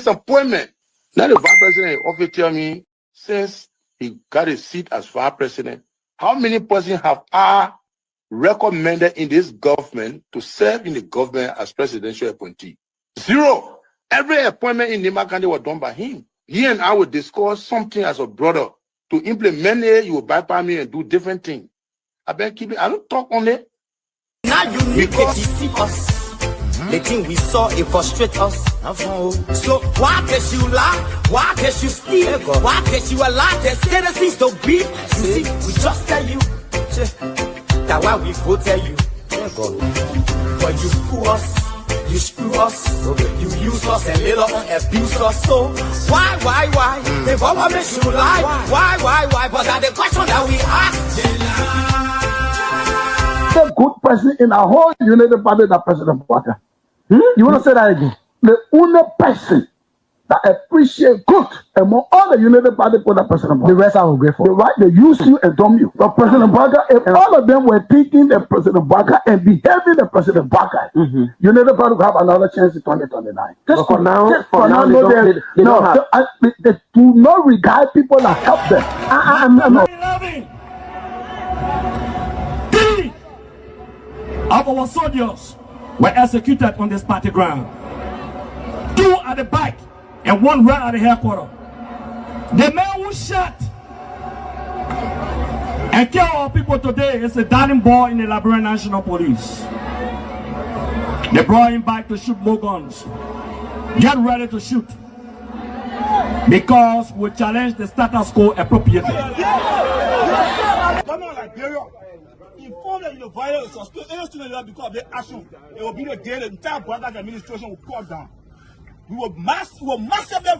disappointment. Now the vice president often tell me, since he got a seat as vice president, how many persons have I recommended in this government to serve in the government as presidential appointee? 0. Every appointment in Nima County was done by him. He and I would discuss something as a brother. To implement it, you will bypass me and do different things. I don't talk on it. Now you need to deceive us. The thing we saw, it frustrate us. So why can't you lie? Why can't you steal? Why can't you allow the citizens to be? You see, we just tell you that why we voted you. But you fool us, you screw us, you use us and later on abuse us. So why? The government should lie. Why? But that's the question that we ask. The good person in our whole United Party, that President Parker. You want to say that again? The only person that appreciate good among all the United Party for that President Parker. The rest are ungrateful. The right, they use you and dumb you. But President Parker, if all of them were thinking the President Parker and behaving the President Parker, United Party will have another chance in 2029. Just for now, they do not regard people that help them. Of our soldiers were executed on this party ground. 2 at the back and 1 right at the headquarters. The man who shot and killed our people today is a darling boy in the Liberia National Police. They brought him back to shoot more guns. Get ready to shoot. Because we challenge the status quo appropriately. Come on, Liberia. Inform that the violence or any student because of their action, it will be the day the entire Garguah administration will cut down. We will massively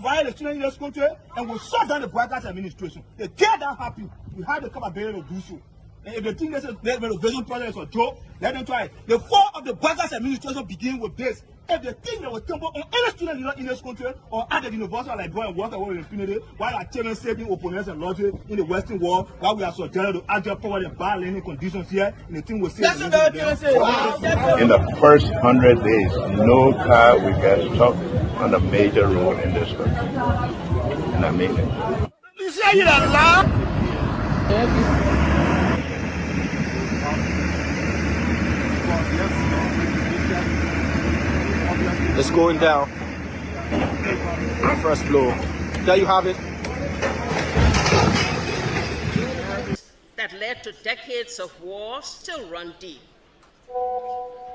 violate the students in this country and will shut down the Garguah administration. The day that happens, we have the capability to do so. And if they think this renovation project is a joke, let them try it. The fall of the Garguah administration begins with this. If they think they will temper on any student in this country or at the university of Liberia and work away with impunity, while our children saving opponents and logic in the Western world, while we are subjected to agile power and bad learning conditions here, and the thing will say. In the first 100 days, no car will get stuck on a major road in this country. And I mean it. You say it out loud? It's going down. First floor. There you have it. That led to decades of war still run deep.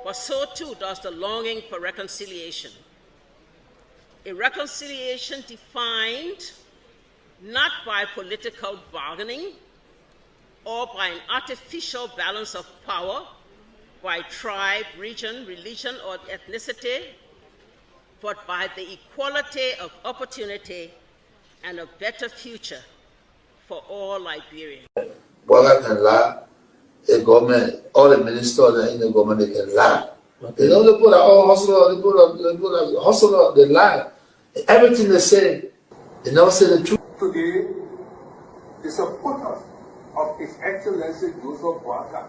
But so too does the longing for reconciliation. A reconciliation defined not by political bargaining or by an artificial balance of power by tribe, region, religion, or ethnicity, but by the equality of opportunity and a better future for all Liberians. Garguah can lie, the government, all the ministers in the government, they can lie. They don't put all hustle, they put a hustle, they lie. Everything they say, they never say the truth. Today, the supporters of His Excellency Joseph Garguah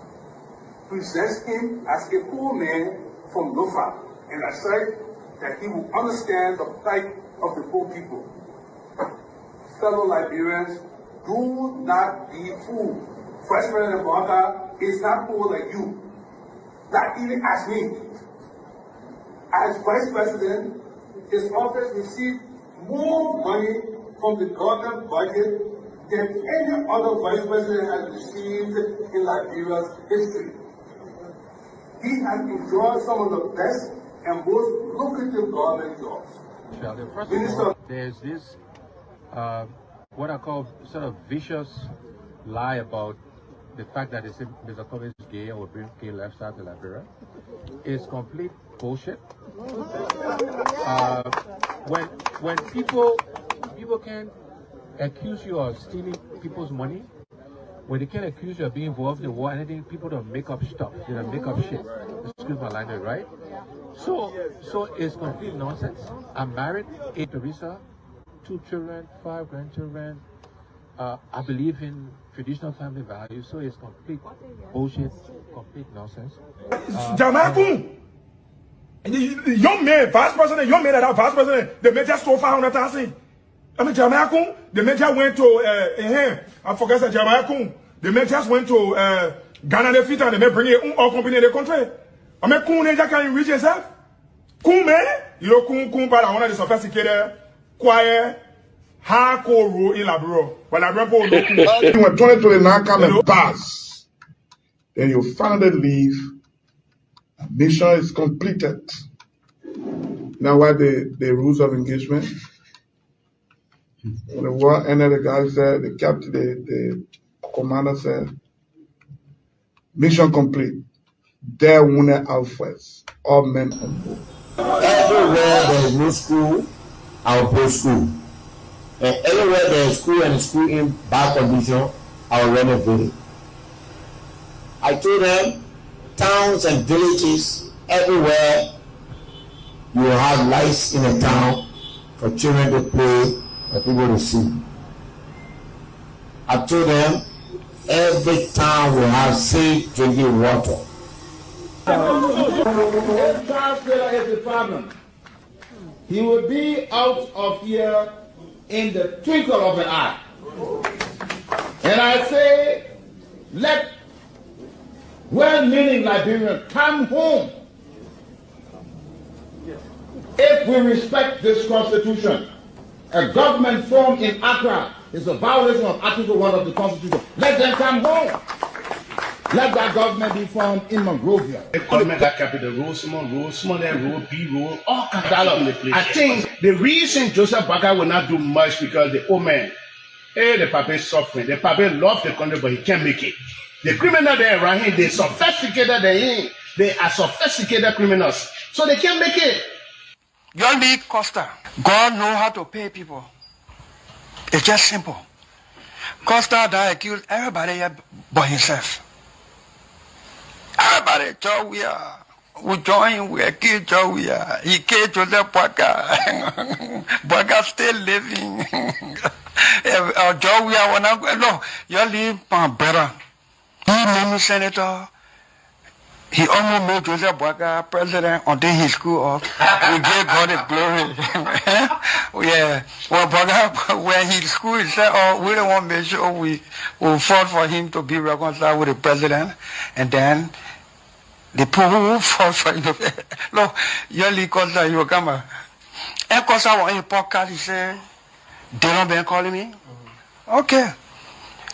presents him as a poor man from Lofa, and I said that he will understand the plight of the poor people. Fellow Liberians, do not be fooled. First President Garguah is not poor like you, not even as me. As Vice President, his office received more money from the government budget than any other Vice President has received in Liberia's history. He has enjoyed some of the best and most lucrative government jobs. First of all, there's this, what I call sort of vicious lie about the fact that Mr. Pewee is gay or bring gay lifestyle to Liberia. It's complete bullshit. When people can accuse you of stealing people's money, when they can accuse you of being involved in the war, anything, people don't make up stuff. They don't make up shit. Excuse my language, right? So it's complete nonsense. I'm married, 8 Teresa, 2 children, 5 grandchildren. I believe in traditional family values, so it's complete bullshit, complete nonsense. Young man, vice president, young man that vice president, the major stole 500,000. I mean, Jamaica, the major went to, I forget that Jamaica, the majors went to Ghana, the fit, and they may bring it all company in the country. I mean, Kun, they can't reach yourself. Kun, man, you know, Kun, but I want to sophisticated, quiet, hardcore rule in Labro. But Labro, when 2029 come and pass, then you finally leave. Mission is completed. Now, what the rules of engagement? When the war ended, the guy said, the captain, the commander said, mission complete. There wounded out first. All men on board. Everywhere there is no school, I will put school. And everywhere there is school and school in bad condition, I will renovate it. I told them, towns and villages, everywhere you will have lights in a town for children to play and people to see. I told them, every town will have safe drinking water. If Charles Taylor is the problem, he will be out of here in the twinkle of an eye. And I say, let well-meaning Liberians come home. If we respect this constitution, a government formed in Accra is a violation of Article 1 of the Constitution. Let them come home. Let that government be formed in Monrovia. The government that capital road, small, then road, B road, all kinds of dollars. I think the reason Joseph Boakai will not do much because the old man, the papa is suffering. The papa loves the country, but he can't make it. The criminal there around him, they sophisticated than him. They are sophisticated criminals, so they can't make it. Your league Costa, God know how to pay people. It's just simple. Costa that accused everybody here but himself. Everybody, Joe, we join, we kill Joe, he killed Joseph Boakai. Boakai still living. Joe, when I go, no, you leave my brother. He made me senator. He almost made Joseph Boakai president until he screwed up. We gave God the glory. Yeah. Well, Boakai, when he screwed, he said, oh, we don't want to make sure we will fought for him to be reconciled with the president. And then the people who fought for him. Look, Yoli Costa, you come. And Costa on a podcast, he said, they don't been calling me. Okay.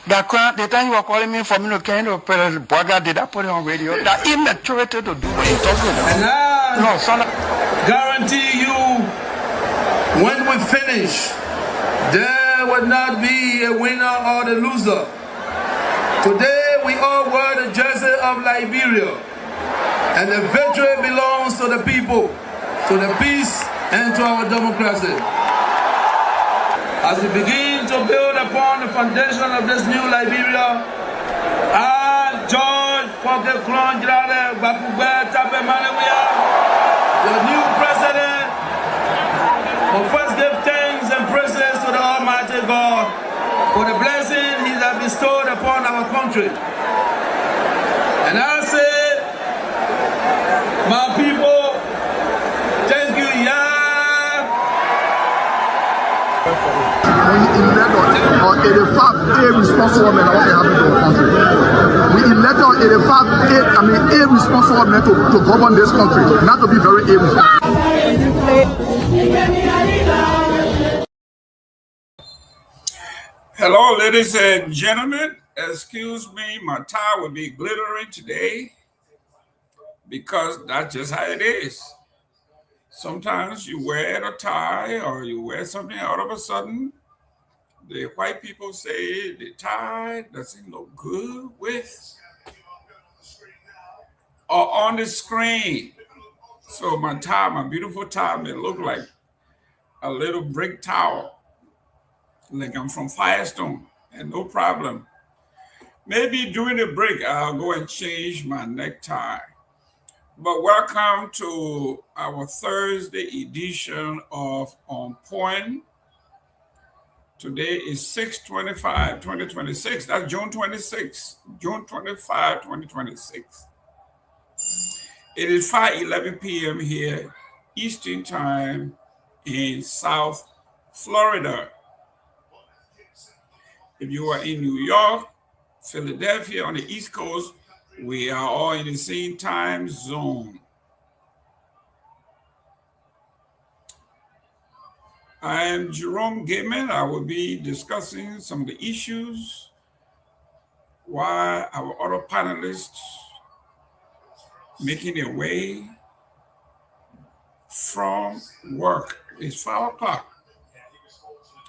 The time you were calling me for me to carry the president, Boakai, did I put it on radio? That immaturity to do what you're talking about. And I guarantee you, when we finish, there will not be a winner or the loser. Today, we all wear the jersey of Liberia. And the victory belongs to the people, to the peace, and to our democracy. As we begin to build upon the foundation of this new Liberia, I, George Seleke Kromah, the new president, will first give thanks and praises to the Almighty God for the blessing He has bestowed upon our country. And I say, my people, thank you, We elected 85 irresponsible men what happened to our country. We elected 85 irresponsible men to govern this country, not to be very irresponsible. Hello, ladies and gentlemen. Excuse me, my tie will be glittering today because that's just how it is. Sometimes you wear a tie or you wear something, all of a sudden, the white people say the tie doesn't look good with or on the screen. So my tie, my beautiful tie, may look like a little brick towel, like I'm from Firestone, and no problem. Maybe during the break, I'll go and change my necktie. But welcome to our Thursday edition of On Point. Today is 6/25/2026. That's June 26, June 25, 2026. It is 5:11 p.m. here, Eastern Time in South Florida. If you are in New York, Philadelphia on the East Coast, we are all in the same time zone. I am Jerome Gayman. I will be discussing some of the issues while our other panelists making their way from work. It's 5 o'clock.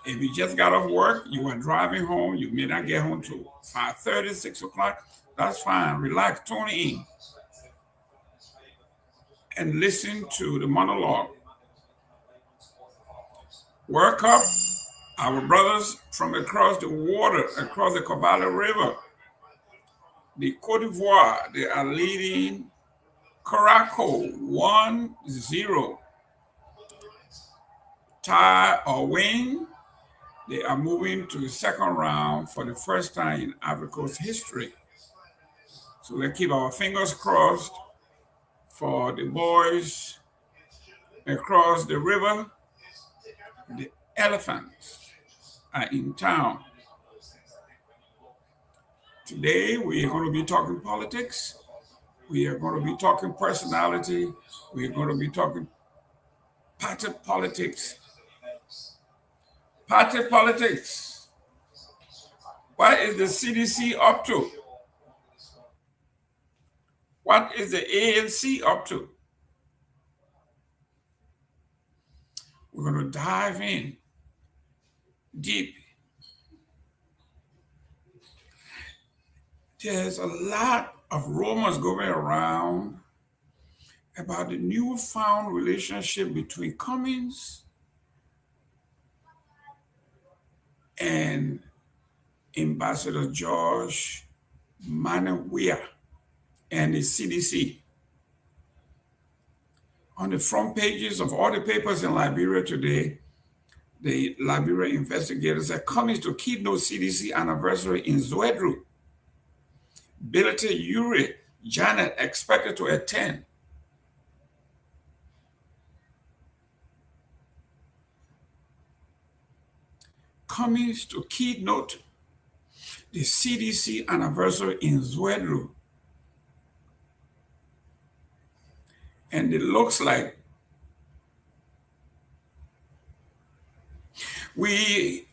If you just got off work, you are driving home, you may not get home till 5:30, 6 o'clock. That's fine. Relax, tune in, and listen to the monologue. Work up, our brothers from across the water, across the Cavallo River, the Côte d'Ivoire, they are leading Caraco 1-0. Tie or win, they are moving to the second round for the first time in Africa's history. So let's keep our fingers crossed for the boys across the river. The elephants are in town. Today, we are going to be talking politics. We are going to be talking personality. We are going to be talking party politics. Party politics. What is the CDC up to? What is the ANC up to? We're going to dive in deep. There's a lot of rumors going around about the newfound relationship between Cummings and Ambassador George Myean and the CDC. On the front pages of all the papers in Liberia today, the Liberia investigators are coming to keynote CDC anniversary in Zwedru. Billete Yuri Janet expected to attend. Coming to keynote the CDC anniversary in Zwedru. And it looks like the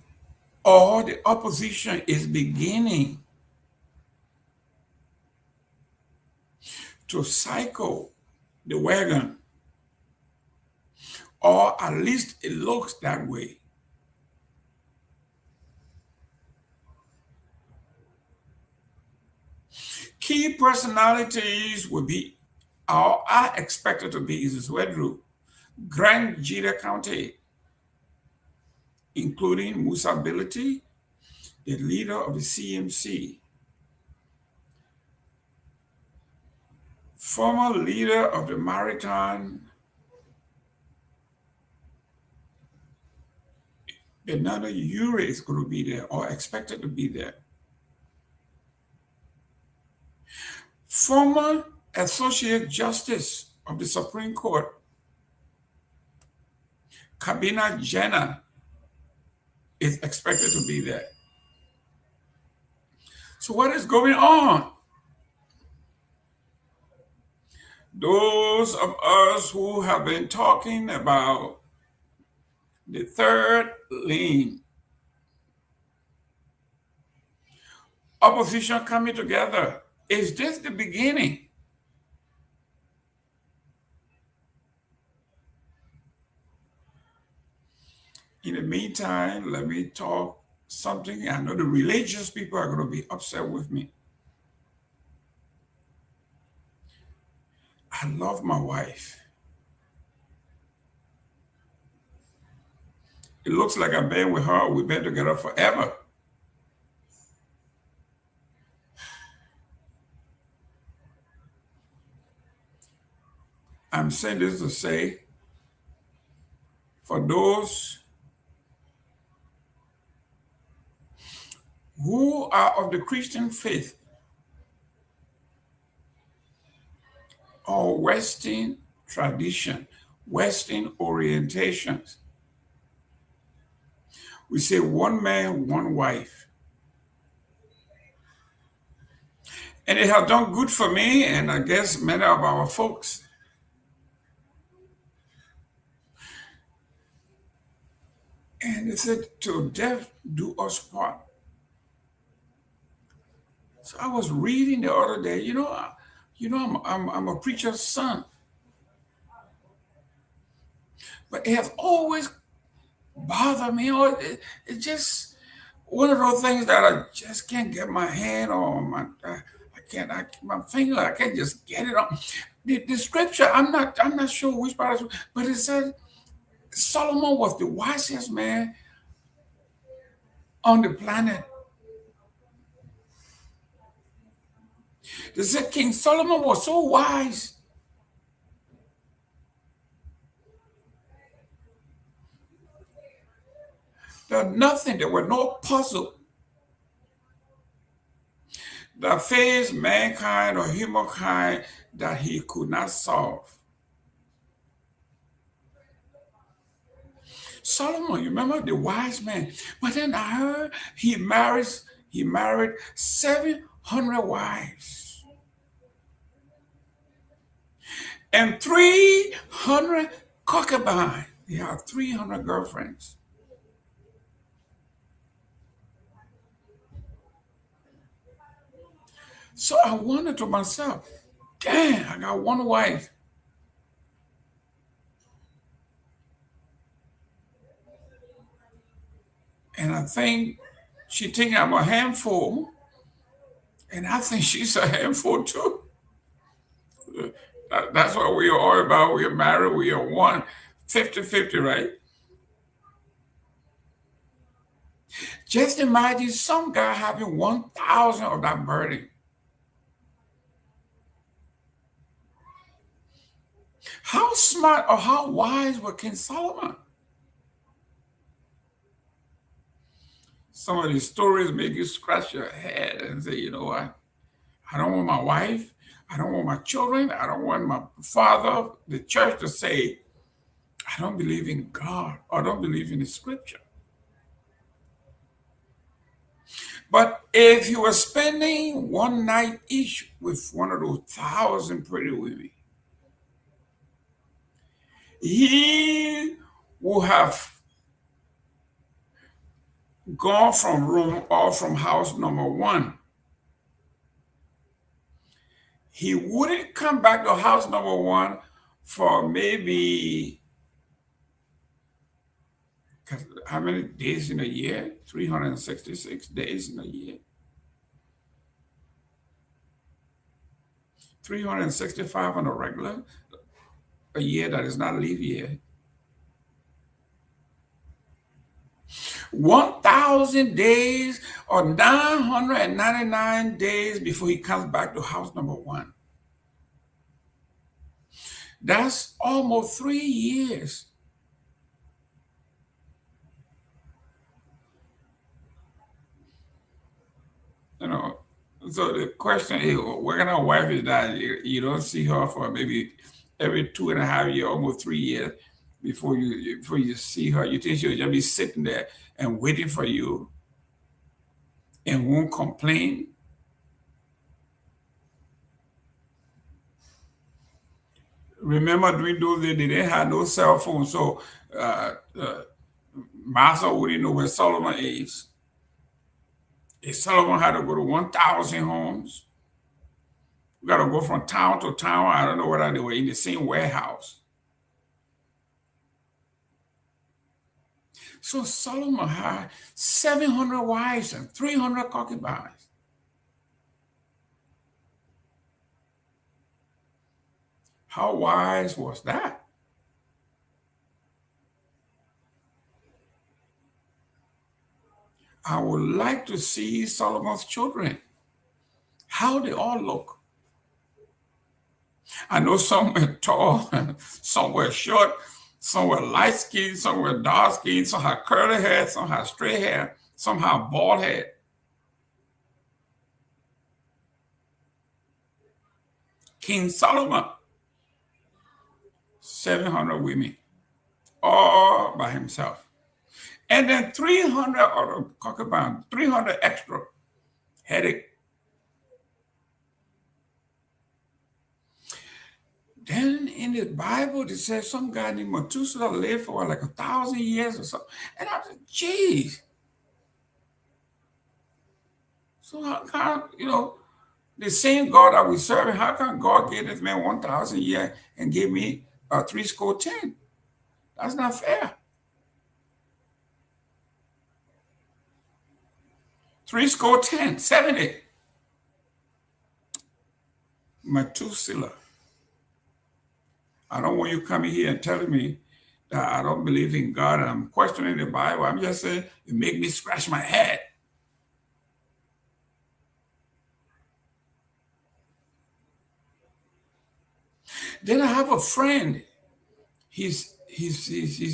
opposition is beginning to cycle the wagon, or at least it looks that way. Key personalities are expected to be in Zwedru, Grand Jida County, including Musa Bility, the leader of the CMC, former leader of the Maritime, Bernardo Ure is going to be there or expected to be there. Former Associate Justice of the Supreme Court, Kabina Jenna, is expected to be there. So what is going on? Those of us who have been talking about the third lane, opposition coming together, is this the beginning? In the meantime, let me talk something. I know the religious people are going to be upset with me. I love my wife. It looks like I've been with her. We've been together forever. I'm saying this to say, for those who are of the Christian faith, or Western tradition, Western orientations. We say one man, one wife. And it has done good for me, and I guess many of our folks. And they said, till death do us part. So I was reading the other day, I'm a preacher's son. But it has always bothered me. It's just one of those things that I just can't get my hand on. My finger, I can't just get it on. The scripture, I'm not sure which part, but it said Solomon was the wisest man on the planet. They said King Solomon was so wise that there were no puzzle that faced mankind or humankind that he could not solve. Solomon, you remember the wise man? But then I heard he married 700 wives and 300 concubines. He had 300 girlfriends. So I wondered to myself, damn, I got one wife. And I think she thinks I'm a handful. And I think she's a handful too. That's what we are all about. We are married. We are one. 50-50, right? Just imagine some guy having 1,000 of that burden. How smart or how wise was King Solomon? Some of these stories make you scratch your head and say, you know what? I don't want my wife. I don't want my children. I don't want my father, the church to say, I don't believe in God or I don't believe in the scripture. But if you were spending one night each with one of those 1,000 pretty women, he will have gone from room or from house number one. He wouldn't come back to house number one for maybe, how many days in a year? 366 days in a year. 365 on a regular, a year that is not leave year. 1,000 days or 999 days before he comes back to house number one. That's almost 3 years. So the question is, what kind of wife is that? You don't see her for maybe every 2.5 years, almost 3 years before you see her. You think she'll just be sitting there and waiting for you and won't complain? Remember, during those days, they didn't have no cell phone, so Master wouldn't know where Solomon is. If Solomon had to go to 1,000 homes, we got to go from town to town. I don't know whether they were in the same warehouse. So Solomon had 700 wives and 300 concubines. How wise was that? I would like to see Solomon's children, how they all look. I know some were tall, some were short, some were light-skinned, some were dark-skinned, some had curly hair, some had straight hair, some had bald head. King Solomon 700 women, all by himself. And then 300 other concubines, 300 extra headache. Then in the Bible, it says some guy named Methuselah lived for like 1,000 years or something. And I said, geez. So how come, the same God that we serve, how come God gave this man 1,000 years and gave me 10? That's not fair. 10, 70. Methuselah. I don't want you coming here and telling me that I don't believe in God and I'm questioning the Bible. I'm just saying it make me scratch my head. Then I have a friend. He's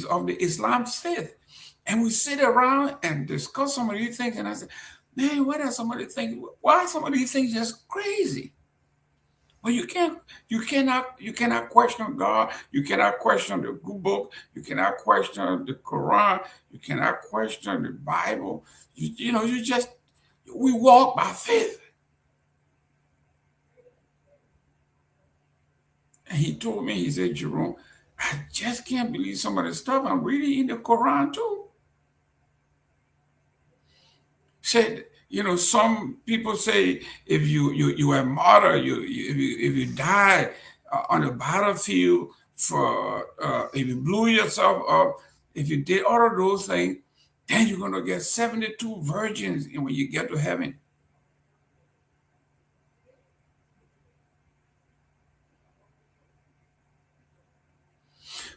of the Islam faith. And we sit around and discuss some of these things. And I said, man, why are some of these things just crazy? Well, you cannot question God. You cannot question the good book. You cannot question the Quran. You cannot question the Bible. We walk by faith. And he told me, he said, Jerome, I just can't believe some of the stuff I'm reading in the Quran too. Said, some people say if you are a martyr, if you die on the battlefield if you blew yourself up, if you did all of those things, then you're gonna get 72 virgins when you get to heaven.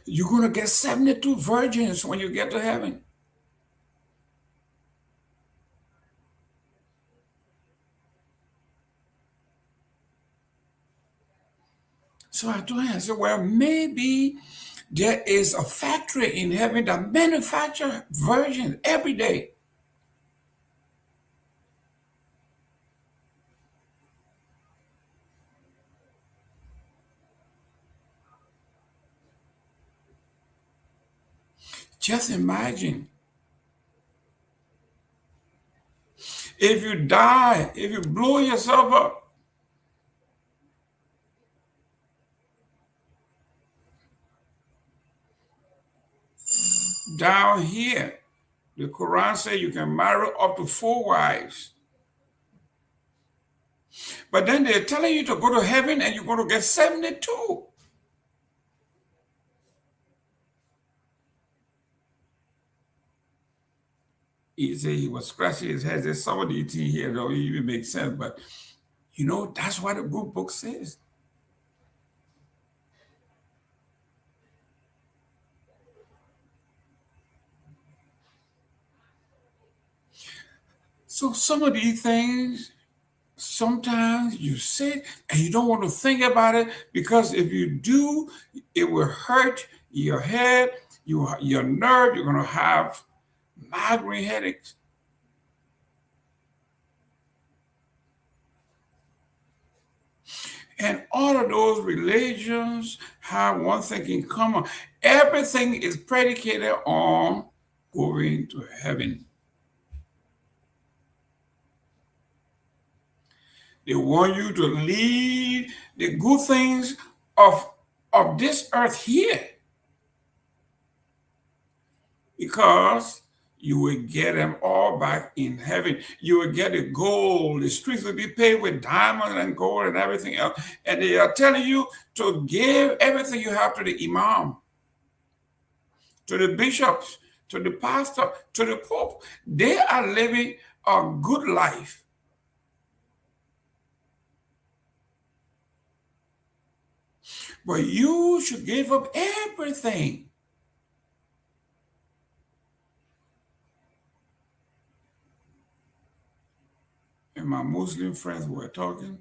You're gonna get 72 virgins when you get to heaven. So I told him, I said, well, maybe there is a factory in heaven that manufactures virgins every day. Just imagine. If you die, if you blow yourself up, down here, the Quran says you can marry up to 4 wives. But then they're telling you to go to heaven and you're going to get 72. He said he was scratching his head. There's somebody eating here, don't even make sense. But, that's what the good book says. So some of these things, sometimes you sit and you don't want to think about it, because if you do, it will hurt your head, your nerve. You're going to have migraine headaches. And all of those religions have one thing in common. Everything is predicated on going to heaven. They want you to leave the good things of this earth here, because you will get them all back in heaven. You will get the gold. The streets will be paved with diamonds and gold and everything else. And they are telling you to give everything you have to the imam, to the bishops, to the pastor, to the pope. They are living a good life. But you should give up everything. And my Muslim friends were talking.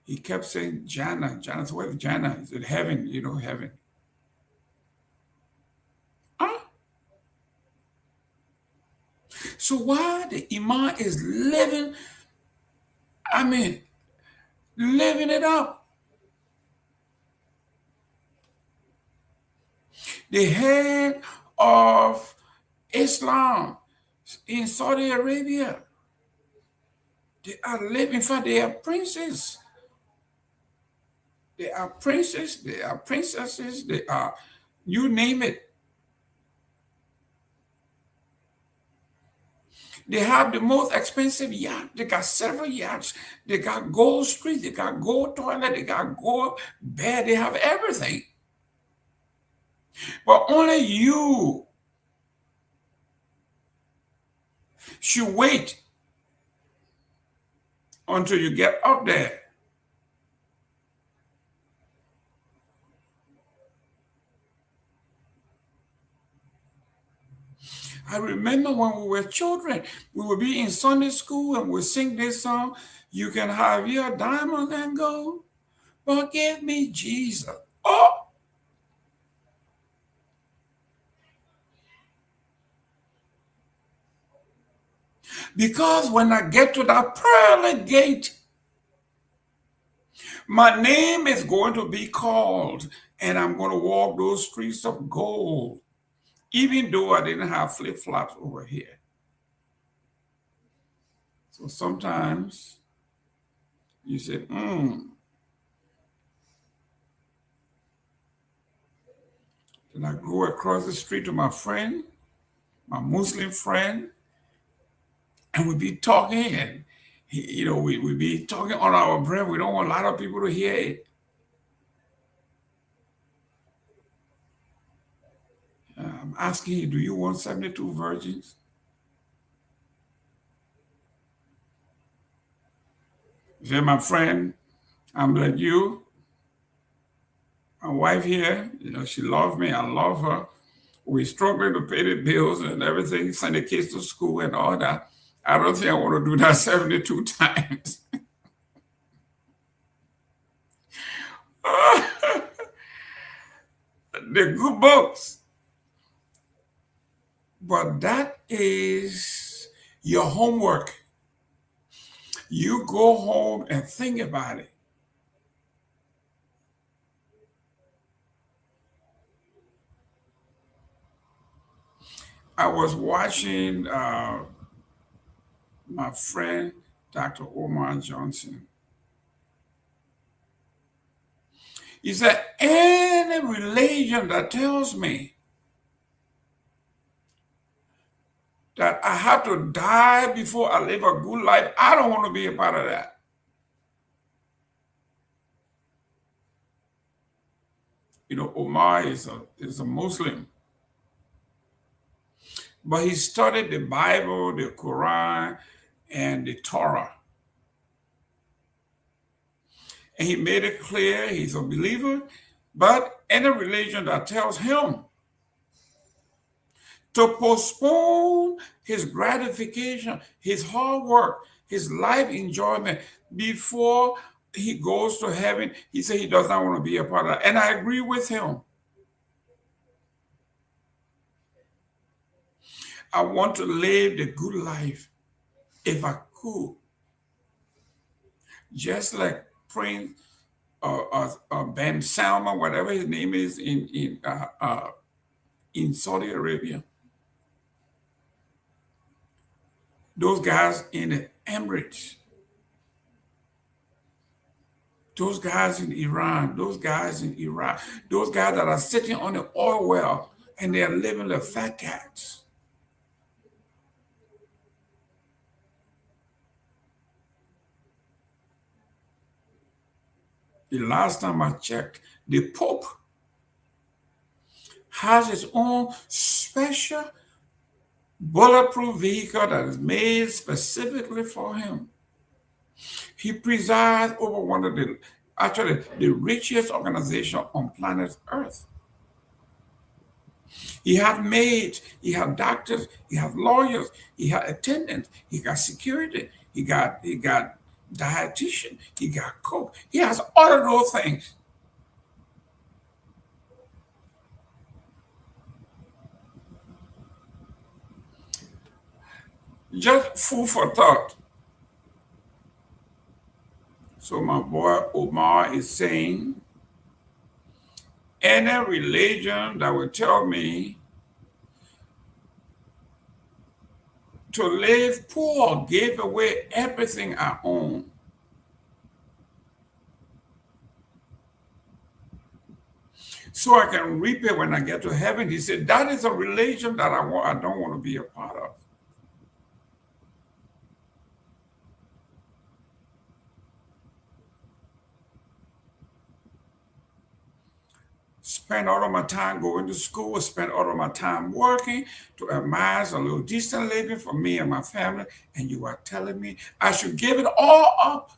He kept saying, Jannah. Jannah's where Jannah is in heaven, heaven. Huh? So while the imam is living it up, The head of Islam in Saudi Arabia. They are living, in fact, they are princes. They are princes, they are princesses, they are, you name it. They have the most expensive yacht. They got several yachts. They got gold street. They got gold toilet. They got gold bed. They have everything. But only you should wait until you get up there. I remember when we were children, we would be in Sunday school and we'd sing this song, "You can have your diamond and gold, but give me Jesus." Oh! Because when I get to that pearly gate, my name is going to be called and I'm going to walk those streets of gold, even though I didn't have flip-flops over here. So sometimes you say, Then I go across the street to my friend, my Muslim friend, and we'd be talking, and we'd be talking on our breath. We don't want a lot of people to hear it. I'm asking you, do you want 72 virgins? You say, my friend, I'm like you. My wife here, she loves me. I love her. We're struggling to pay the bills and everything, send the kids to school and all that. I don't think I want to do that 72 times. They're good books. But that is your homework. You go home and think about it. I was watching my friend, Dr. Omar Johnson. He said, any religion that tells me that I have to die before I live a good life, I don't want to be a part of that. Omar is a Muslim. But he studied the Bible, the Quran, and the Torah. And he made it clear he's a believer, but any religion that tells him to postpone his gratification, his hard work, his life enjoyment before he goes to heaven, he said he does not want to be a part of that. And I agree with him. I want to live the good life if I could. Just like Prince Ben Sanvee, whatever his name is, in Saudi Arabia. Those guys in the Emirates, those guys in Iran, those guys in Iraq, those guys that are sitting on the oil well and they are living like fat cats. The last time I checked, the Pope has his own special bulletproof vehicle that is made specifically for him. He presides over one of the richest organization on planet Earth. He have maids, he have doctors, he have lawyers, he have attendants, he got security, he got dietitian, he got cook. He has all of those things. Just food for thought. So my boy Omar is saying, any religion that will tell me to live poor, give away everything I own, so I can reap it when I get to heaven. He said, that is a religion that I don't want to be a part of. Spend all of my time going to school, spend all of my time working to amass a little decent living for me and my family, and you are telling me I should give it all up?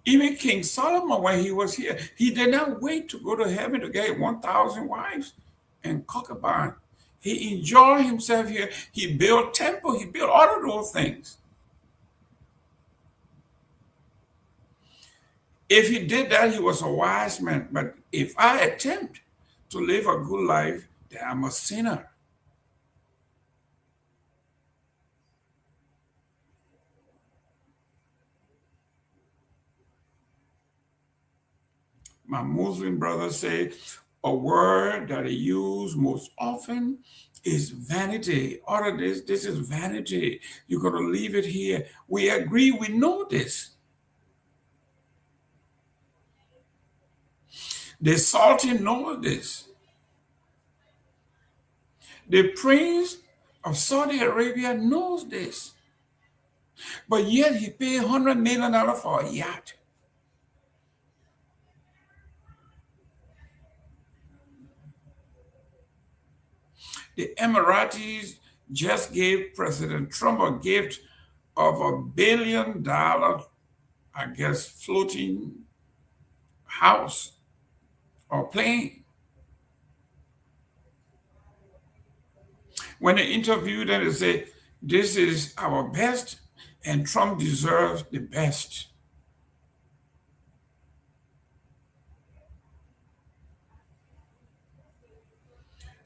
Even King Solomon, when he was here, he did not wait to go to heaven to get 1,000 wives and concubines. He enjoyed himself here. He built temple. He built all of those things. If he did that, he was a wise man. But if I attempt to live a good life, then I'm a sinner. My Muslim brothers say a word that they use most often is vanity. All of this is vanity. You're going to leave it here. We agree, we know this. The Sultan knows this. The Prince of Saudi Arabia knows this. But yet he paid $100 million for a yacht. The Emiratis just gave President Trump a gift of $1 billion, I guess, floating house or plane. When they interviewed them, they said, this is our best, and Trump deserves the best.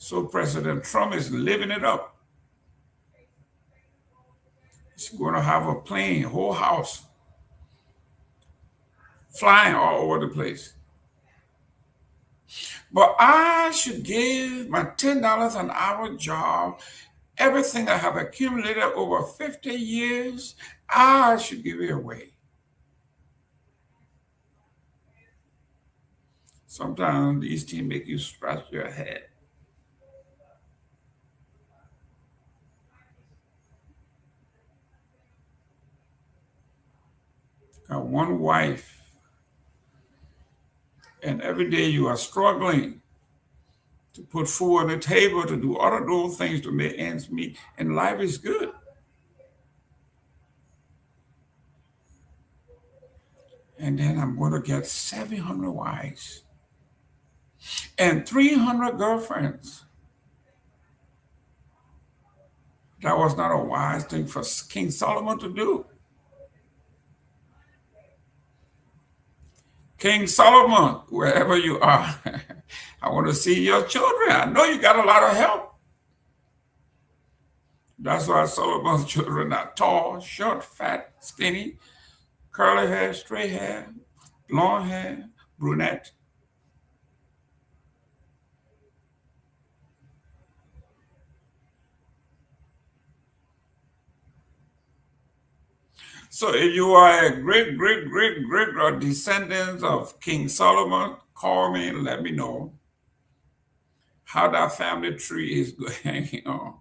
So President Trump is living it up. He's going to have a plane, a whole house, flying all over the place. But I should give my $10 an hour job, everything I have accumulated over 50 years, I should give it away. Sometimes these things make you scratch your head. Got one wife, and every day you are struggling to put food on the table, to do all of those things to make ends meet, and life is good. And then I'm going to get 700 wives and 300 girlfriends. That was not a wise thing for King Solomon to do. King Solomon, wherever you are, I want to see your children. I know you got a lot of help. That's why Solomon's children are tall, short, fat, skinny, curly hair, straight hair, blonde hair, brunette. So if you are a great descendant of King Solomon, call me and let me know how that family tree is going on.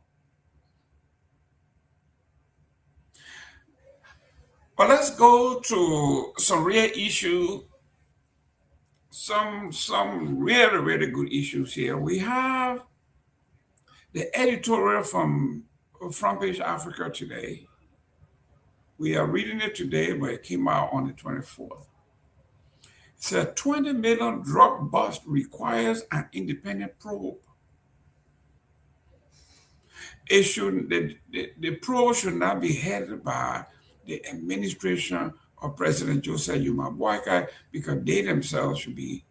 But let's go to some real issue, some really good issues here. We have the editorial from Front Page Africa today. We are reading it today, but it came out on the 24th. It said 20 million drug bust requires an independent probe. The probe should not be headed by the administration of President Joseph Yuma Boakai, because they themselves should be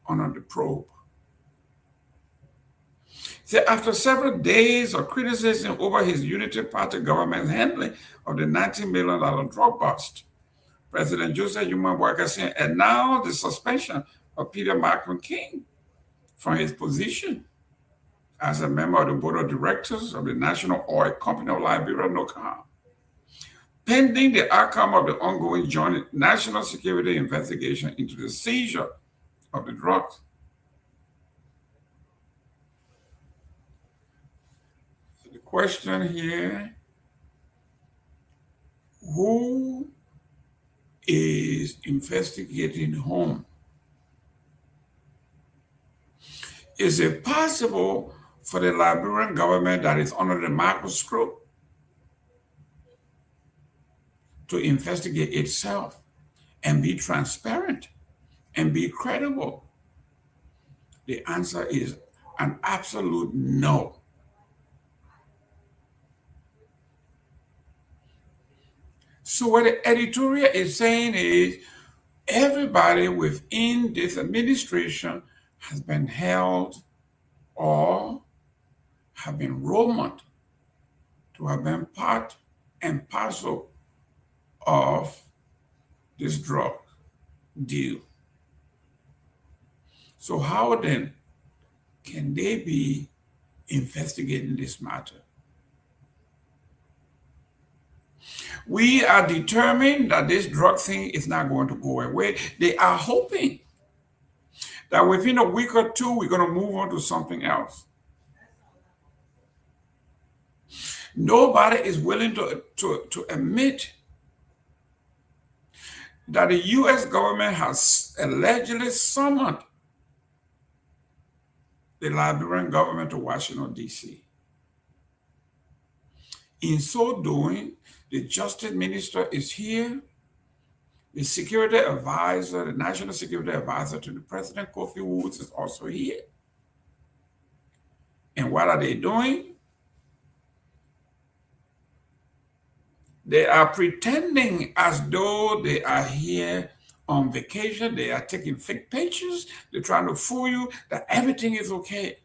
under the probe. So after several days of criticism over his Unity Party government's handling of the $19 million drug bust, President Joseph Boakai announced the suspension of Peter Malcolm King from his position as a member of the board of directors of the National Oil Company of Liberia, NOCOM, pending the outcome of the ongoing joint national security investigation into the seizure of the drugs. So the question here, who is investigating whom? Is it possible for the Liberian government that is under the microscope to investigate itself and be transparent and be credible? The answer is an absolute no. So what the editorial is saying is everybody within this administration has been held or have been rumored to have been part and parcel of this drug deal. So how then can they be investigating this matter? We are determined that this drug thing is not going to go away. They are hoping that within a week or two, we're going to move on to something else. Nobody is willing to admit that the U.S. government has allegedly summoned the Liberian government to Washington, D.C. In so doing, the Justice Minister is here. The security advisor, the National Security Advisor to the President, Kofi Woods, is also here. And what are they doing? They are pretending as though they are here on vacation. They are taking fake pictures. They're trying to fool you that everything is okay.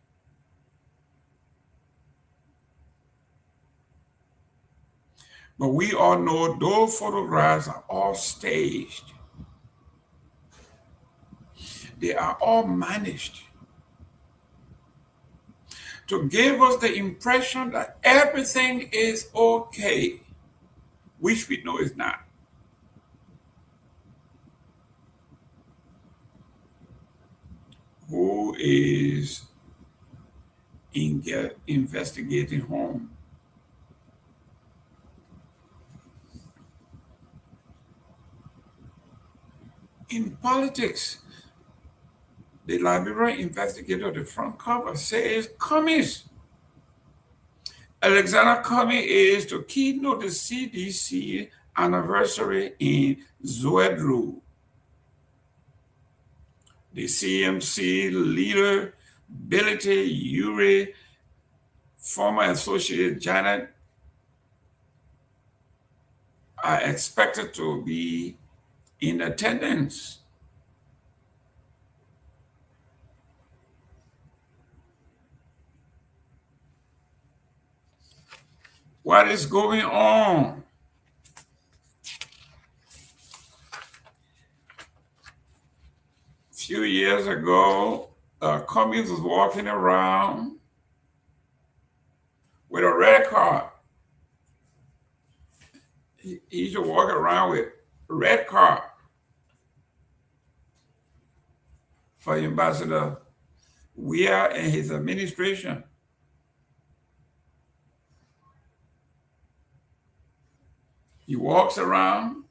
But we all know those photographs are all staged. They are all managed to give us the impression that everything is okay, which we know is not. Who is investigating whom? In politics, the Liberian investigator of the front cover says Commies. Alexander Comey is to keynote the CDC anniversary in Zwedru. The CMC leader, Bility Uri, former associate Janet, are expected to be in attendance. What is going on? A few years ago, Cummings was walking around with a red card. He used to walk around with a red card for Ambassador Myean and his administration. He walks around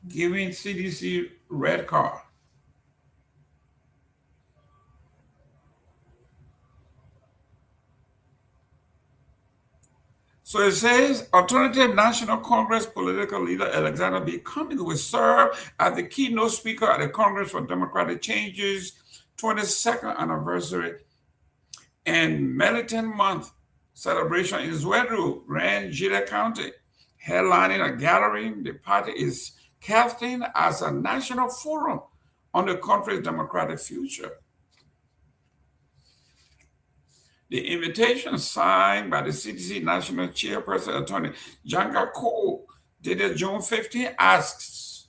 giving CDC red card. So it says, Alternative National Congress political leader Alexander B. Cummings will serve as the keynote speaker at the Congress for Democratic Change's 22nd anniversary and Militant Month celebration in Zwedru, Rangida County. Headlining a gathering the party is casting as a national forum on the country's democratic future. The invitation signed by the CDC National Chairperson Attorney Janga Cole, dated June 15, asks,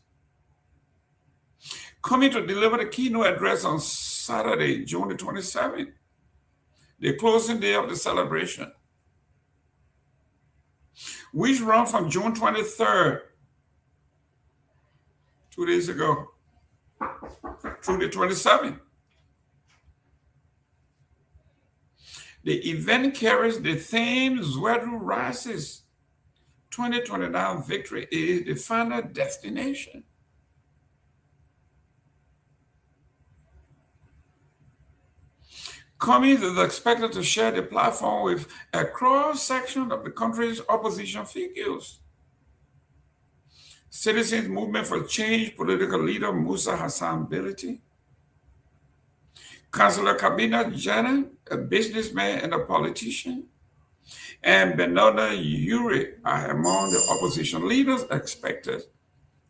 coming to deliver the keynote address on Saturday, June the 27th, the closing day of the celebration, which run from June 23rd, 2 days ago, through the 27th. The event carries the theme Zwedu Rises. 2029 victory is the final destination. Cummings is expected to share the platform with a cross-section of the country's opposition figures. Citizens Movement for Change political leader Musa Hassan Bility, Councillor Kabina Jana, a businessman and a politician, and Benoda Yuri are among the opposition leaders expected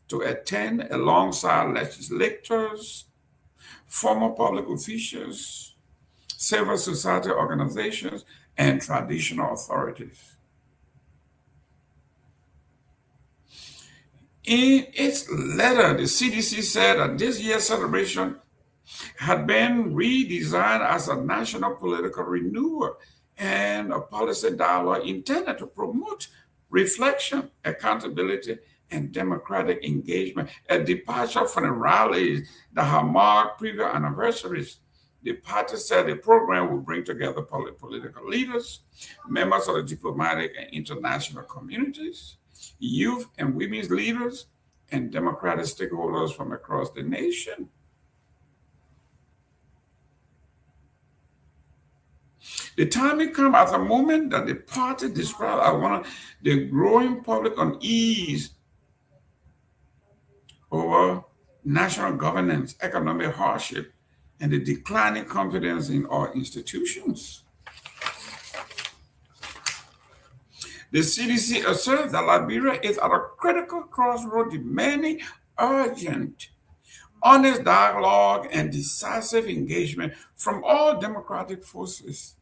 to attend alongside legislators, former public officials, civil society organizations, and traditional authorities. In its letter, the CDC said that this year's celebration had been redesigned as a national political renewal and a policy dialogue intended to promote reflection, accountability, and democratic engagement, a departure from the rallies that have marked previous anniversaries. The party said the program will bring together political leaders, members of the diplomatic and international communities, youth and women's leaders, and democratic stakeholders from across the nation. The timing comes at a moment that the party described as one of the growing public unease over national governance, economic hardship, and the declining confidence in our institutions. The CDC asserts that Liberia is at a critical crossroad demanding urgent, honest dialogue and decisive engagement from all democratic forces.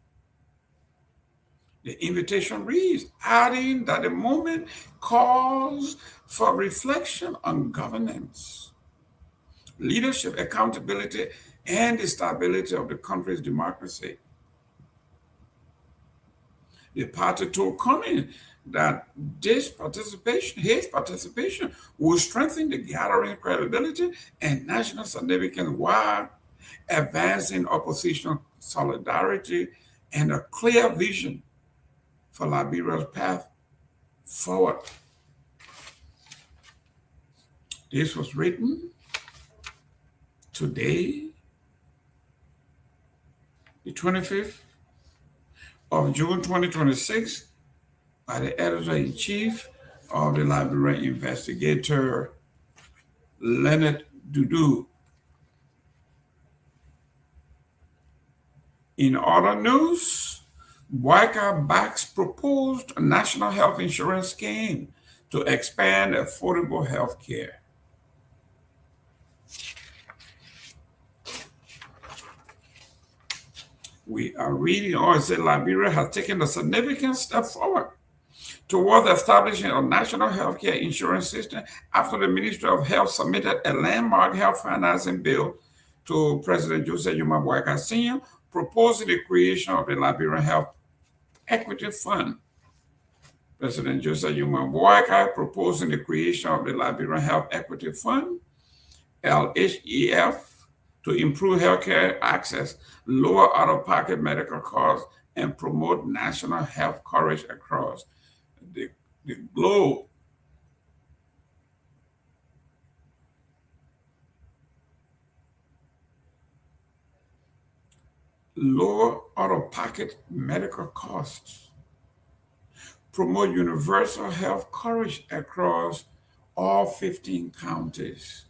The invitation reads, adding that the moment calls for reflection on governance, leadership, accountability, and the stability of the country's democracy. The party told Cummings that his participation will strengthen the gathering credibility and national significance while advancing opposition solidarity and a clear vision for Liberia's path forward. This was written today, the 25th of June 2026, by the editor-in-chief of the Liberian Investigator, Leonard Dudu. In other news, Boyka backs proposed national health insurance scheme to expand affordable health care. We are reading also Liberia has taken a significant step forward towards establishing a national healthcare insurance system after the Ministry of Health submitted a landmark health financing bill to President Joseph Yuma Boyka Sr., proposing the creation of the Liberian Health Equity Fund. President Joseph Yuma Boyka proposing the creation of the Liberian Health Equity Fund, LHEF, to improve healthcare access, lower out-of-pocket medical costs, and promote national health coverage across the globe. Lower out-of-pocket medical costs, promote universal health coverage across all 15 counties.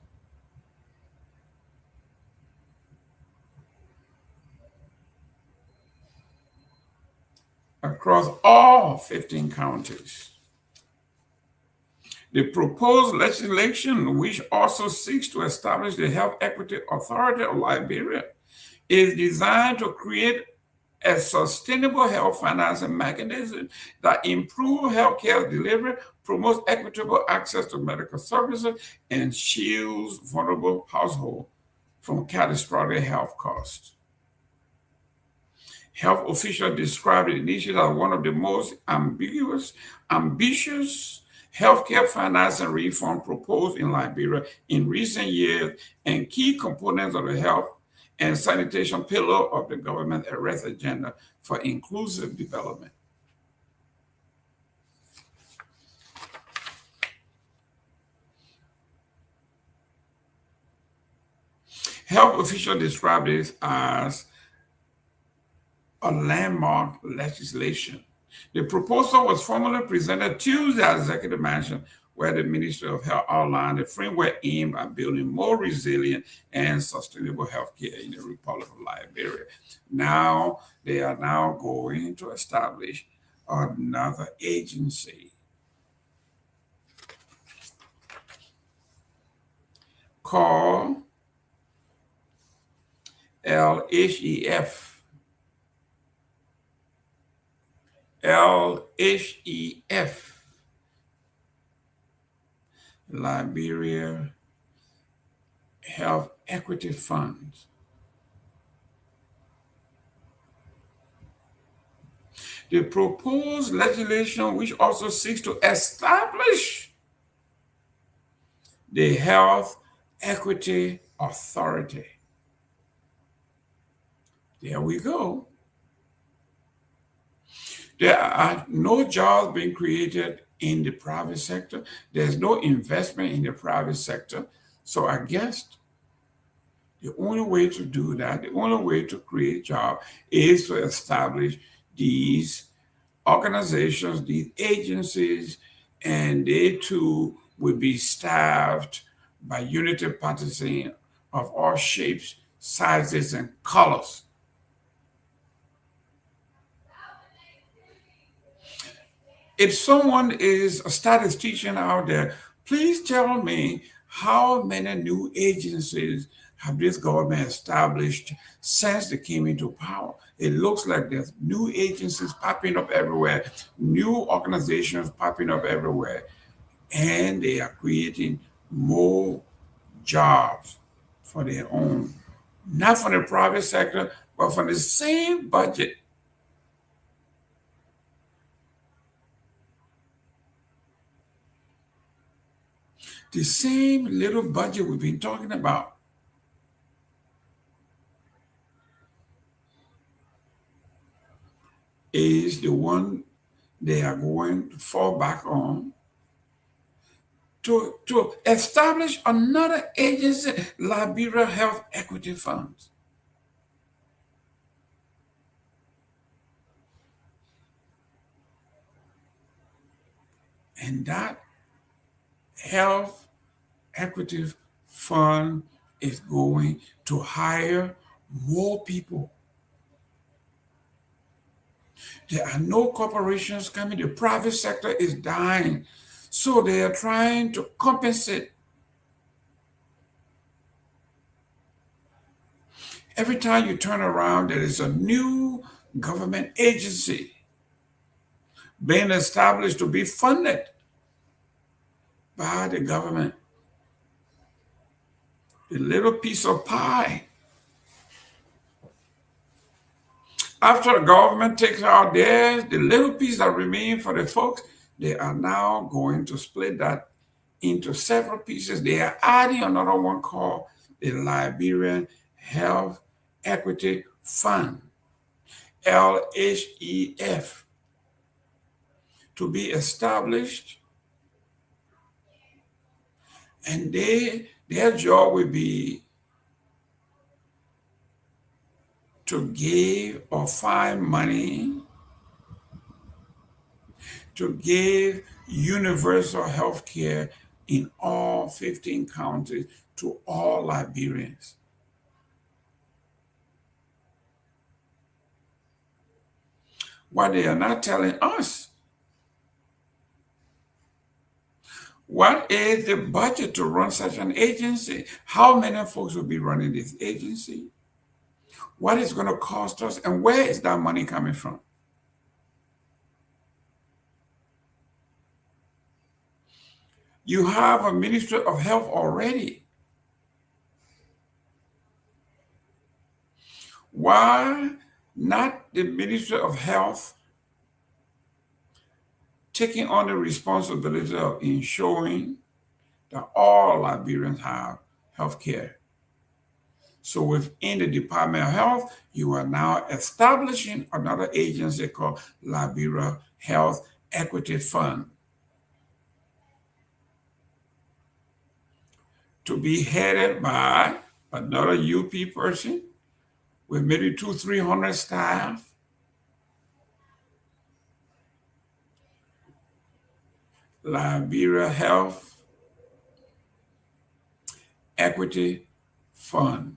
Across all 15 counties. The proposed legislation, which also seeks to establish the Health Equity Authority of Liberia, is designed to create a sustainable health financing mechanism that improves healthcare delivery, promotes equitable access to medical services, and shields vulnerable households from catastrophic health costs. Health officials described the initiative as one of the most ambitious healthcare financing reform proposed in Liberia in recent years and key components of the health and sanitation pillar of the government arrest agenda for inclusive development. Health officials described this as a landmark legislation. The proposal was formally presented Tuesday at Executive Mansion, where the Ministry of Health outlined a framework aimed at building more resilient and sustainable healthcare in the Republic of Liberia. Now, they are now going to establish another agency called LHEF. Liberia Health Equity Fund. The proposed legislation, which also seeks to establish the Health Equity Authority. There we go. There are no jobs being created in the private sector. There's no investment in the private sector. So I guess the only way to do that, the only way to create jobs is to establish these organizations, these agencies, and they too will be staffed by unity partisans of all shapes, sizes, and colors. If someone is a statistician out there, please tell me how many new agencies have this government established since they came into power. It looks like there's new agencies popping up everywhere, new organizations popping up everywhere, and they are creating more jobs for their own, not from the private sector, but from the same budget. The same little budget we've been talking about. Is the one they are going to fall back on to establish another agency, Liberia Health Equity Fund. And that Health Equity Fund is going to hire more people. There are no corporations coming. The private sector is dying. So they are trying to compensate. Every time you turn around, there is a new government agency being established to be funded by the government. The little piece of pie. After the government takes out theirs, the little piece that remains for the folks, they are now going to split that into several pieces. They are adding another one called the Liberian Health Equity Fund, LHEF, to be established. And their job will be to give or find money to give universal health care in all 15 counties to all Liberians. What they are not telling us, What is the budget to run such an agency? How many folks will be running this agency? What is going to cost us, and where is that money coming from? You have a Ministry of Health already. Why not the Ministry of Health taking on the responsibility of ensuring that all Liberians have health care? So within the Department of Health, you are now establishing another agency called Liberia Health Equity Fund, to be headed by another UP person with maybe 200-300 staff. Liberia Health Equity Fund.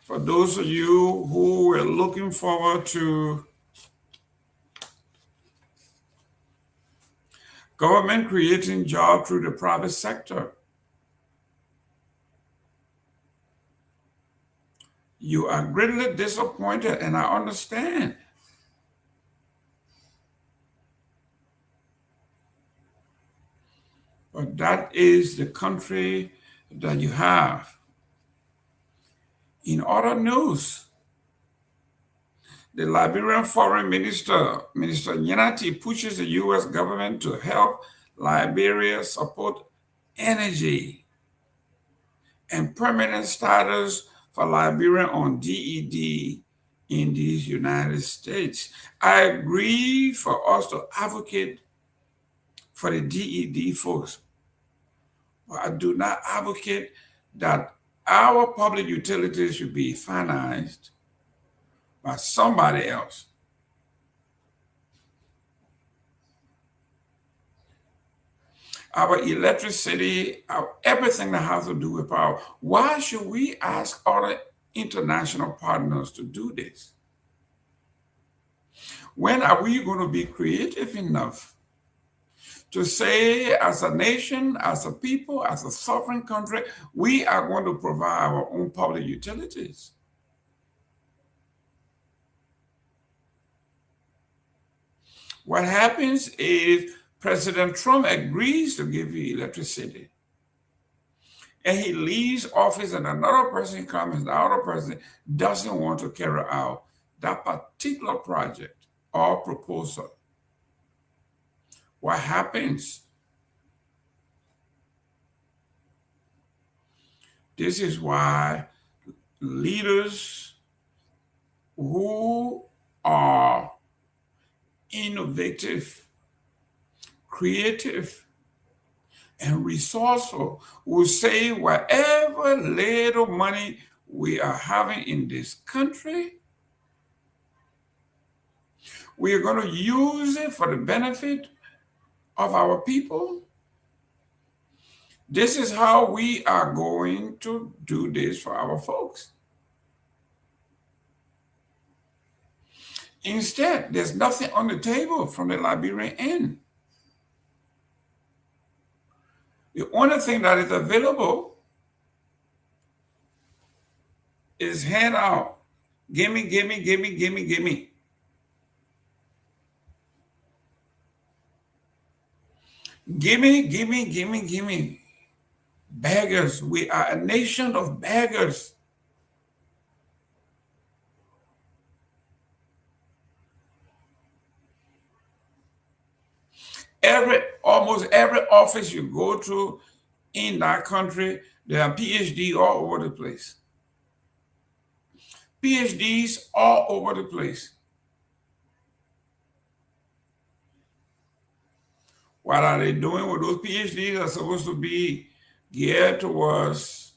For those of you who are looking forward to government creating jobs through the private sector, you are greatly disappointed, and I understand. But that is the country that you have. In other news, the Liberian Foreign Minister, Minister Nyenwolo, pushes the U.S. government to help Liberia support energy and permanent status for Liberia on DED in these United States. I agree for us to advocate for the DED folks, but I do not advocate that our public utilities should be financed by somebody else. Our electricity, everything that has to do with power. Why should we ask other international partners to do this? When are we going to be creative enough to say, as a nation, as a people, as a sovereign country, we are going to provide our own public utilities? What happens is President Trump agrees to give you electricity, and he leaves office, and another person comes, and the other person doesn't want to carry out that particular project or proposal. What happens? This is why leaders who are innovative, creative, and resourceful will say, whatever little money we are having in this country, we are going to use it for the benefit of our people. This is how we are going to do this for our folks. Instead, there's nothing on the table from the Liberian end. The only thing that is available is handout. Gimme, gimme, gimme, gimme, gimme. Gimme, gimme, gimme, gimme. Beggars. We are a nation of beggars. Almost every office you go to in that country, there are PhDs all over the place. PhDs all over the place. What are they doing with those PhDs? Are supposed to be geared towards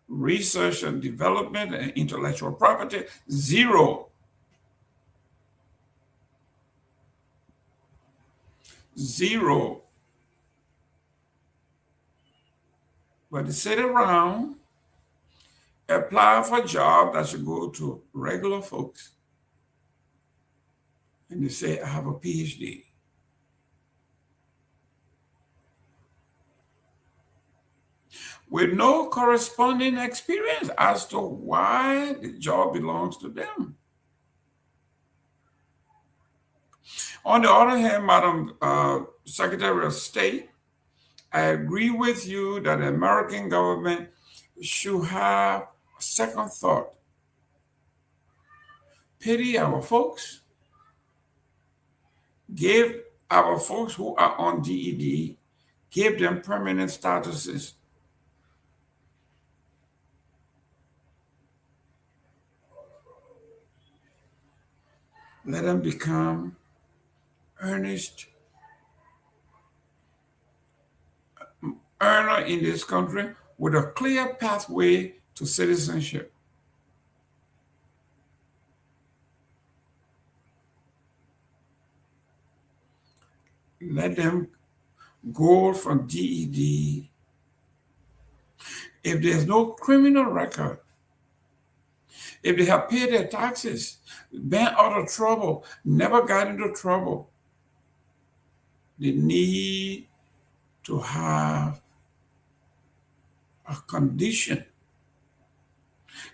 research and development and intellectual property. Zero. Zero. But they sit around, apply for a job that should go to regular folks, and they say, I have a PhD. with no corresponding experience as to why the job belongs to them. On the other hand, Madam Secretary of State, I agree with you that the American government should have a second thought. Pity our folks, give our folks who are on DED, give them permanent statuses. Let them become earnest earner in this country with a clear pathway to citizenship. Let them go from DED. If there's no criminal record, if they have paid their taxes, been out of trouble, never got into trouble, they need to have a condition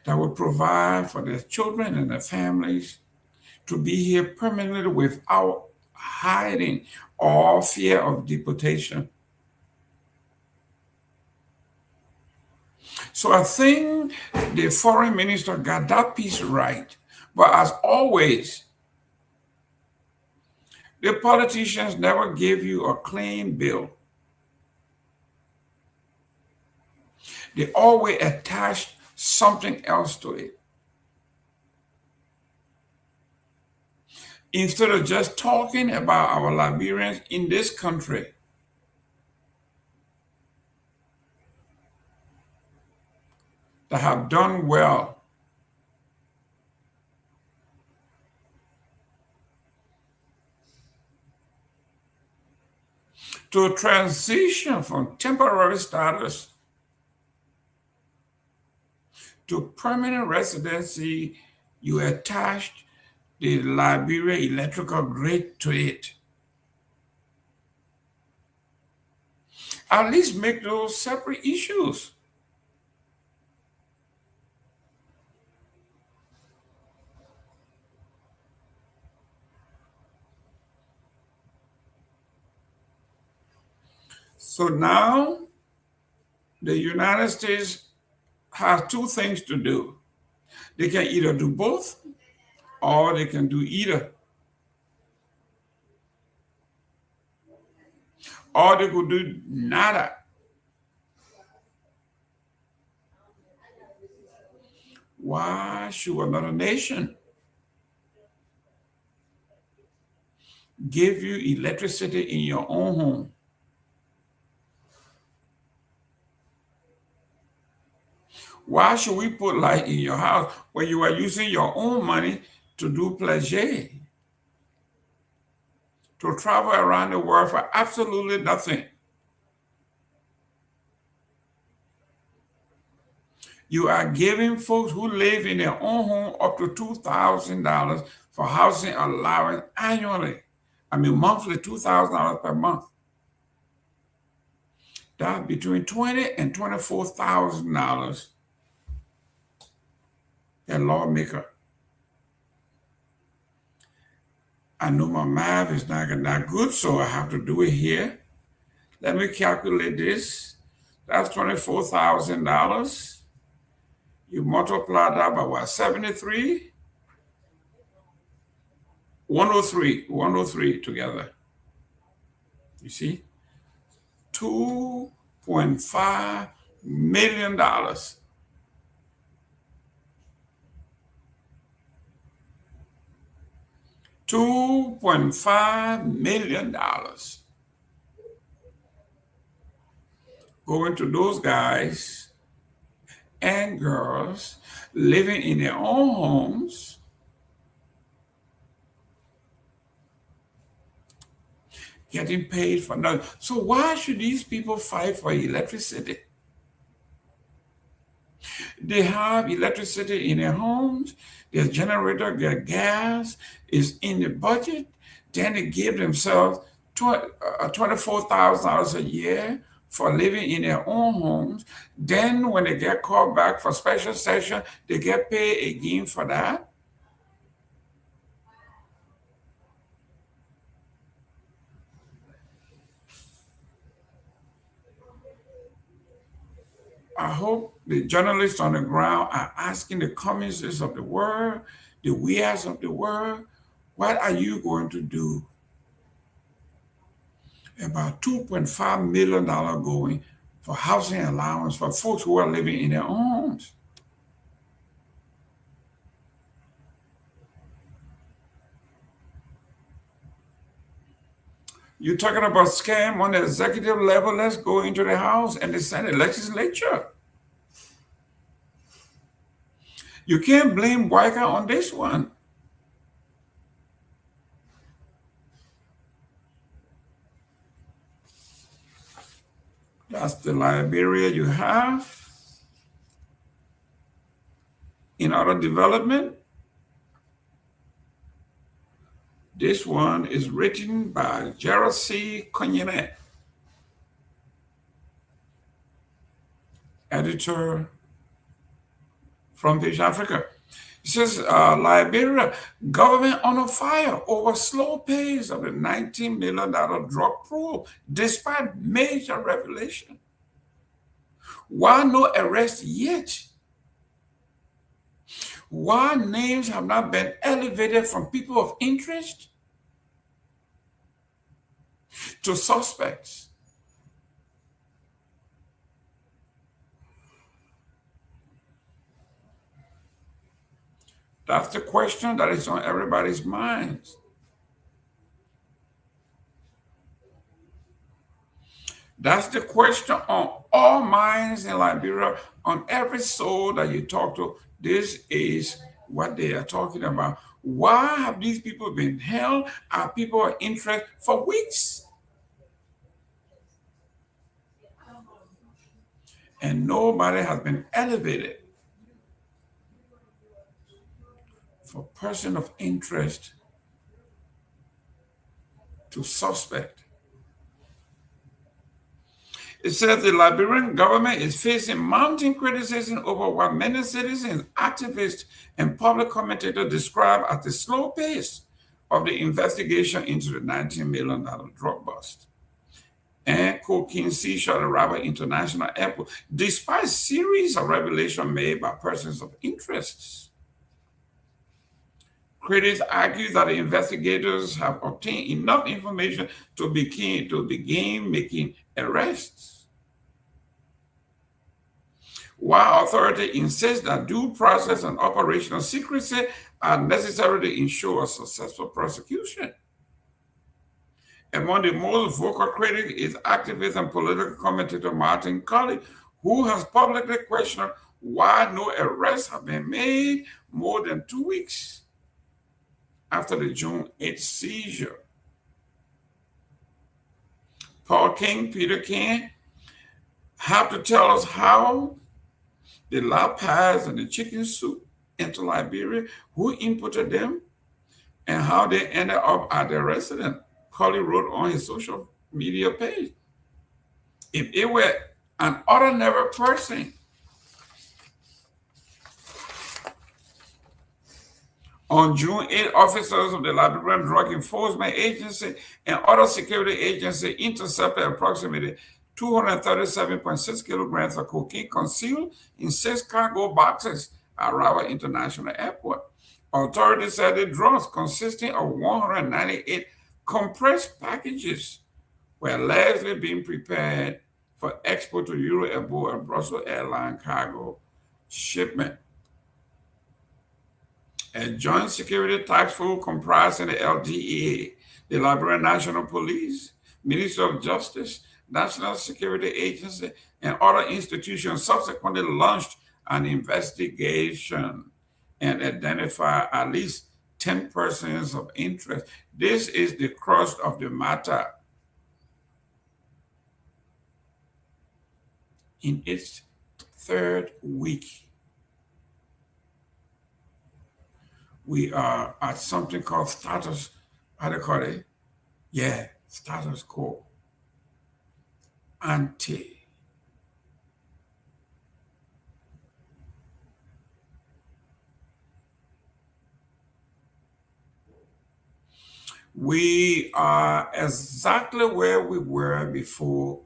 that would provide for their children and their families to be here permanently without hiding or fear of deportation. So I think the foreign minister got that piece right. But as always, the politicians never give you a clean bill. They always attach something else to it. Instead of just talking about our Liberians in this country, that have done well, to transition from temporary status to permanent residency, you attached the Liberia electrical grid to it. At least make those separate issues. So now the United States has two things to do. They can either do both or they can do either. Or they could do nada. Why should another nation give you electricity in your own home? Why should we put light in your house when you are using your own money to do pleasure? To travel around the world for absolutely nothing. You are giving folks who live in their own home up to $2,000 for housing allowance annually. I mean monthly, $2,000 per month. That's between $20,000 and $24,000 a lawmaker. I know my math is not good, so I have to do it here. Let me calculate this. That's $24,000. You multiply that by what, 73? 103 together. You see? $2.5 million. $2.5 million going to those guys and girls living in their own homes, getting paid for nothing. So why should these people fight for electricity? They have electricity in their homes, their generator, their gas is in the budget. Then they give themselves $24,000 a year for living in their own homes. Then when they get called back for special session, they get paid again for that. I hope the journalists on the ground are asking the communists of the world, the weirds of the world, what are you going to do about $2.5 million going for housing allowance for folks who are living in their homes? You're talking about scam on the executive level. Let's go into the House and the Senate legislature. You can't blame Boyka on this one. That's the Liberia you have. In other development, this one is written by Jerome Gayman, editor from East Africa. It says, Liberia government on fire over slow pace of the $19 million drug probe, despite major revelation. Why no arrest yet? Why names have not been elevated from people of interest to suspects? That's the question that is on everybody's minds. That's the question on all minds in Liberia, on every soul that you talk to. This is what they are talking about. Why have these people been held? Are people of interest for weeks? And nobody has been elevated for person of interest to suspect. It says the Liberian government is facing mounting criticism over what many citizens, activists, and public commentators describe as the slow pace of the investigation into the $19 million drug bust and cocaine seizure at Rabat International Airport, despite series of revelations made by persons of interest. Critics argue that the investigators have obtained enough information to begin making arrests, while authorities insist that due process and operational secrecy are necessary to ensure a successful prosecution. Among the most vocal critics is activist and political commentator Martin Colley, who has publicly questioned why no arrests have been made more than 2 weeks after the June 8th seizure. Paul King, Peter King, have to tell us how the lab pies and the chicken soup into Liberia, who inputted them, and how they ended up at their residence. Colley wrote on his social media page. If it were an ordinary person, on June 8, officers of the Liberian Drug Enforcement Agency and other security agencies intercepted approximately 237.6 kilograms of cocaine concealed in 6 cargo boxes at Rabat International Airport. Authorities said the drugs, consisting of 198 compressed packages, were allegedly being prepared for export to Europe and Brussels airline cargo shipment. A joint security task force comprising the LDEA, the Liberian National Police, Ministry of Justice, National Security Agency, and other institutions subsequently launched an investigation and identified at least 10 persons of interest. This is the crux of the matter. In its 3rd week, we are at something called status, how do you call it? Yeah, status quo. auntie. We are exactly where we were before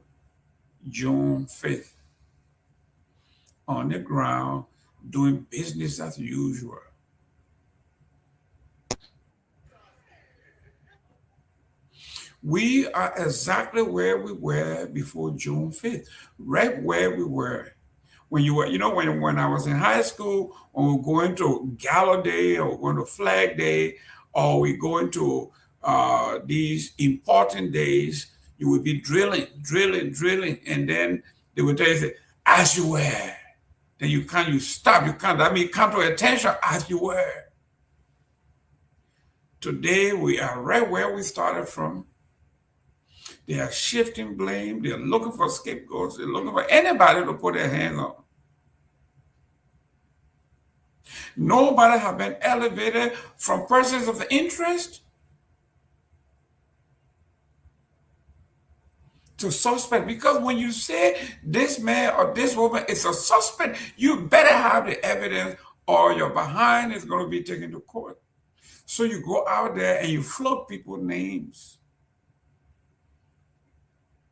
June 5th, on the ground, doing business as usual. We are exactly where we were before June 5th, right where we were. When you were, when I was in high school, when we were going to Gala Day or going to Flag Day, or we going to these important days, you would be drilling, and then they would tell you, as you were. Then you stop, I mean, come to attention as you were. Today, we are right where we started from. They are shifting blame. They're looking for scapegoats. They're looking for anybody to put their hands on. Nobody have been elevated from persons of interest to suspect. Because when you say this man or this woman is a suspect, you better have the evidence or your behind is going to be taken to court. So you go out there and you float people's names.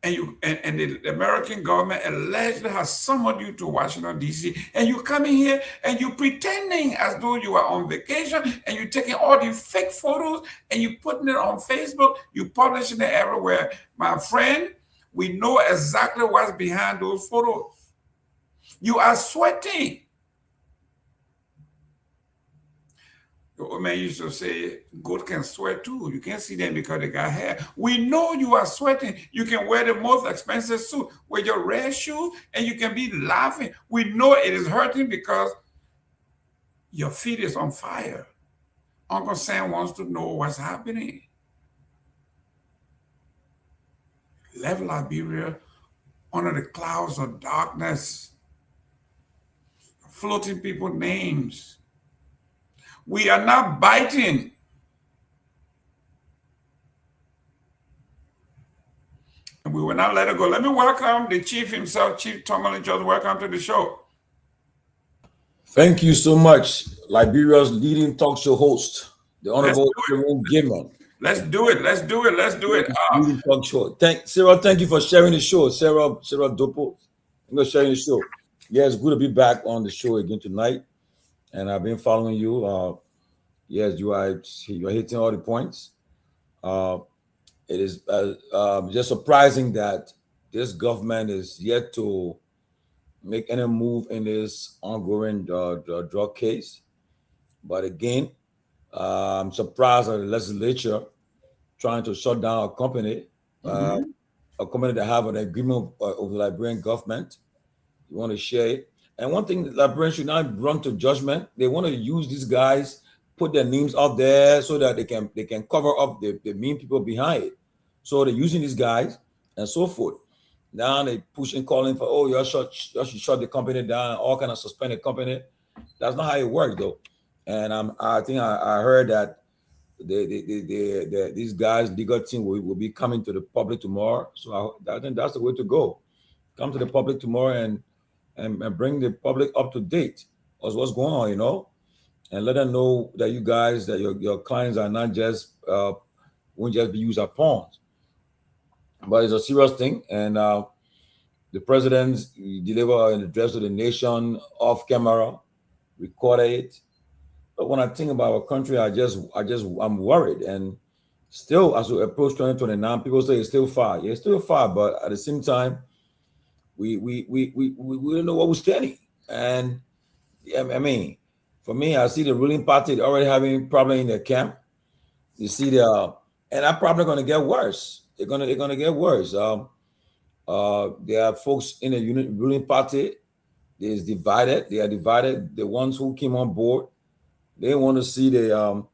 And the American government allegedly has summoned you to Washington, D.C., and you come in here and you're pretending as though you are on vacation, and you're taking all these fake photos and you're putting it on Facebook, you're publishing it everywhere. My friend, we know exactly what's behind those photos. You are sweating. The old man used to say, goat can sweat too. You can't see them because they got hair. We know you are sweating. You can wear the most expensive suit with your red shoes and you can be laughing. We know it is hurting because your feet is on fire. Uncle Sam wants to know what's happening. Left Liberia under the clouds of darkness, floating people's names. We are not biting. And we will not let it go. Let me welcome the chief himself, Chief Tomalin. Just welcome to the show. Thank you so much, Liberia's leading talk show host, the Honorable Jerome Gayman. Let's do it. Leading talk show. Sarah, thank you for sharing the show. Sarah Dopoh, I'm going to share the show. Yeah, it's good to be back on the show again tonight. And I've been following you. Yes, you're hitting all the points. It is just surprising that this government is yet to make any move in this ongoing drug case. But again, I'm surprised at the legislature trying to shut down a company, a company that have an agreement of the Liberian government. You want to share it. And one thing, Liberians should not run to judgment. They want to use these guys, put their names out there so that they can cover up the mean people behind it. So they're using these guys and so forth. Now they pushing, calling for, oh, you should shut the company down, all kind of suspend the company. That's not how it works, though. And I think I heard that these guys, legal team, will be coming to the public tomorrow. So I think that's the way to go. Come to the public tomorrow and bring the public up to date on what's going on, and let them know that you guys, that your clients are not just won't just be used as pawns, but it's a serious thing. And the president delivered an address to the nation off camera, recorded it. But when I think about our country, I'm worried. And still, as we approach 2029, people say it's still far. Yeah, it's still far, but at the same time, we don't know what we're standing. And I mean, for me, I see the ruling party already having problem in their camp. You see and that probably going to get worse. They're gonna get worse. There are folks in the ruling party. They are divided. The ones who came on board, they want to see the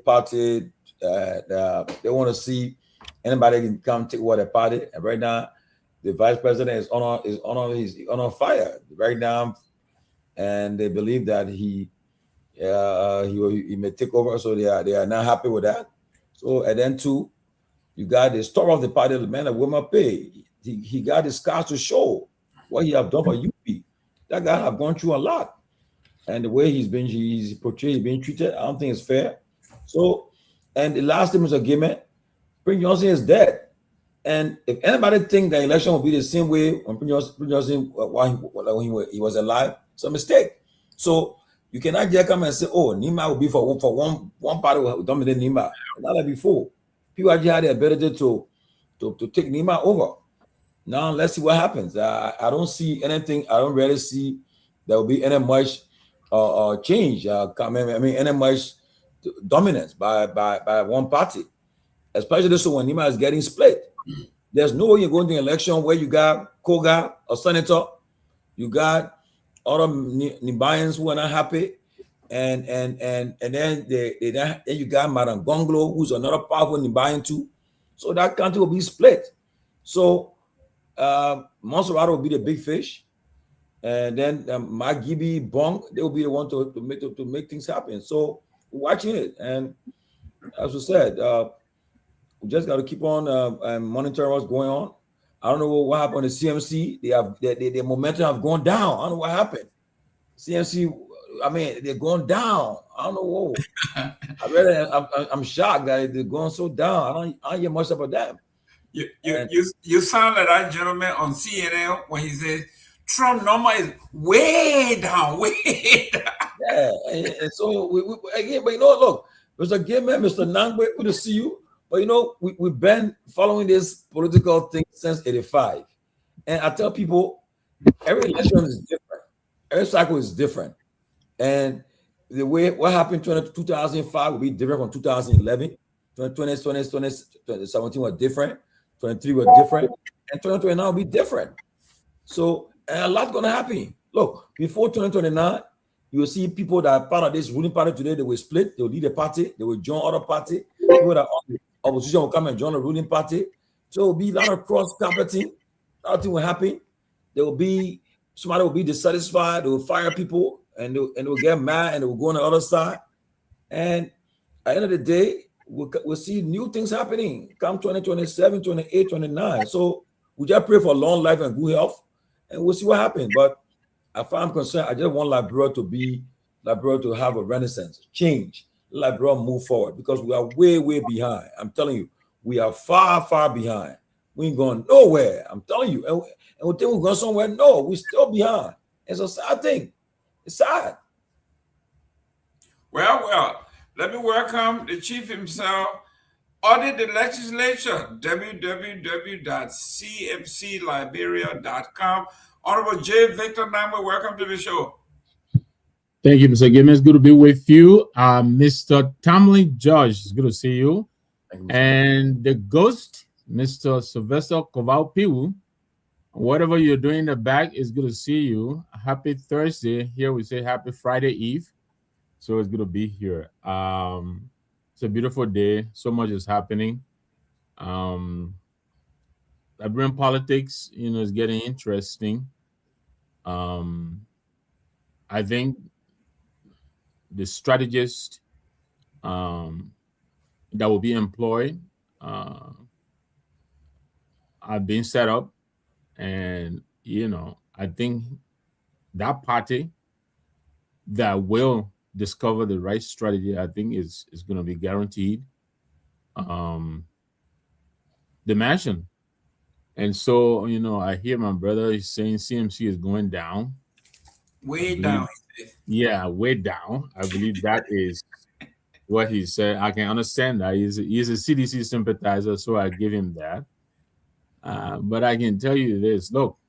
party. They want to see anybody can come take over the party. And right now, the vice president is on fire right now, and they believe that he may take over. So they are not happy with that. So and then too, You got the story of the party, the man that women pay. He got the scars to show what he have done for UP. That guy have gone through a lot. And the way he's portrayed, he's being treated, I don't think it's fair. So, and the last thing, Mr. Gayman, Prince Johnson is dead. And if anybody think the election will be the same way when Prince Johnson when he was alive, it's a mistake. So you cannot just come and say, oh, Nima will be for one party will dominate Nima. Not like before. People actually had the ability to take Nima over. Now let's see what happens. I don't see anything. I don't really see there will be any much change. Any much dominance by one party, especially so when Nima is getting split. There's no way you're going to an election where you got Koga, a senator, you got other Nibayans who are not happy, and then then you got Madam Gongloe, who's another powerful Nibayan too. So that country will be split. So Montserrat will be the big fish, and then Magibi Bong, they will be the one to make things happen. So we're watching it, and as we said, we just got to keep on monitoring what's going on. I don't know what happened to CMC. Their momentum have gone down. I don't know what happened. CMC, I mean, they're going down. I don't know. I'm shocked that they're going so down. I don't hear much about them. You sound like that gentleman on CNN when he says Trump number is way down, way down. Yeah, and so we again, but look, Mr. Gayman, Mr. Nagbe, good to see you. But we've been following this political thing since '85, and I tell people every election is different, every cycle is different, and the way what happened in 2005 will be different from 2011. 2017 was different, 23 was different, and 2029 will be different. So a lot going to happen. Look, before 2029, you will see people that are part of this ruling party today. They will split. They will leave the party. They will join other party. People that are opposition will come and join the ruling party. So it will be a lot of cross-competing. Nothing will happen. There will be somebody will be dissatisfied. They will fire people, and they will get mad, and they will go on the other side. And at the end of the day, we'll see new things happening come 2027, 28, 29. So we just pray for long life and good health, and we'll see what happens. But as far as I'm concerned, I just want Liberia to have a renaissance, change. Liberia move forward because we are way, way behind. I'm telling you, we are far, far behind. We ain't going nowhere. I'm telling you. And we think we're going somewhere. No, we're still behind. It's a sad thing. It's sad. Well, let me welcome the chief himself. Audit the legislature, www.cmcliberia.com. Honorable J. Victor Nagbe, welcome to the show. Thank you, Mr. Gayman. It's good to be with you. Mr. Tomalin Judge, it's good to see you. And the ghost, Mr. Sylvester Pewee, whatever you're doing in the back, it's good to see you. Happy Thursday. Here we say happy Friday Eve. So it's good to be here. It's a beautiful day. So much is happening. Liberian politics, is getting interesting. I think the strategists that will be employed are being set up, and I think that party that will discover the right strategy, I think is going to be guaranteed the mansion. And so, I hear my brother is saying CMC is going down. Way down. Yeah, way down. I believe that is what he said. I can understand that. He's a CDC sympathizer, so I give him that. But I can tell you this. Look,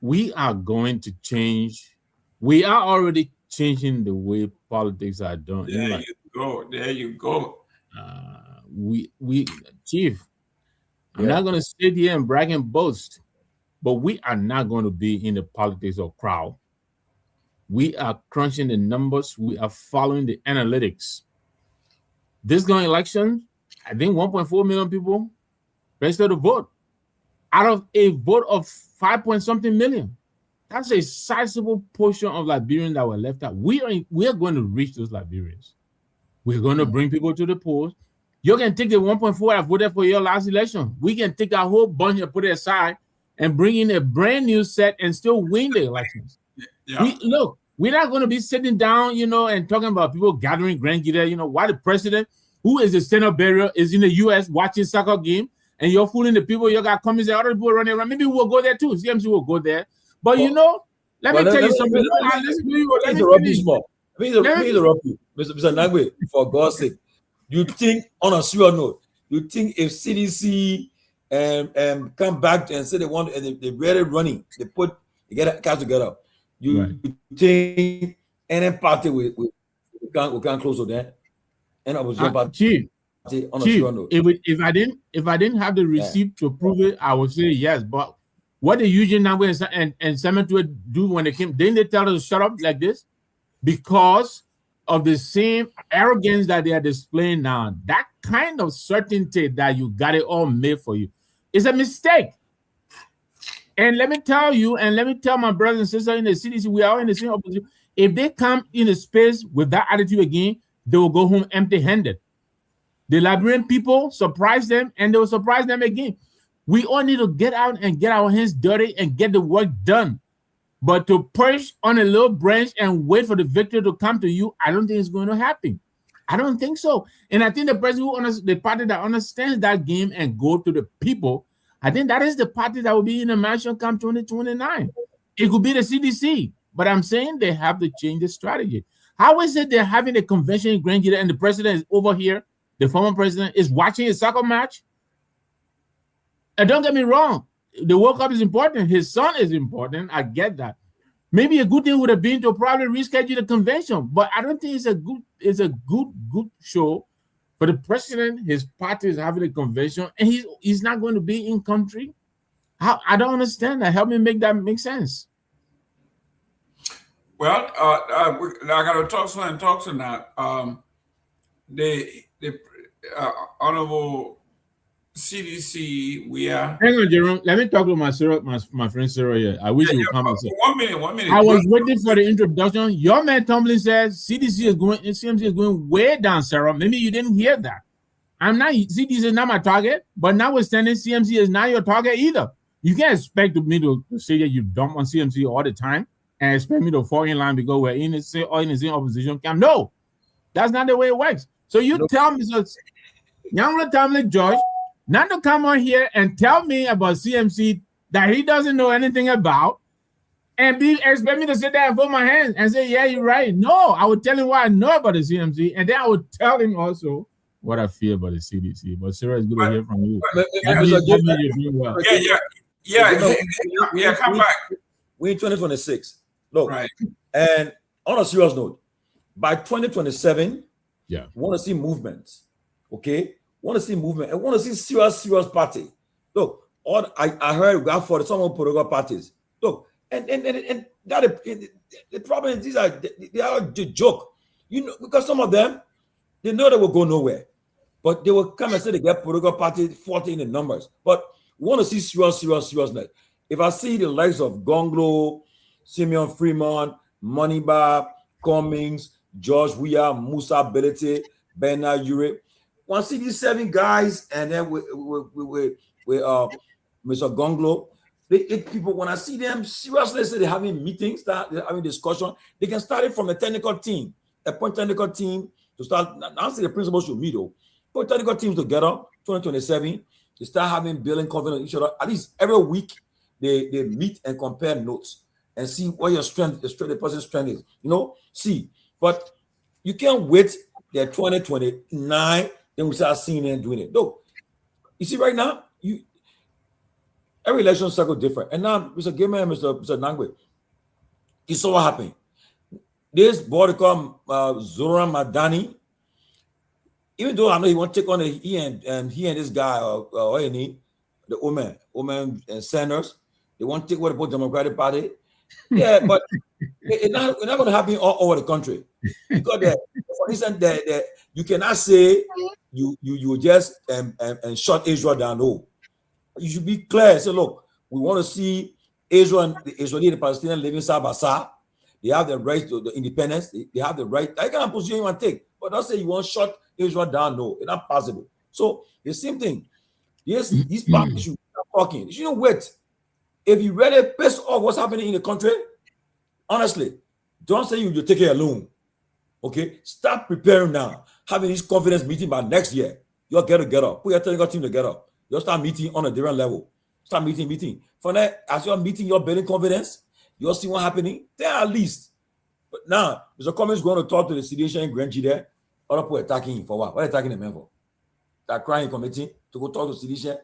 we are going to change. We are already changing the way politics are done. There you go. We Chief, I'm not going to sit here and brag and boast, but we are not going to be in the politics of crowd. We are crunching the numbers. We are following the analytics. This going election, I think 1.4 million people registered to vote out of a vote of 5-point-something million. That's a sizable portion of Liberians that were left out. We are going to reach those Liberians. We're going to bring people to the polls. You can take the 1.4 that voted for your last election. We can take a whole bunch and put it aside and bring in a brand new set and still win the elections. Yeah. We're not going to be sitting down, and talking about people gathering grandkids, while the president, who is the standard bearer, is in the U.S. watching soccer game, and you're fooling the people. You got coming and other people running around. Maybe we'll go there too. CMC will go there. But let me tell you something. Let me interrupt you small. Let me interrupt you, Mr. Nagbe, for God's sake. You think, on a serious note, you think if CDC come back and say they want, and they're really running, they get a cast together, you think any party we can close to that? And I was your party on a serious note. If I didn't have the receipt to prove it, I would say yes. But what they usually Nagbe and Cemetery do when they came, didn't they tell us to shut up like this? Because of the same arrogance that they are displaying now, that kind of certainty that you got it all made for you is a mistake. And let me tell you, and let me tell my brothers and sisters in the CDC, we are in the same opposition. If they come in a space with that attitude again, they will go home empty-handed. The Liberian people surprise them, and they will surprise them again. We all need to get out and get our hands dirty and get the work done. But to perch on a little branch and wait for the victory to come to you, I don't think it's going to happen. I don't think so. And I think the president, the party that understands that game and go to the people, I think that is the party that will be in the national come 2029. It could be the CDC, but I'm saying they have to change the strategy. How is it they're having a convention in Grand Gita and the president is over here, the former president is watching a soccer match? And don't get me wrong, the World Cup is important. His son is important. I get that. Maybe a good thing would have been to probably reschedule the convention, but I don't think it's a good show for the president. His party is having a convention, and he's not going to be in country. I don't understand that. Help me make that make sense. Well, I got to talk to now. The honorable CDC, we are. Hang on, Jerome. Let me talk to my friend Sarah here. I wish you would come and say. 1 minute. I was waiting for the introduction. Your man Tomalin says CDC is going, CMC is going way down, Sarah. Maybe you didn't hear that. CDC is not my target, but notwithstanding, CMC is not your target either. You can't expect me to say that you dump on CMC all the time and expect me to fall in line because we're in the same opposition camp. No, that's not the way it works. So you tell me, Nyenwolo Tomalin George, not to come on here and tell me about CMC that he doesn't know anything about and expect me to sit there and put my hands and say, yeah, you're right. No, I would tell him what I know about the CMC, and then I would tell him also what I feel about the CDC. But Sarah, it's good to hear from you. Come back. We're in 2026. Look, and on a serious note, by 2027, we want to see movements, okay? Want to see movement. I want to see serious party. Look, I heard we got for some political parties. Look, and that the problem is they are the joke, because some of them they know they will go nowhere, but they will come and say they get political party 40 in the numbers. But we want to see seriousness. If I see the likes of Gongloe, Simeon Freeman, Moneybar, Cummings, George Weah, Musa Belete, Bernard Ure. Once see these 7 guys, and then with Mr. Gongloe, people, when I see them seriously say they're having meetings, they're having discussion, they can start it from a technical team, appoint technical team to start. Now, the principals should meet, though. Put technical teams together, 2027, they start having building confidence in each other. At least every week, they meet and compare notes and see what your strength, the person's strength is. See. But you can't wait till 2029. Then we start seeing them doing it. No, you see, right now, every election cycle different. And now, Mr. Gayman, Mr. Nagbe, you saw what happened. This boy called Zoran Madani, even though I know he won't take on he and this guy, the Oman and Sanders, they won't take what the Democratic Party. Yeah, but it's not going to happen all over the country. Because for instance, you cannot say you just and shut Israel down. No, you should be clear. Say, look, we want to see Israel and the Israeli and the Palestinians living side by side. They have the right to the independence. They have the right. I can't position you and take. But don't say you want shut Israel down. No, it's not possible. So the same thing. Yes, these parties should stop talking. You shouldn't wait. If you really pissed off what's happening in the country, honestly, don't say you take it alone. Okay, start preparing now. Having this confidence meeting by next year. You'll get up. Put your technical team together. You'll start meeting on a different level. Start meeting. For that, as you're meeting, you're building confidence. You'll see what's happening. Then at least. But now, Mr. Cummings is going to talk to the CDC and Grand G there. Other people attacking him for what? What are they attacking the man for? That crying committee to go talk to CDC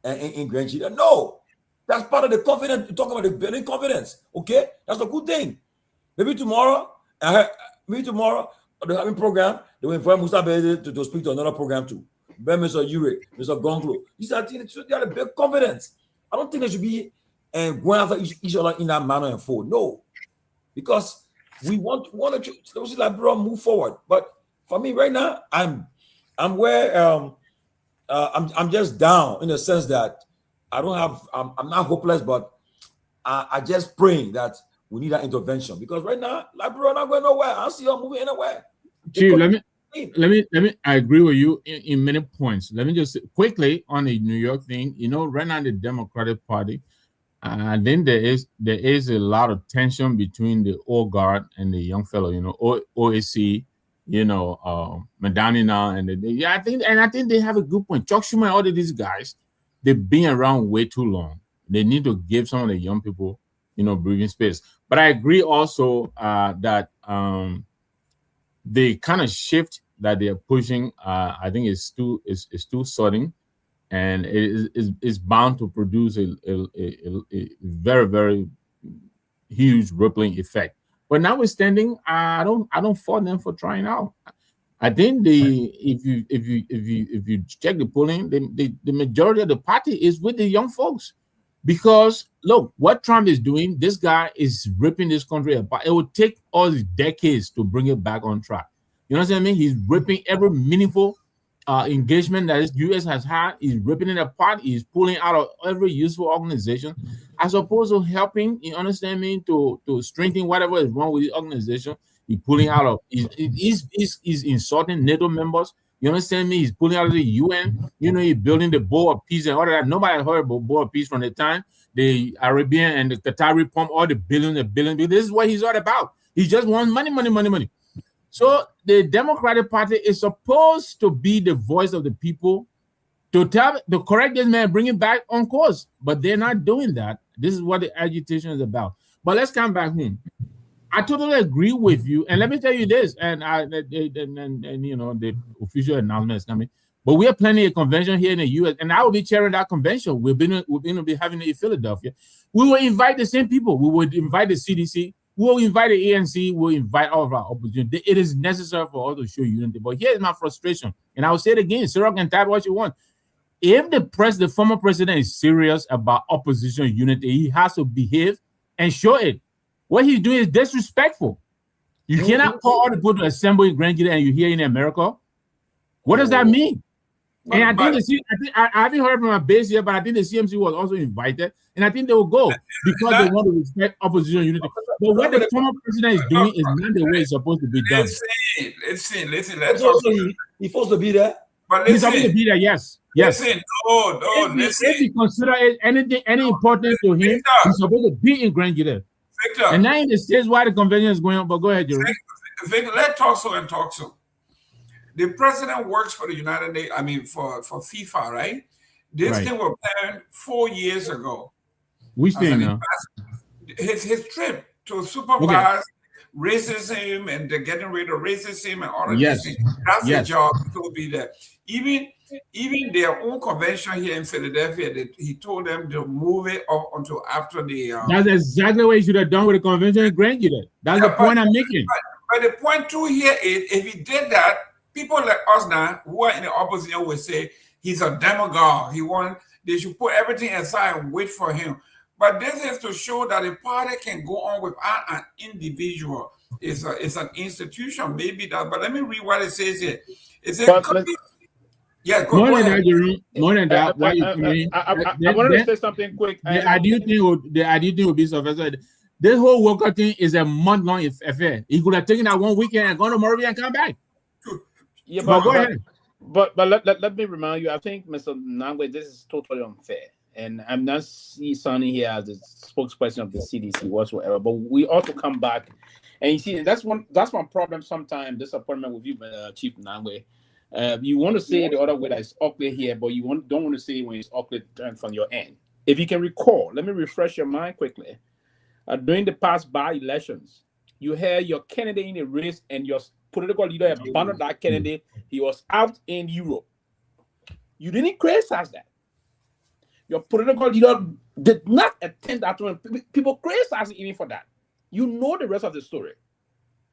and Grand G there? No. That's part of the confidence. You talk about the building confidence. Okay? That's a good thing. Maybe tomorrow, they're having program. They will invite Musa Bede to speak to another program too. Ben Mr. Ure, Mr. Gongloe. These are things they have a big confidence. I don't think they should be going after each other in that manner and forward. No. Because we want to see Liberia move forward. But for me right now, I'm where I'm just down in the sense that I'm not hopeless, but I just praying that we need that intervention because right now Liberia not going nowhere. I don't see her moving anywhere. Chief, let me. I agree with you in many points. Let me just quickly on the New York thing. You know, right now the Democratic Party, I think there is a lot of tension between the old guard and the young fellow. You know, OAC. You know, Madani now, and I think they have a good point. Chuck Schumer and all of these guys, they've been around way too long. They need to give some of the young people, you know, breathing space. But I agree also that the kind of shift that they are pushing, I think is too sudden, and it is bound to produce a very, very huge rippling effect. But notwithstanding, I don't fault them for trying out. I think if you check the polling, the majority of the party is with the young folks. Because look, what Trump is doing, this guy is ripping this country apart. It will take all these decades to bring it back on track. You know what I mean? He's ripping every meaningful engagement that the U.S. has had. He's ripping it apart. He's pulling out of every useful organization, as opposed to helping. You understand me? To strengthen whatever is wrong with the organization. He's pulling out of. He's insulting NATO members. You understand me? He's pulling out of the UN. You know, he's building the Bowl of Peace and all of that. Nobody heard about Bowl of Peace from the time the Arabian and the Qatari pump all the billion. This is what he's all about. He just wants money. So the Democratic Party is supposed to be the voice of the people to correct this man, bring it back on course. But they're not doing that. This is what the agitation is about. But let's come back home. I totally agree with you, and let me tell you this, and you know the official announcement is coming. But we are planning a convention here in the U.S., and I will be chairing that convention. We're going to be having it in Philadelphia. We will invite the same people. We will invite the CDC. We will invite the ANC. We'll invite all of our opposition. It is necessary for us to show unity. But here's my frustration, and I will say it again. Cyril can type what you want. If the former president is serious about opposition unity, he has to behave and show it. What he's doing is disrespectful. You cannot call all the people to assemble in Grand Jury and you're here in America. What does that mean? And I haven't heard from my base yet, but I think the CMC was also invited, and I think they will go because they want to respect opposition unity. But what the former president is doing is not the way it's supposed to be done. Listen. He's supposed to be there. But he's supposed to be there. Yes. Listen. If he considers any importance to him, he's supposed to be in Grand Jury. Victor. And now in the states why the convention is going on, but go ahead, Jerome. Victor, let's talk so. The president works for the United Nations, for FIFA, right? This thing was planned 4 years ago. Which thing now? His trip to supervise racism and the getting rid of racism and all of these things. That's the job to be there. Even their own convention here in Philadelphia, he told them to move it up until after the. That's exactly what he should have done with the convention in Grand Jury. That's the point I'm making. But the point too here is, if he did that, people like us now who are in the opposition would say he's a demagogue. They should put everything aside and wait for him. But this is to show that a party can go on without an individual. It's an institution, maybe that. But let me read what it says here. It says. More than that. I wanted to say something quick. The ideal thing would be Sylvester. This whole Walker thing is a month-long affair. He could have taken that one weekend and gone to Murray and come back. Yeah, but go ahead. But let me remind you, I think, Mr. Nagbe, this is totally unfair. And I'm not see Sonny here as the spokesperson of the CDC whatsoever. But we ought to come back. And you see, that's one problem sometimes, disappointment with you, Chief Nagbe. You want to say the other way that it's awkward here, but you don't want to say when it's awkward from your end. If you can recall, let me refresh your mind quickly. During the past by-elections, you had your candidate in a race and your political leader abandoned that candidate. He was out in Europe. You didn't criticize that. Your political leader did not attend that one. People criticize him even for that. You know the rest of the story.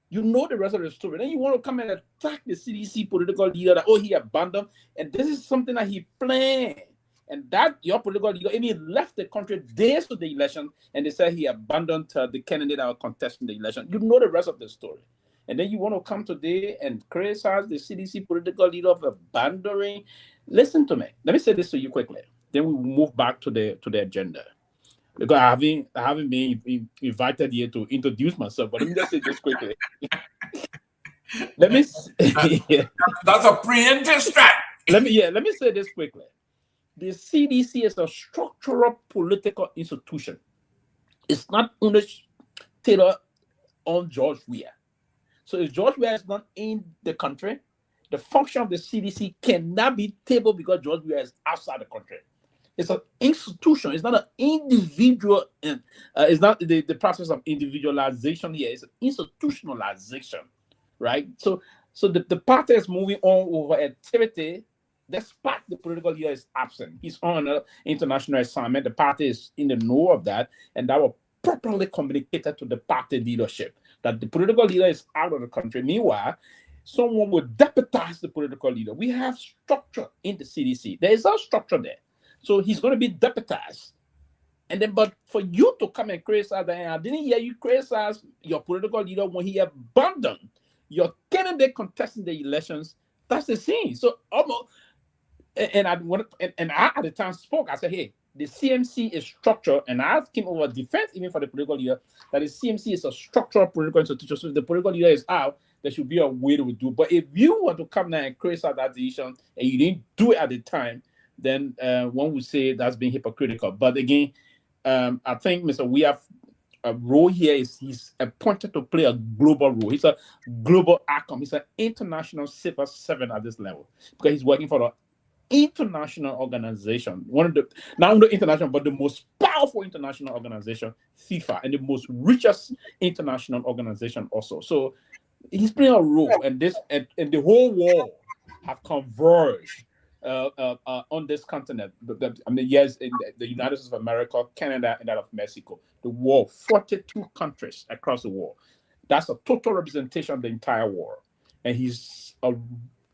You know the rest of the story. Then you want to come and attack the CDC political leader that, he abandoned. And this is something that he planned. And that your political leader, and he left the country days of the election, and they said he abandoned the candidate that was contesting the election. You know the rest of the story. And then you want to come today and criticize the CDC political leader of abandoning. Listen to me. Let me say this to you quickly. Then we move back to the agenda. Because I haven't been invited here to introduce myself, but let me just say this quickly. That's a preemptive strike. Let me say this quickly. The CDC is a structural political institution. It's not only tailored on George Weah. So if George Weah is not in the country, the function of the CDC cannot be tabled because George Weah is outside the country. It's an institution. It's not an individual. It's not the process of individualization here. It's an institutionalization, right? So the party is moving on over activity despite the political leader is absent. He's on an international assignment. The party is in the know of that, and that was properly communicated to the party leadership that the political leader is out of the country. Meanwhile, someone will deputize the political leader. We have structure in the CDC. There is a structure there. So he's going to be deputized. And then, but for you to come and criticize that, I didn't hear you criticize your political leader when he abandoned your candidate contesting the elections. That's the scene. So almost, and I at the time spoke. I said, hey, the CMC is structured, and I came over defense even for the political leader that the CMC is a structural political institution. So if the political leader is out, there should be a way to do. But if you want to come now and criticize that decision and you didn't do it at the time, then one would say that's being hypocritical. But again, I think Mr. We have a role here is he's appointed to play a global role. He's a global outcome. He's an international civil servant at this level because he's working for the international organization, one of the not only international but the most powerful international organization, FIFA, and the most richest international organization also. So he's playing a role, and this and the whole world have converged on this continent. Yes, in the United States of America, Canada, and that of Mexico. The world, 42 countries across the world. That's a total representation of the entire world, and he's a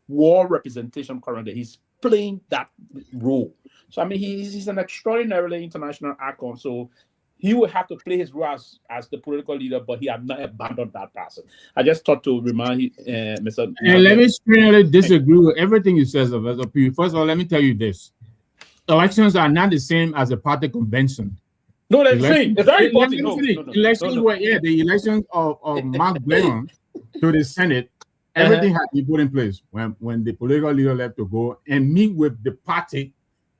world representation currently. He's playing that role. So he's an extraordinarily international icon. So he will have to play his role as the political leader, but he has not abandoned that person. I just thought to remind you, Mr. And let me strongly disagree with everything you said, Sylvester Pewee. First of all, let me tell you this: elections are not the same as a party convention. No, they're the same. It's very important. Elections were the elections of Mark Brown to the Senate. Everything had to be put in place when the political leader left to go and meet with the party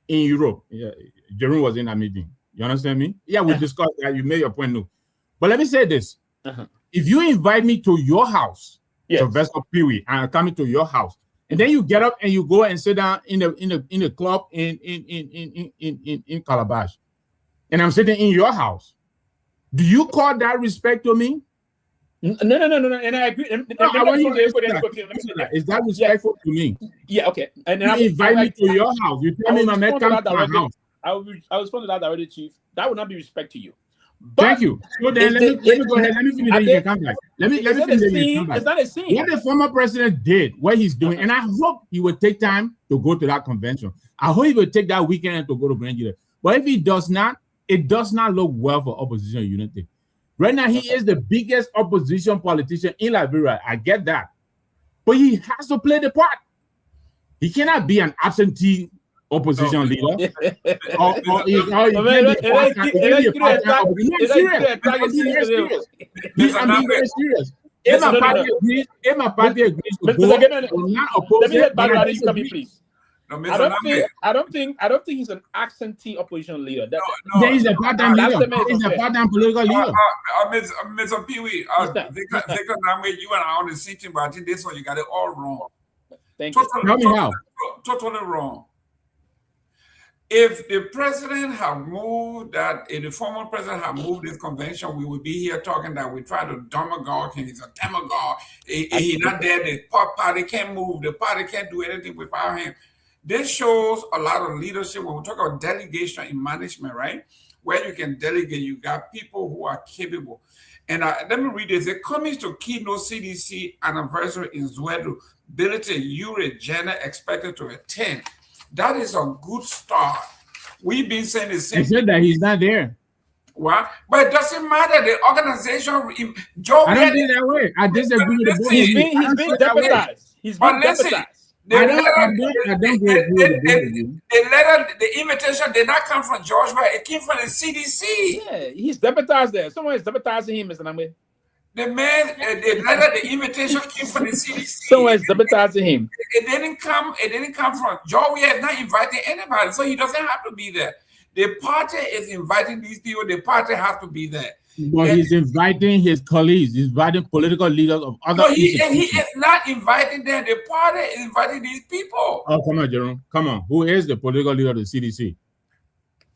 in Europe. Yeah, Jerome was in that meeting. You understand me? Yeah, we discussed that. You made your point, no. But let me say this. If you invite me to your house, Sylvester Pewee, and I'm coming to your house, and then you get up and you go and sit down in the club in Calabash, and I'm sitting in your house, do you call that respect to me? No, and I agree. I want you to that. Is that respectful to me? Yeah, okay. And you invite me to your house. You tell me my man come to my house. I will respond to that already, Chief. That would not be respect to you. But thank you. So then let me go ahead. Let me finish. Then you can come back. Let me finish. It's not a scene. What the former president did, what he's doing, and I hope he will take time to go to that convention. I hope he will take that weekend to go to Grand. But if he does not, it does not look well for opposition unity. Right now, he is the biggest opposition politician in Liberia. I get that. But he has to play the part. Be cannot be an absentee opposition leader. I'm being very serious. If my party agrees, to go, I will not oppose let me it. let Barry come in, please. No, I don't think he's an absentee opposition leader. There is a part-time leader. He's a part-time political leader. Mr. Pewee, Victor Nagbe, you and I on the same team, but I think this one you got it all wrong. Thank you. Tell me how. Totally wrong. If the president had moved if the former president had moved this convention, we would be here talking that we try to demagogue him. He's a demagogue. He's not there. The party can't move. The party can't do anything without him. This shows a lot of leadership. When we talk about delegation in management, right? Where you can delegate, you got people who are capable. And let me read this. It comes to keynote CDC anniversary in Zwedu. Bility Uri Jenna expected to attend. That is a good start. We've been saying the same. I said that he's not there. What? But it doesn't matter. The organization, Joe. I don't think that way. I disagree with the both. He's being deputized. He's being deputized. The invitation did not come from George, but it came from the CDC. Yeah, he's deputized there. Someone is deputizing him, Mr. Nagbe. The invitation came from the CDC. Someone is deputizing him. It didn't come from George. We have not invited anybody, so he doesn't have to be there. The party is inviting these people. The party has to be there. But he's inviting his colleagues. He's inviting political leaders of other institutions. He is not inviting them. The party is inviting these people. Oh, come on, Jerome. Come on. Who is the political leader of the CDC?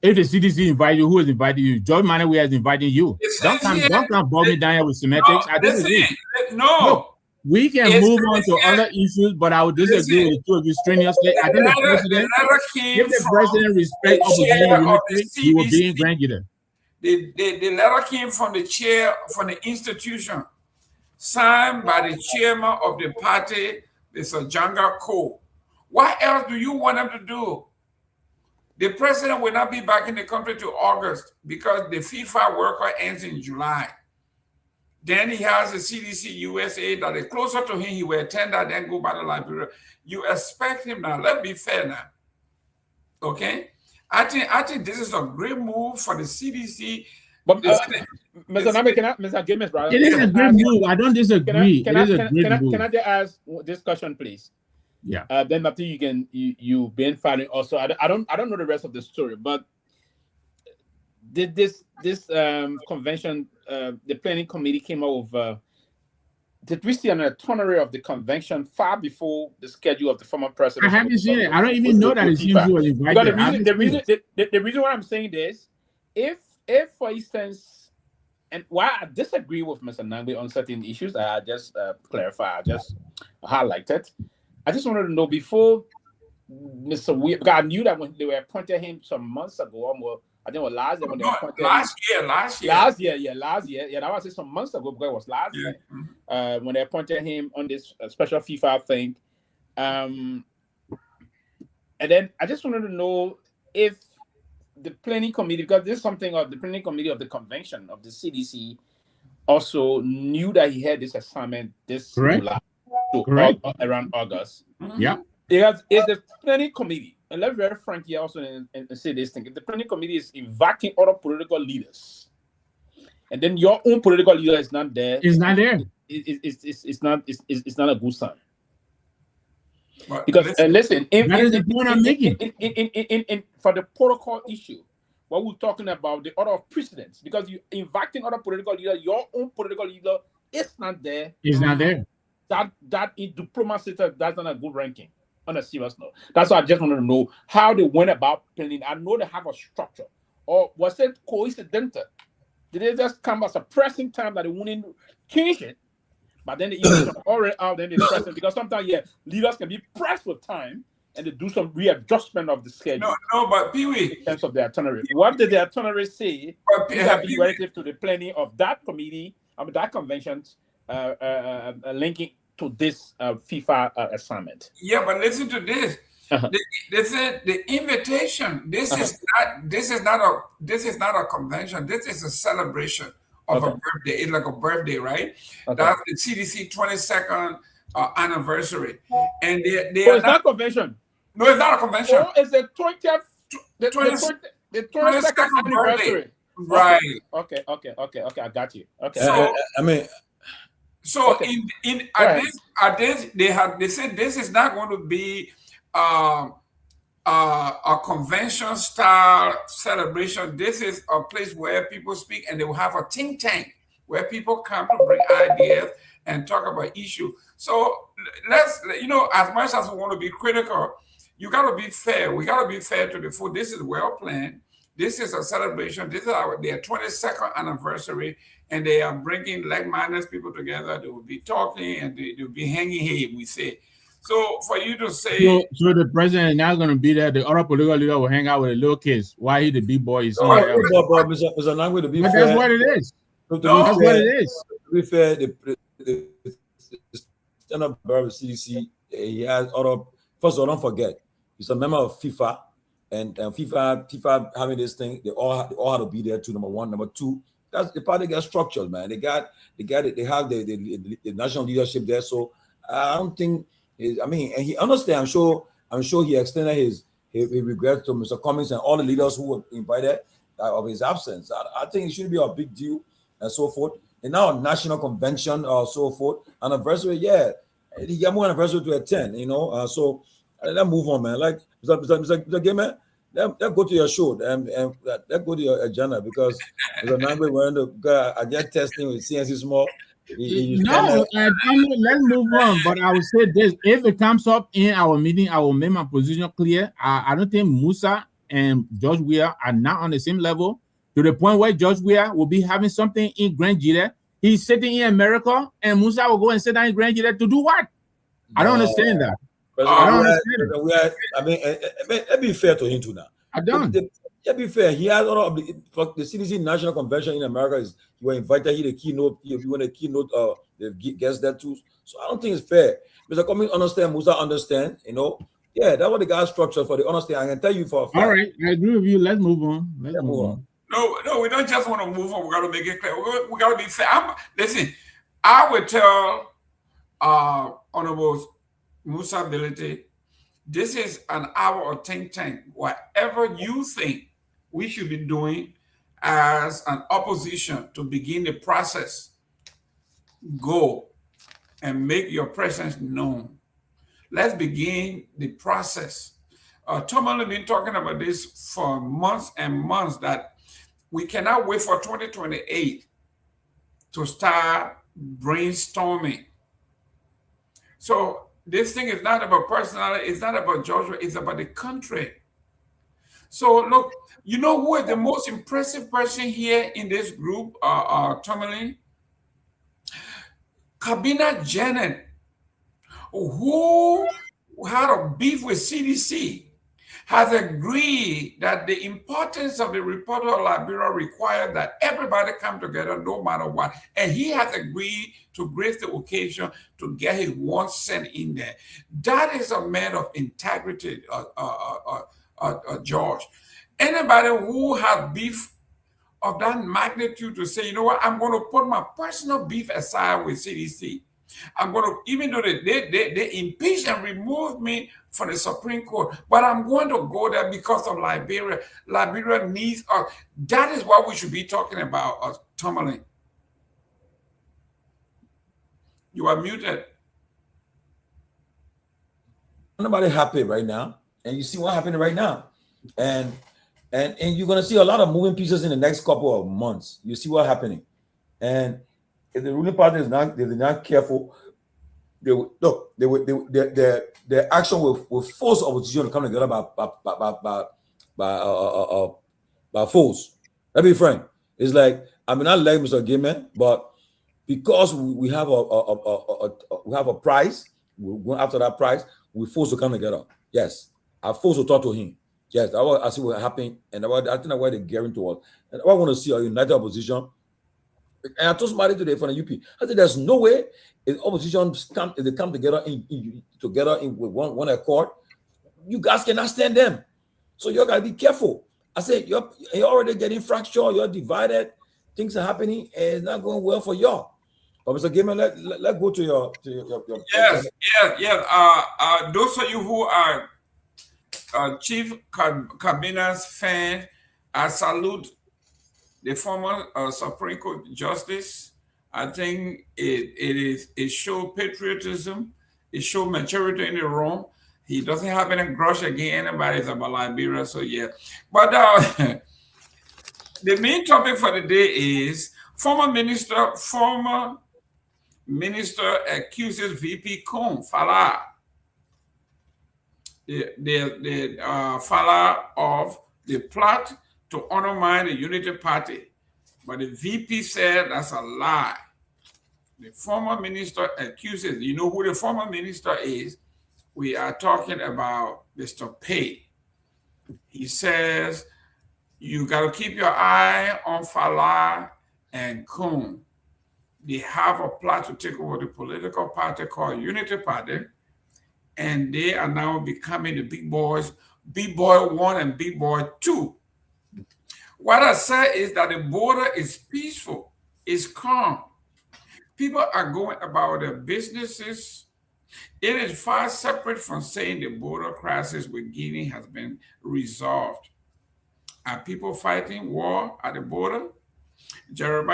If the CDC invite you, who is inviting you? George Manaway is inviting you. Don't come bog me down here with semantics. I disagree. No. We can move on to other issues, but I would disagree with the two of you strenuously. I think the president respect opposition unity, he will be in Grand. The letter came from the chair, from the institution, signed by the chairman of the party, Mr. Janga Ko. What else do you want them to do? The president will not be back in the country till August because the FIFA World Cup ends in July. Then he has the CDC USA that is closer to him. He will attend that, then go back to Liberia. You expect him now. Let's be fair now. Okay? I think this is a great move for the CDC. But Mr. Nagbe, Mr. Gayman, brother? It is a great move. I don't disagree. Can I just ask this question, please? Yeah. Then after you've been filing also. I don't know the rest of the story, but did this convention, the planning committee came out with did we see an itinerary of the convention far before the schedule of the former president? I haven't seen it. I don't even know that it's usually invited. The reason why I'm saying this, if for instance, and why I disagree with Mr. Nagbe on certain issues, I just clarify, I just highlight it. I just wanted to know before Mr. Weir, because I knew that when they were appointed him some months ago, or I think it was last year when they appointed last year. Yeah, that was some months ago because it was last year when they appointed him on this special FIFA thing. And then I just wanted to know if the planning committee, because this is something of the planning committee of the convention of the CDC, also knew that he had this assignment this July to around August. Yeah. Because if the planning committee, and let's be very frank here also and say this thing, if the planning committee is inviting other political leaders, and then your own political leader is not there, it's not there. It's not a good sign. But because listen, that is the point I'm making. For the protocol issue, what we're talking about, the order of precedence, because you inviting other political leader, your own political leader is not there. It's not there. That in diplomacy, that's not a good ranking. On a serious note, that's why I just wanted to know how they went about planning. I know they have a structure, or was it coincidental? Did they just come as a pressing time that they wouldn't change it? But then they already out, then they press it, because sometimes leaders can be pressed with time and they do some readjustment of the schedule. No, but Pewee, in terms of the itinerary, what did the itinerary say relative to the planning of that committee, that convention's linking to this FIFA assignment? Yeah, but listen to this. They said the invitation. This is not a convention. This is a celebration of a birthday. It's like a birthday, right? That's the CDC 22nd anniversary, and it's not a convention. No, it's not a convention. Oh, it's the 20th, the 22nd anniversary. Right. Okay. I got you. Okay. So, I mean, So they said this is not going to be a convention style celebration. This is a place where people speak, and they will have a think tank where people come to bring ideas and talk about issues. So let's, as much as we want to be critical, you got to be fair. We got to be fair to the food. This is well planned. This is a celebration. This is their 22nd anniversary, and they are bringing like-minded people together. They will be talking, and they will be hanging here, we say. So for you to say... So the president is not going to be there. The other political leader will hang out with the little kids. Why he the B-boy is somewhere else. But Mr. Nagbe, to be fair... That's what it is. That's what it is. To be fair, the stand-up of CDC, he has other... First of all, don't forget, he's a member of FIFA, and FIFA having this thing, they all have to be there too, number one. Number two, that's the party gets structured, man. They have the national leadership there, so I don't think... I mean, and he understands. I'm sure he extended his regrets to Mr. Cummings and all the leaders who were invited of his absence. I think it should be a big deal and so forth. And now a national convention or so forth, anniversary, he got more anniversary to attend, so let's move on, man. Like Mr. Gayman, let's go to your show and let's go to your agenda, because Mr. Nagbe went to I get testing with CNC Small. Let's move on. But I will say this: if it comes up in our meeting, I will make my position clear. I don't think Musa and George Weah are not on the same level, to the point where George Weah will be having something in Grand Gita. He's sitting in America, and Musa will go and sit down in Grand Gita to do what? I don't understand that. I don't understand. I mean, let's be fair to him too now. I don't. Let's be fair. He has all of the CDC National Convention in America. You were invited. He the keynote. If you want a keynote, the guests there too. So I don't think it's fair. Mr. Cummings understand. Musa understand. That's what the guy structured for. The understand. I can tell you for a fact. All right, I agree with you. Let's move on. Let's move on. No, we don't just want to move on. We got to make it clear. We got to be fair. Listen, I would tell Honorable Musa Ability, this is an hour of think tank. Whatever you think we should be doing as an opposition to begin the process, go and make your presence known. Let's begin the process. Tomalin has been talking about this for months and months, that we cannot wait for 2028 to start brainstorming. So this thing is not about personality, it's not about Georgia, it's about the country. So look, you know who is the most impressive person here in this group, Tomalin? Kabina Janet, who had a beef with CDC, has agreed that the importance of the Republic of Liberia required that everybody come together no matter what. And he has agreed to grace the occasion to get his 1 cent in there. That is a man of integrity, George. Anybody who has beef of that magnitude to say, you know what, I'm going to put my personal beef aside with CDC. I'm going to, even though they impeached and removed me from the Supreme Court, but I'm going to go there because of Liberia. Liberia needs us. That is what we should be talking about, Tomalin. You are muted. Nobody happy right now, and you see what happening right now, and you're going to see a lot of moving pieces in the next couple of months. You see what's happening, and if the ruling party is not careful, their action will force opposition to come together by force. Let me be frank. It's like, I mean, I like Mr. Gayman, but because we have a prize, we're going after that prize, we're forced to come together. Yes, I'm forced to talk to him. Yes, I see what happened, and I think that's why they're gearing towards. And I want to see a united opposition. And I told somebody today from the UP, I said, there's no way if opposition come together with one accord, you guys cannot stand them. So you gotta be careful. I said, you're already getting fractured, you're divided, things are happening, and it's not going well for y'all. But Mr. Gayman, let's go to your Yes. Those of you who are Chief Kabina's fan, I salute the former Supreme Court Justice. I think it shows patriotism. It shows maturity in the room. He doesn't have any grudge against anybody about Liberia. So yeah, but the main topic for the day is former minister accuses VP Fala, the Fala of the plot to undermine the Unity Party. But the VP said that's a lie. The former minister accuses, you know who the former minister is? We are talking about Mr. Pewee. He says, you got to keep your eye on Fala and Kun. They have a plot to take over the political party called Unity Party, and they are now becoming the big boys, Big Boy 1 and Big Boy 2. What I say is that the border is peaceful, it's calm. People are going about their businesses. It is far separate from saying the border crisis with Guinea has been resolved. Are people fighting war at the border? Jerome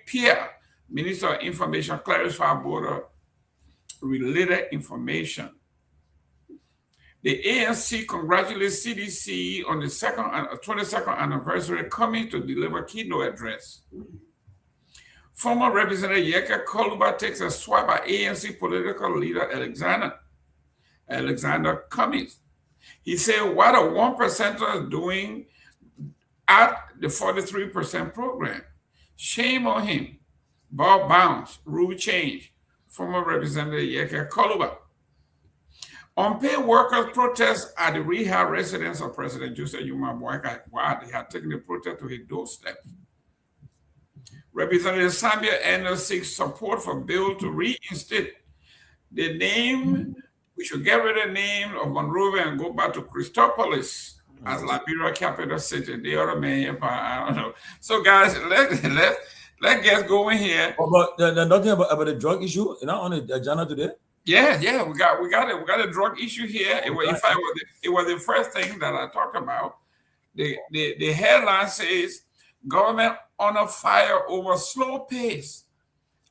Pierre, Minister of Information, clarified border-related information. The ANC congratulates CDC on the 22nd anniversary coming to deliver keynote address. Former Representative Seleke Kromah takes a swipe at ANC political leader Alexander Cummings. He said, what a 1%er is doing at the 43% program. Shame on him. Ball bounce, rule change. Former Representative Seleke Kromah. Unpaid workers protest at the rehab residence of President Joseph Yuma Boyka. Wow, they had taken the protest to his doorstep. Representative Zambia Endo seeks support for bill to reinstate the name. We should get rid of the name of Monrovia and go back to Christopolis as Liberia capital city. The other man, I don't know. So guys, let's get going here. Oh, but there's nothing about the drug issue. Not on the agenda today. Yeah, we got a drug issue here. It was the first thing that I talked about. The headline says government under fire over slow pace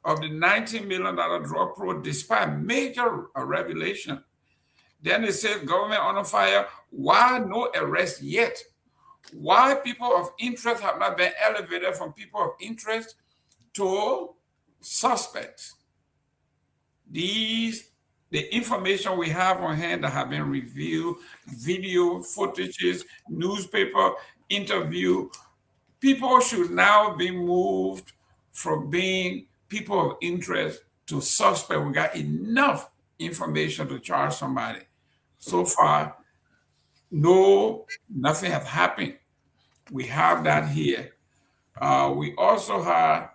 of the $19 million drug probe despite major revelation. Then it says government under fire. Why no arrest yet? Why people of interest have not been elevated from people of interest to suspects? The information we have on hand that have been reviewed, video footages, newspaper interview, people should now be moved from being people of interest to suspect. We got enough information to charge somebody. So far, nothing has happened. We have that here. We also have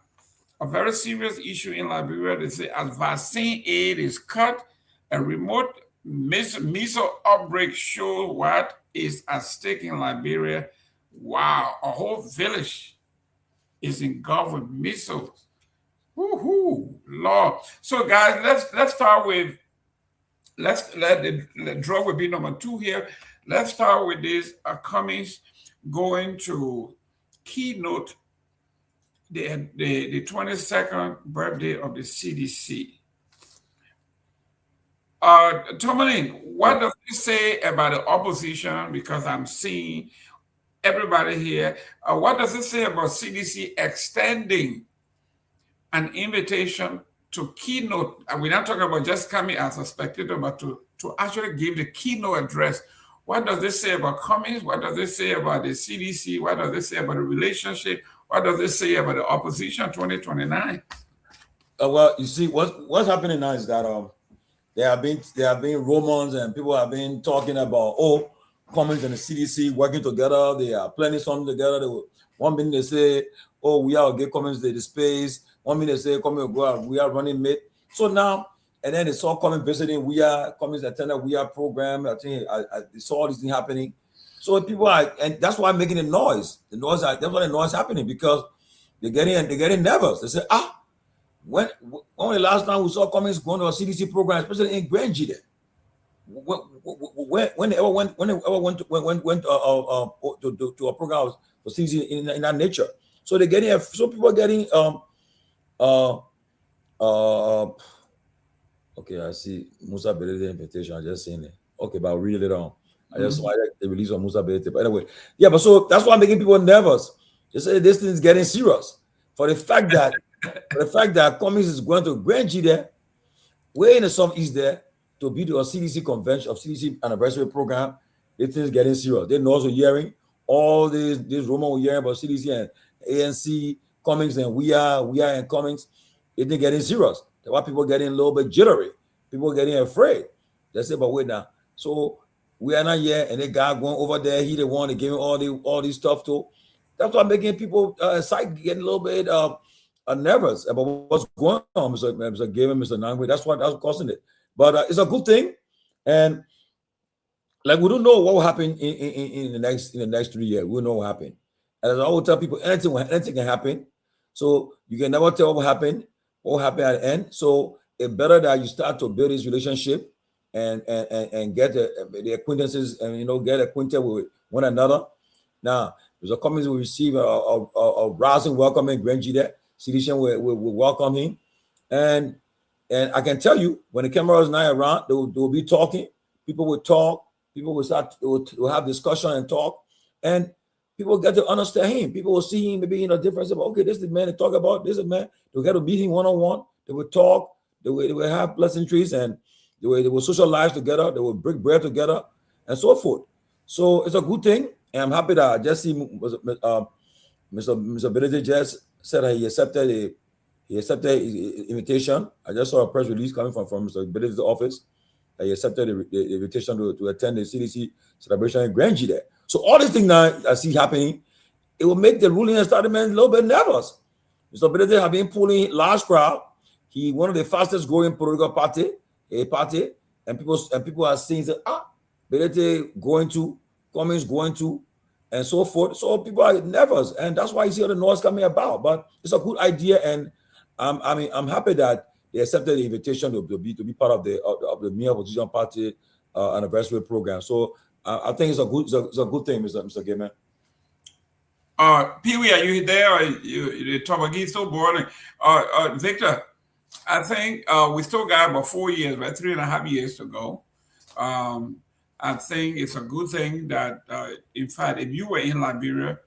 a very serious issue in Liberia. They say as vaccine aid is cut, a remote measles outbreak shows what is at stake in Liberia. Wow, a whole village is engulfed with measles. Woohoo, Lord. So guys, let's start with, let's let the drug will be number 2 here. Let's start with this Cummings going to keynote the 22nd birthday of the CDC. Tomalin, what does it say about the opposition? Because I'm seeing everybody here. What does it say about CDC extending an invitation to keynote? And we're not talking about just coming as a spectator, but to actually give the keynote address. What does this say about Cummings? What does it say about the CDC? What does it say about the relationship? What does it say about the opposition 2029? Well, you see, what's happening now is that there have been rumors and people have been talking about Cummings and the CDC working together. They are planning something together. One minute they say, we are get Cummings the space. 1 minute they say, we are running mate. So now, and then they saw Cummings visiting. Cummings attended program. I think I saw all this thing happening. So people are, and that's why I'm making the noise. That's why the noise is happening, because they're getting nervous. They say, when the last time we saw Cummings going to a CDC program, especially in Grange there? When they ever went to a program for CDC in that nature? So they're getting so people are getting okay, I see Musa Belete invitation. I just seen it. Okay, but I'll read it later on. I just saw the release of Musa Belete. But anyway, yeah, but so that's why I'm making people nervous. They say this thing is getting serious. For the fact that Cummings is going to Grand G there, way in the southeast there, to be to a CDC convention of CDC anniversary program, this thing is getting serious. They're also hearing all this rumor we're hearing about CDC and ANC, Cummings, and we are and Cummings. It's getting serious. That's why people getting a little bit jittery. People getting afraid. They say, but wait now. So we are not here, and the guy going over there, he the one that gave all these stuff to. That's why making people getting a little bit nervous about what's going on, Mr. Gayman, Mr. Nagbe. That's causing it. But it's a good thing, and like we don't know what will happen in the next 3 years. We don't know what will happen. As I always tell people, anything can happen. So you can never tell what will happen at the end. So it's better that you start to build this relationship and get the acquaintances and get acquainted with one another. Now, there's a Cummings will receive a rousing welcome in Grand G there. CDC will welcome him, and I can tell you when the camera is not around, they will be talking. People will talk. People will have discussion and talk, and people get to understand him. People will see him maybe difference about, okay, this is the man to talk about. This is the man. They'll get to meet him one-on-one. They will talk. They will have pleasantries, and they will socialize together. They will break bread together, and so forth. So it's a good thing, and I'm happy that I just see Mr. Belete just said that he accepted his invitation. I just saw a press release coming from Mr. Belete's office. He accepted the invitation to attend the CDC celebration in Grand G there. So all these things now I see happening, it will make the ruling establishment a little bit nervous. Mr. Belete have been pulling large crowd. He one of the fastest growing political party, and people are saying that Belete going to, Cummings going to, and so forth. So people are nervous, and that's why you see all the noise coming about. But it's a good idea, and I'm happy that they accepted the invitation to be part of the Myean Opposition Party anniversary program. So I think it's a good thing, Mr. Gayman. Pewee, are you there? Or you talk about so boring. Victor, I think we still got about 4 years, right? 3.5 years to go. I think it's a good thing that, in fact, if you were in Liberia,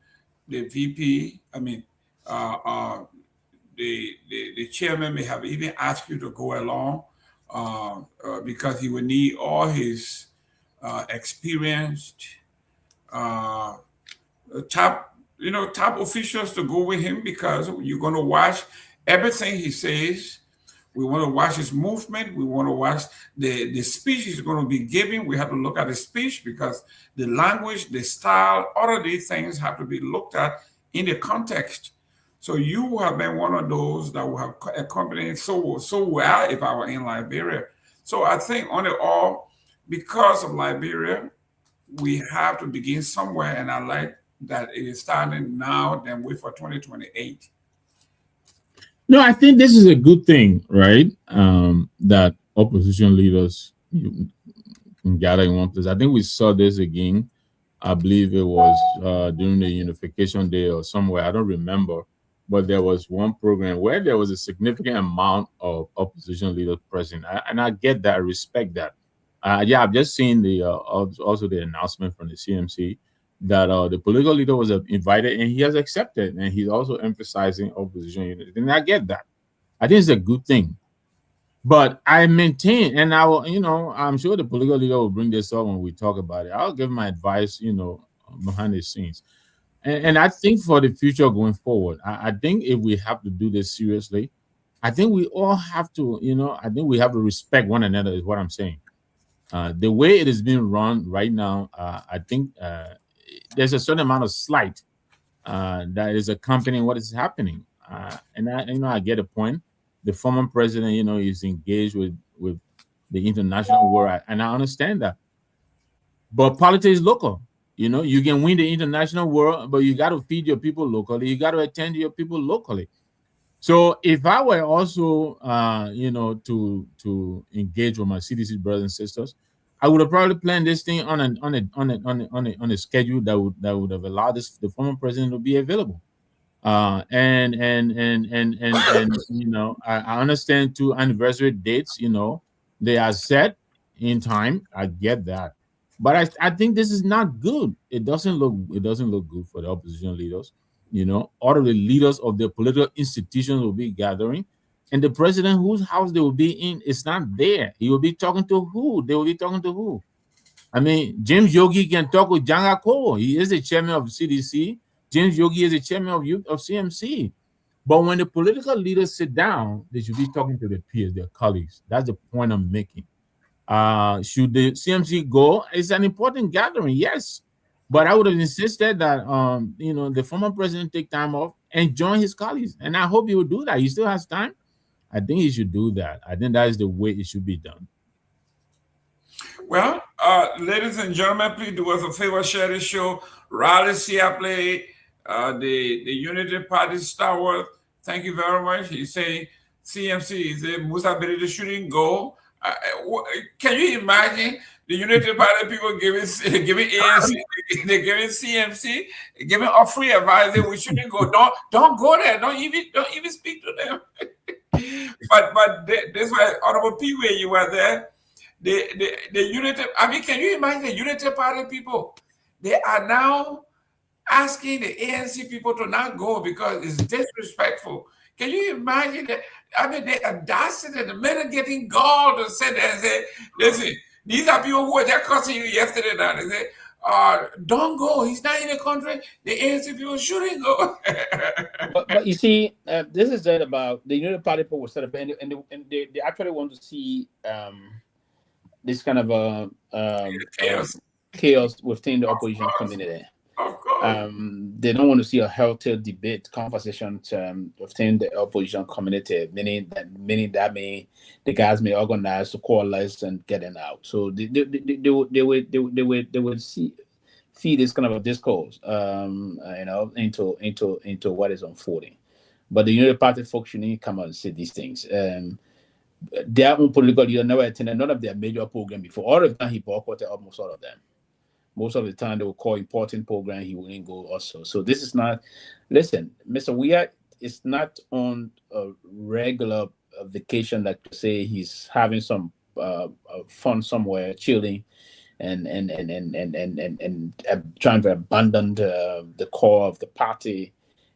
the VP, the chairman may have even asked you to go along because he would need all his experienced top officials to go with him, because you're going to watch everything he says. We want to watch his movement. We want to watch the speech he's going to be giving. We have to look at the speech because the language, the style, all of these things have to be looked at in the context. So you have been one of those that will have accompanied so well if I were in Liberia. So I think on it all, because of Liberia, we have to begin somewhere, and I like that it is starting now than wait for 2028. No, I think this is a good thing, right? That opposition leaders can gather in one place. I think we saw this again. I believe it was during the Unification Day or somewhere. I don't remember. But there was one program where there was a significant amount of opposition leaders present. And I get that. I respect that. I've just seen also the announcement from the CMC that the political leader was invited and he has accepted, and he's also emphasizing opposition unity. And I get that. I think it's a good thing. But I maintain, and I will, I'm sure the political leader will bring this up when we talk about it. I'll give my advice, behind the scenes. And I think for the future going forward, I think if we have to do this seriously, I think we all have to, I think we have to respect one another is what I'm saying. The way it is being run right now, I think there's a certain amount of slight that is accompanying what is happening. And I get a point. The former president, is engaged with the international world, and I understand that. But politics is local. You can win the international world, but you got to feed your people locally. You got to attend to your people locally. So if I were also, to engage with my CDC brothers and sisters, I would have probably planned this thing on a schedule that would have allowed the former president to be available. And you know, I understand 2 anniversary dates, you know, they are set in time. I get that, but I think this is not good. It doesn't look good for the opposition leaders. You know, all of the leaders of the political institutions will be gathering, and the president whose house they will be in is not there. He will be talking to who? They will be talking to who? I mean, James Yogi can talk with Janga Ko. He is the chairman of CDC. James Yogi is the chairman of CMC. But when the political leaders sit down, they should be talking to their peers, their colleagues. That's the point I'm making. Should the CMC go? It's an important gathering, yes. But I would have insisted that you know, the former president take time off and join his colleagues. And I hope he will do that. He still has time. I think he should do that. I think that is the way it should be done. Well, ladies and gentlemen, please do us a favor, share this show. Riley Siaple, the Unity Party stalwart, thank you very much. He's saying CMC, he said Musa Berida shouldn't go. Can you imagine the Unity Party people giving ANC, they're giving CMC, giving a free advice that we shouldn't go. Don't go there. Don't even speak to them. but this was Honorable Pewee, you were there. The Unity, I mean, can you imagine the Unity Party people? They are now asking the ANC people to not go because it's disrespectful. Can you imagine that? I mean, the audacity, the men are getting galled to sit there and say, listen, these are people who were just cussing you yesterday now. They say, don't go. He's not in the country. The ANC people shouldn't go. but you see, this is that about the Unity Party people were set up, and they actually want to see this kind of chaos within the opposition community. Of course. They don't want to see a healthy debate, conversation within the opposition community, meaning that the guys may organize to coalesce and getting out. So they would see this kind of a discourse, you know, into what is unfolding. But the Unity Party folks shouldn't come out and say these things. Their own political leader never attended none of their major programs before. All of the time he boycotted almost all of them. Most of the time they will call important program, he wouldn't go also. So this is not, listen, Mr. Weah is not on a regular vacation, like to say he's having some fun somewhere, chilling and trying to abandon the core of the party,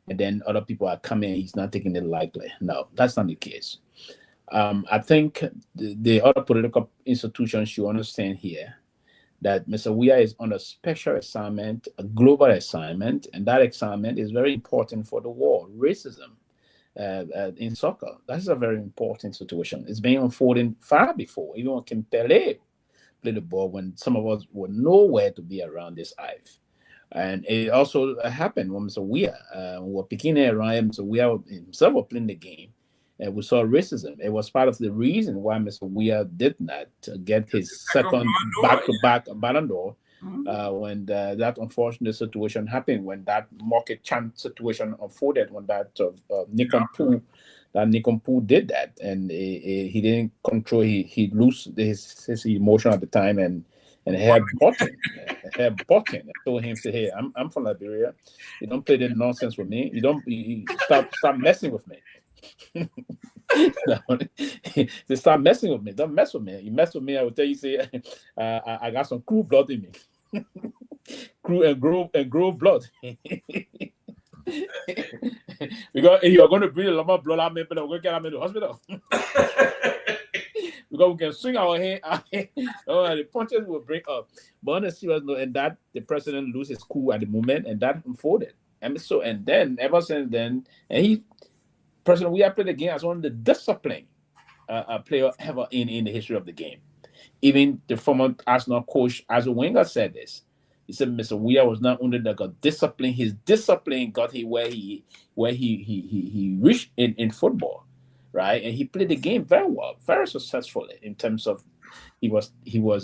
and then other people are coming, he's not taking it lightly. No, that's not the case. I think the other political institutions should understand here that Mr. Weah is on a special assignment, a global assignment, and that assignment is very important for the war, racism in soccer. That's a very important situation. It's been unfolding far before, even when Kehleboe played the ball, when some of us were nowhere to be around this IVE. And it also happened when Mr. Weah, we were picking around, Mr. Weah himself was playing the game. And we saw racism. It was part of the reason why Mr. Weah did not get his second back-to-back Ballon d'Or when that unfortunate situation happened, when that market chant situation unfolded, when that Nikompu did that, and he didn't control. He lost his emotion at the time, and hair button. I told him, say, hey, I'm from Liberia. You don't play that nonsense with me. You stop messing with me. They start messing with me. Don't mess with me. You mess with me, I will tell you, say, I got some crew blood in me. Crew and grow blood. Because if you're going to breathe a lot of blood out, maybe we're going to get them in the hospital. Because we can swing our hand, the punches will break up. But on a serious note, and that the president loses cool at the moment, and that unfolded. And then ever since then, and President Weah played the game as one of the disciplined player ever in the history of the game. Even the former Arsenal coach, as a Wenger, said this. He said Mr. Weah was not only that got discipline, his discipline got him where he reached in football, right? And he played the game very well, very successfully in terms of he was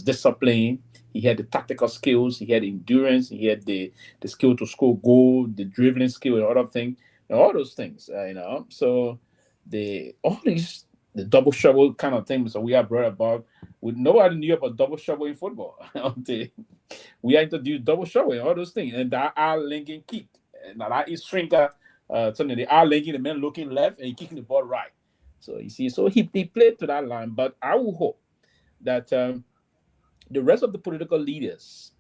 disciplined. He had the tactical skills, he had endurance, he had the skill to score goal, the dribbling skill, and other things. All those things, you know. So the double shovel kind of things that we have brought about, nobody knew about double shovel in football. We introduced double shovel and all those things, and that are linking kick, and that is shrinker Something they are linking the man looking left and kicking the ball right. So you see, so he played to that line. But I will hope that the rest of the political leaders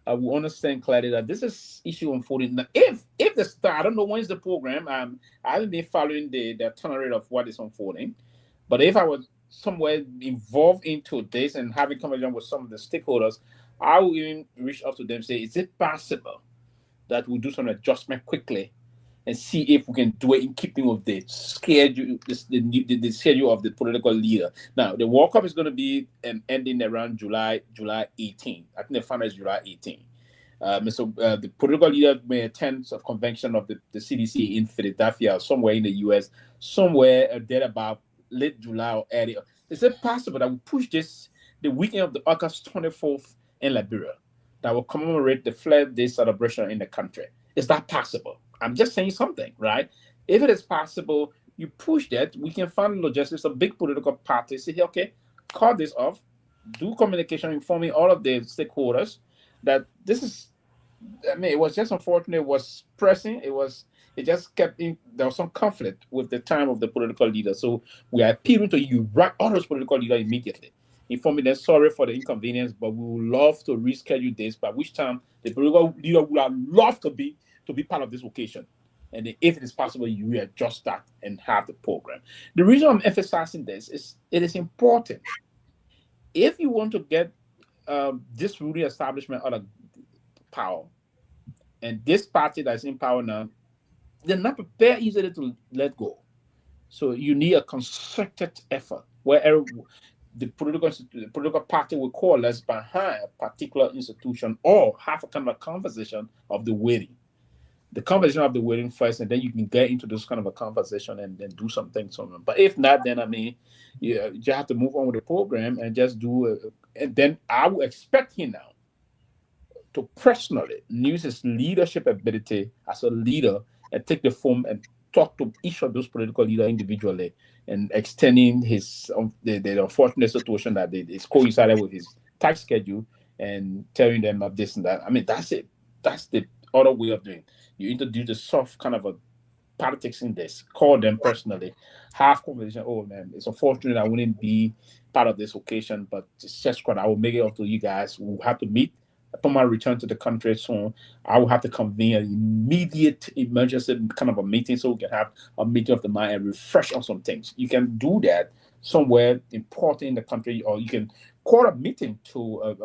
will understand clearly that this is issue unfolding. Now, if the start, I don't know when is the program. I haven't been following the itinerary of what is unfolding, but if I was somewhere involved into this and having conversation with some of the stakeholders, I will even reach out to them and say, is it possible that we do some adjustment quickly and see if we can do it in keeping with the schedule, the schedule of the political leader. Now, the World Cup is going to be ending around July 18. I think the final is July 18. So the political leader may attend a convention of the CDC in Philadelphia or somewhere in the U.S., somewhere there about late July or early. Is it possible that we push this the weekend of the August 24th in Liberia that will commemorate the Flag Day celebration in the country? Is that possible? I'm just saying something, right? If it is possible, you push that, we can find logistics of big political parties. Say, okay, call this off, do communication, informing all of the stakeholders that this is, I mean, it was just unfortunate, it was pressing, it just kept in, there was some conflict with the time of the political leader. So we are appealing to you, right, all those political leaders immediately. Informing them, sorry for the inconvenience, but we would love to reschedule this, by which time the political leader would have loved to be part of this occasion. And if it is possible, you readjust that and have the program. The reason I'm emphasizing this is it is important. If you want to get this ruling establishment out of power, and this party that's in power now, they're not prepared easily to let go. So you need a concerted effort where the political party will coalesce behind a particular institution or have a kind of a conversation of the waiting. The conversation of the waiting first, and then you can get into this kind of a conversation and then do something. But if not, then I mean, you have to move on with the program and just do. And then I will expect him now to personally use his leadership ability as a leader and take the form and talk to each of those political leaders individually and extending his the unfortunate situation that is coincided with his tax schedule and telling them of this and that. I mean, that's it. That's the other way of doing it. You introduce the soft kind of a politics in this. Call them personally, have conversation. Oh man, it's unfortunate I wouldn't be part of this occasion, but it's just what I will make it up to you guys. We'll have to meet upon my return to the country soon. I will have to convene an immediate emergency kind of a meeting so we can have a meeting of the mind and refresh on some things. You can do that somewhere important in the country, or you can call a meeting to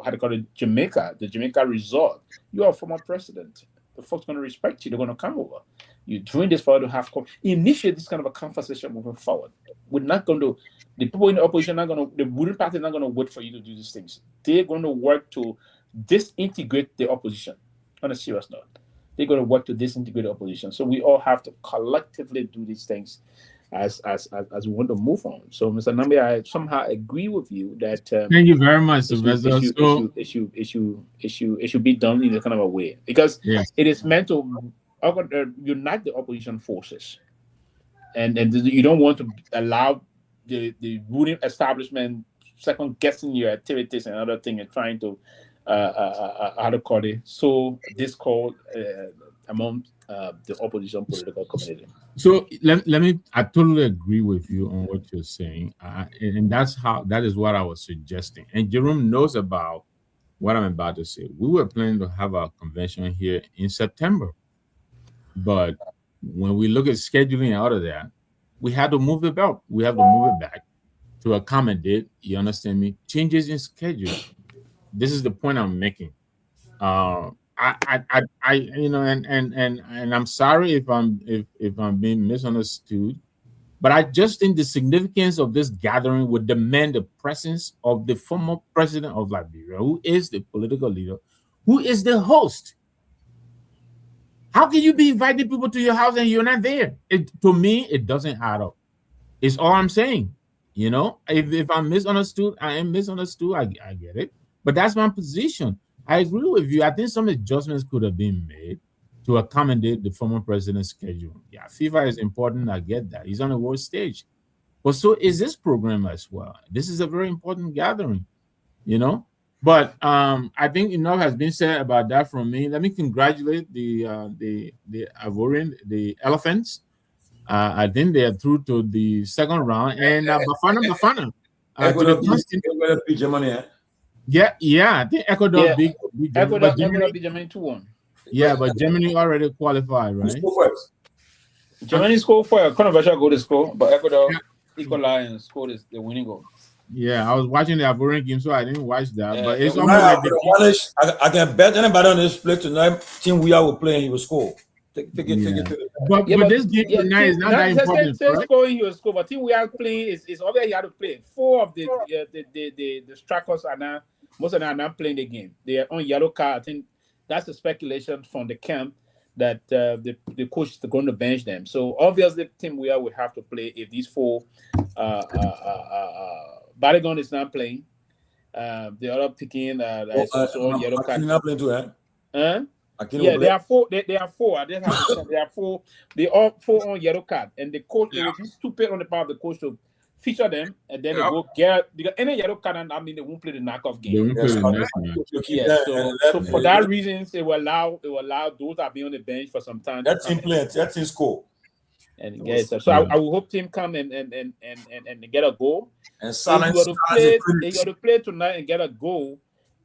how to call it, Jamaica, the Jamaica resort. You are a former president. The folks going to respect you. They're going to come over. You're doing this for to have initiate this kind of a conversation moving forward. We're not going to. The people in the opposition are not going to. The ruling party is not going to wait for you to do these things. They're going to work to disintegrate the opposition. On a serious note, they're going to work to disintegrate the opposition. So we all have to collectively do these things as we want to move on. So, Mr. Nagbe, I somehow agree with you that thank you very much, Sylvester. It should be done in a kind of a way, because it is meant to unite the opposition forces, and you don't want to allow the ruling establishment second guessing your activities and other thing and trying to how to call it discord among the opposition political community. So let me. I totally agree with you on what you're saying, and that is what I was suggesting. And Jerome knows about what I'm about to say. We were planning to have a convention here in September, but when we look at scheduling out of that, we had to move it back. We have to move it back to accommodate. You understand me? Changes in schedule. This is the point I'm making. I you know, and I'm sorry if I'm being misunderstood, but I just think the significance of this gathering would demand the presence of the former president of Liberia, who is the political leader, who is the host. How can you be inviting people to your house and you're not there? To me, it doesn't add up. It's all I'm saying. You know, if I'm misunderstood, I am misunderstood. I get it, but that's my position. I agree with you. I think some adjustments could have been made to accommodate the former president's schedule. Yeah, FIFA is important. I get that. He's on the world stage. But so is this program as well. This is a very important gathering, you know? But I think enough has been said about that from me. Let me congratulate the Ivorian, the Elephants. I think they are through to the second round, and Bafana to the Ecuador beat Germany. Yeah. I think Ecuador beat Germany. Ecuador beat Germany 2-1. Yeah, but Germany already qualified, right? Who scored first? Germany scored for a controversial goal to score, but Ecuador equalized and scored the winning goal. Yeah, I was watching the Ivorian game, so I didn't watch that. But it's almost like I can bet anybody on this play tonight. Team we are will play and he will score. Take it. But this game tonight is not that important. Scoring, he will score. But team we are playing is obvious. He had to play. 4 of the strikers are now. Most of them are not playing the game. They are on yellow card. I think that's the speculation from the camp that the coach is going to bench them. So obviously, team we will have to play if these 4. Balogun is not playing. The other picking is also on yellow card. Not playing too, Yeah, there are 4. They are 4. I didn't have to say, there are 4. They all 4 on yellow card, and the coach it would be stupid on the part of the coach to feature them, and then they go get because any yellow card, and I mean they won't play the knockoff game. So for that reason, it will allow those that be on the bench for some time. That team play, that team score. And get it. So I will hope team come and get a goal. And silence. They got to play tonight and get a goal.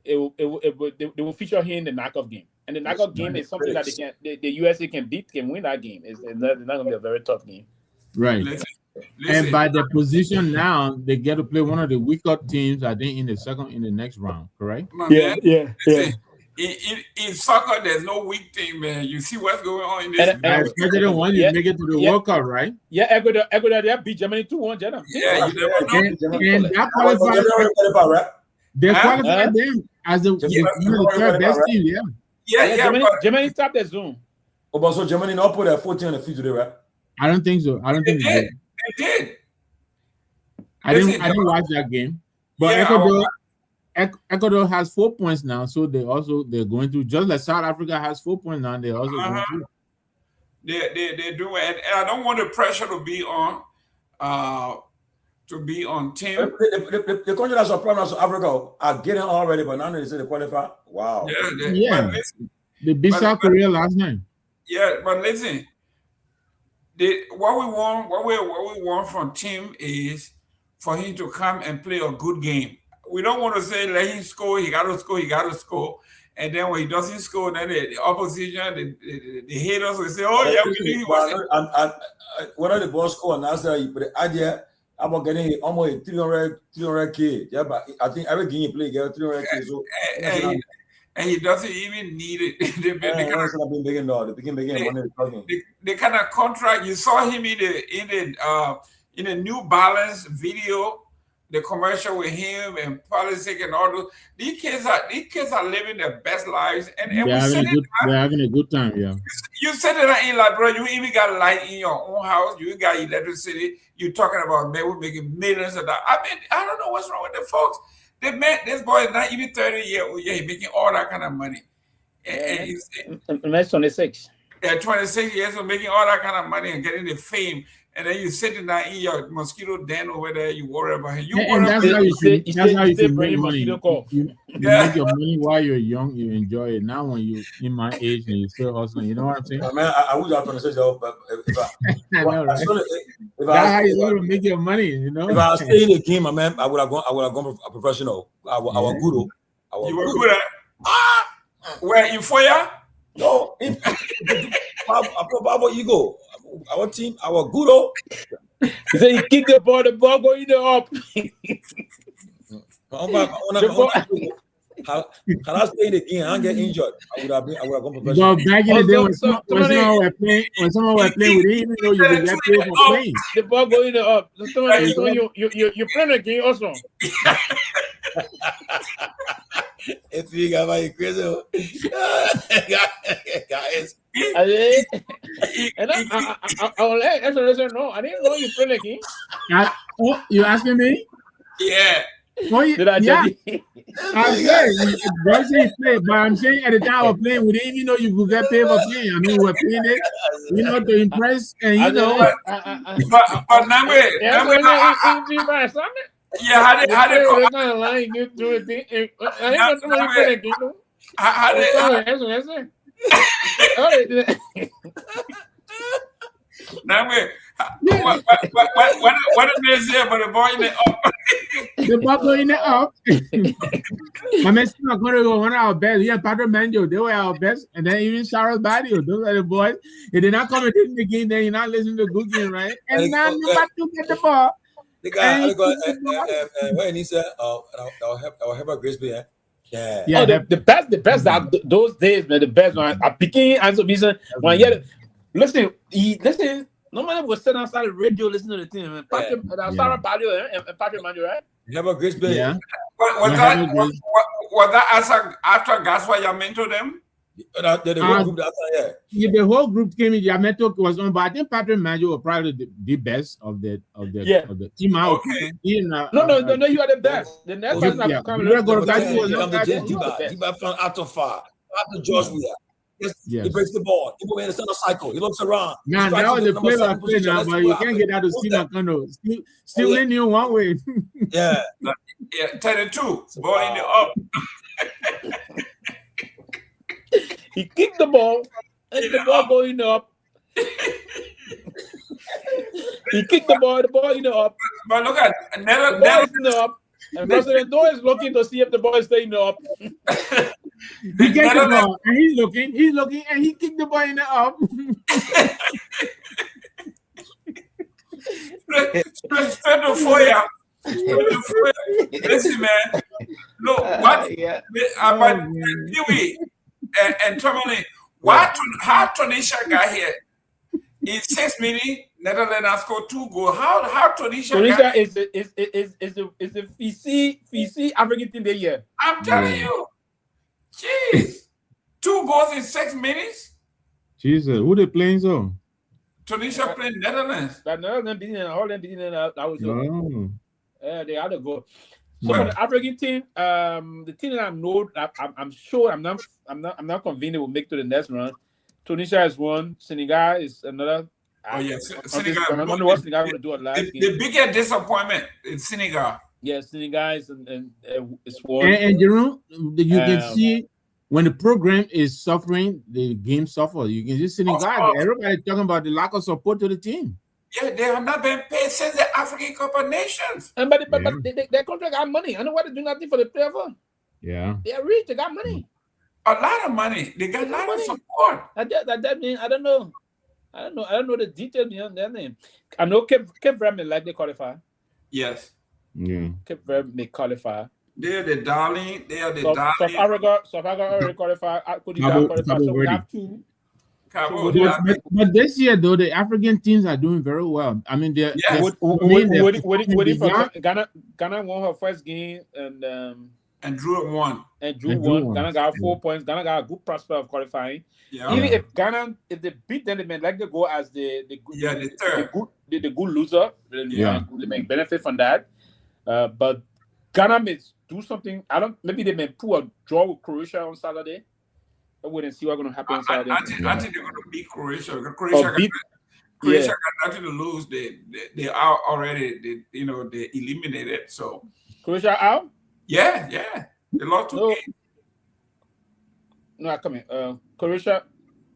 They will feature him in the knockoff game. And the knockoff game is something that the USA can win that game. It's not going to be a very tough game. Right. And by the position now, they get to play one of the weaker teams, I think, in the next round, correct? Yeah. In soccer, there's no weak team, man. You see what's going on in this. Especially when you make it to the World Cup, right? Yeah, Ecuador, they beat Germany 2-1. Yeah, you never know. And that qualified. They qualified them as the third best team, Germany topped the zone. Oh, but so Germany not put their 14 on the field today, right? I don't think so. They did. I didn't watch that game. But Ecuador has 4 points now, so they're going through. Just like South Africa has 4 points now, they're also going through. They do, and I don't want the pressure to be on team. The country that's a problem, South Africa, are getting already, but now they say they qualify. Wow. They beat South Korea last night. Yeah, but listen, what we want from team is for him to come and play a good game. We don't want to say let him score. He got to score. And then when he doesn't score, then the opposition, the haters will say, "Oh yeah, we knew he was." Whether the ball score or not, but the idea about getting almost 300K. Yeah, but I think every game you play, get 300K. So and he doesn't even need it. The kind of contract you saw him in the New Balance video, the commercial with him and politics and all those. These kids are living their best lives, and they're having a good time. Yeah, you said that in like, bro, you even got light in your own house. You got electricity. You talking about man, we're making millions of dollars. I mean, I don't know what's wrong with the folks. This boy is not even 30 years old. Yeah, he's making all that kind of money. And that's 26. Yeah, 26 years old, making all that kind of money and getting the fame. And then you sitting down in your mosquito den over there, you worry about him. That's how you should make money. You make your money while you're young, you enjoy it. Now when you're in my age and you're still hustling, you know what I'm saying? Man, I wish I was going to say that, but I know, right? That's how you want to make your money, you know? If I stay in the game, man, I would have gone a professional. I was good. You were good at? Where, in Foya? No, how about you go? Our team, our good. He said he kicked the ball going up. How I stay in the game, I get injured. I would have gone professional. Well, back in the day when someone were playing, we didn't even know you would get paid for playing. The ball going up. You playing the game also. If you got my crazy guys. And I will let no, I didn't know you play the game. You asking me? Yeah. Did I tell you? I'm saying, but I'm saying at the time of playing, we didn't even know you could get paid for playing. I mean, we were playing it, to impress, and But Nagbe, Yeah, how they kind of line you do it. I ain't got money for that, you know. How they Nagbe, what did they say about the boy in the up? The boy going in the up. My man still not going to go one of our best. Yeah, Padre Manjo, they were our best. And then even Charles Badio, those are the boys. If they're not coming in the game, then you're not listening to good game, right? And now I'm about to get the ball. The guy, when he said, I'll have a grace be, yeah. Oh, the best that those days, man, the best one. A picking answer business. Listen. No matter what said outside the radio, listen to the team. Man. Patrick, Sarah Badio and Patrick Manjo, right? Have a grace be. Yeah. Was that after Garguah you mentored them? The whole group the whole group came in. Yamato was on, but I think Patrick Manjo was probably the best of the team out. Okay. No, you are the best. The next person that come Diba from out of far, after George Weah. Yes. He breaks the ball. He moves in the center cycle. He looks around. Now that was the play now, but you can't get out of Steve McConnell. Still in you one way. Yeah, 32. Ball in the up. He kicked the ball, and the ball going up. He kicked the ball in the up. But look at the ball is in the up. And President Doe is looking to see if the ball is staying up. He gets the ball, and he's looking, and he kicked the ball in the up. Straight to foyer. Listen, man. Look, what about Pewee and Tomalin? How Tunisia got here? In 6 minutes, Netherlands scored 2 goals. How Tunisia is the FIC African team this year. I'm telling you. Jeez. 2 goals in 6 minutes? Jesus, who they playing so? Tunisia playing Netherlands. That Netherlands beating them, all them beating them. That was they had to go. So for the African team, the team that I know, I'm sure I'm not convinced they will make to the next round. Tunisia is one. Senegal is another. Oh yes, Senegal. I wonder what Senegal going to do at last game. The biggest disappointment in Senegal. Yeah, Senegal is it's one. And Jerome, you can see when the program is suffering, the game suffers. You can see Senegal. Everybody talking about the lack of support to the team. Yeah, they have not been paid since the African Cup of Nations. But their contract got money. I know why they do nothing for the player for. Yeah, they are rich. They got money. A lot of money. They got a lot of support. That means I don't know the details behind their name. I know Cape Verde may likely qualify. Yes. Yeah. Cape Verde may qualify. They are the darling. South Africa already qualified. Cote d'Ivoire qualified. So we have 2. But this year, though, the African teams are doing very well. I mean, they're Ghana won her first game and drew 1. Ghana got 4 points. Ghana got a good prospect of qualifying. Yeah. Even if they beat them, they may like to go as the good loser. They may benefit from that. But Ghana may do something. Maybe they may pull a draw with Croatia on Saturday. I wouldn't see what's going to happen on Saturday. I think they're going to beat Croatia. Croatia got nothing to lose. They are already. They eliminated. So Croatia out. Yeah. They lost 2 games. No, come here. Croatia.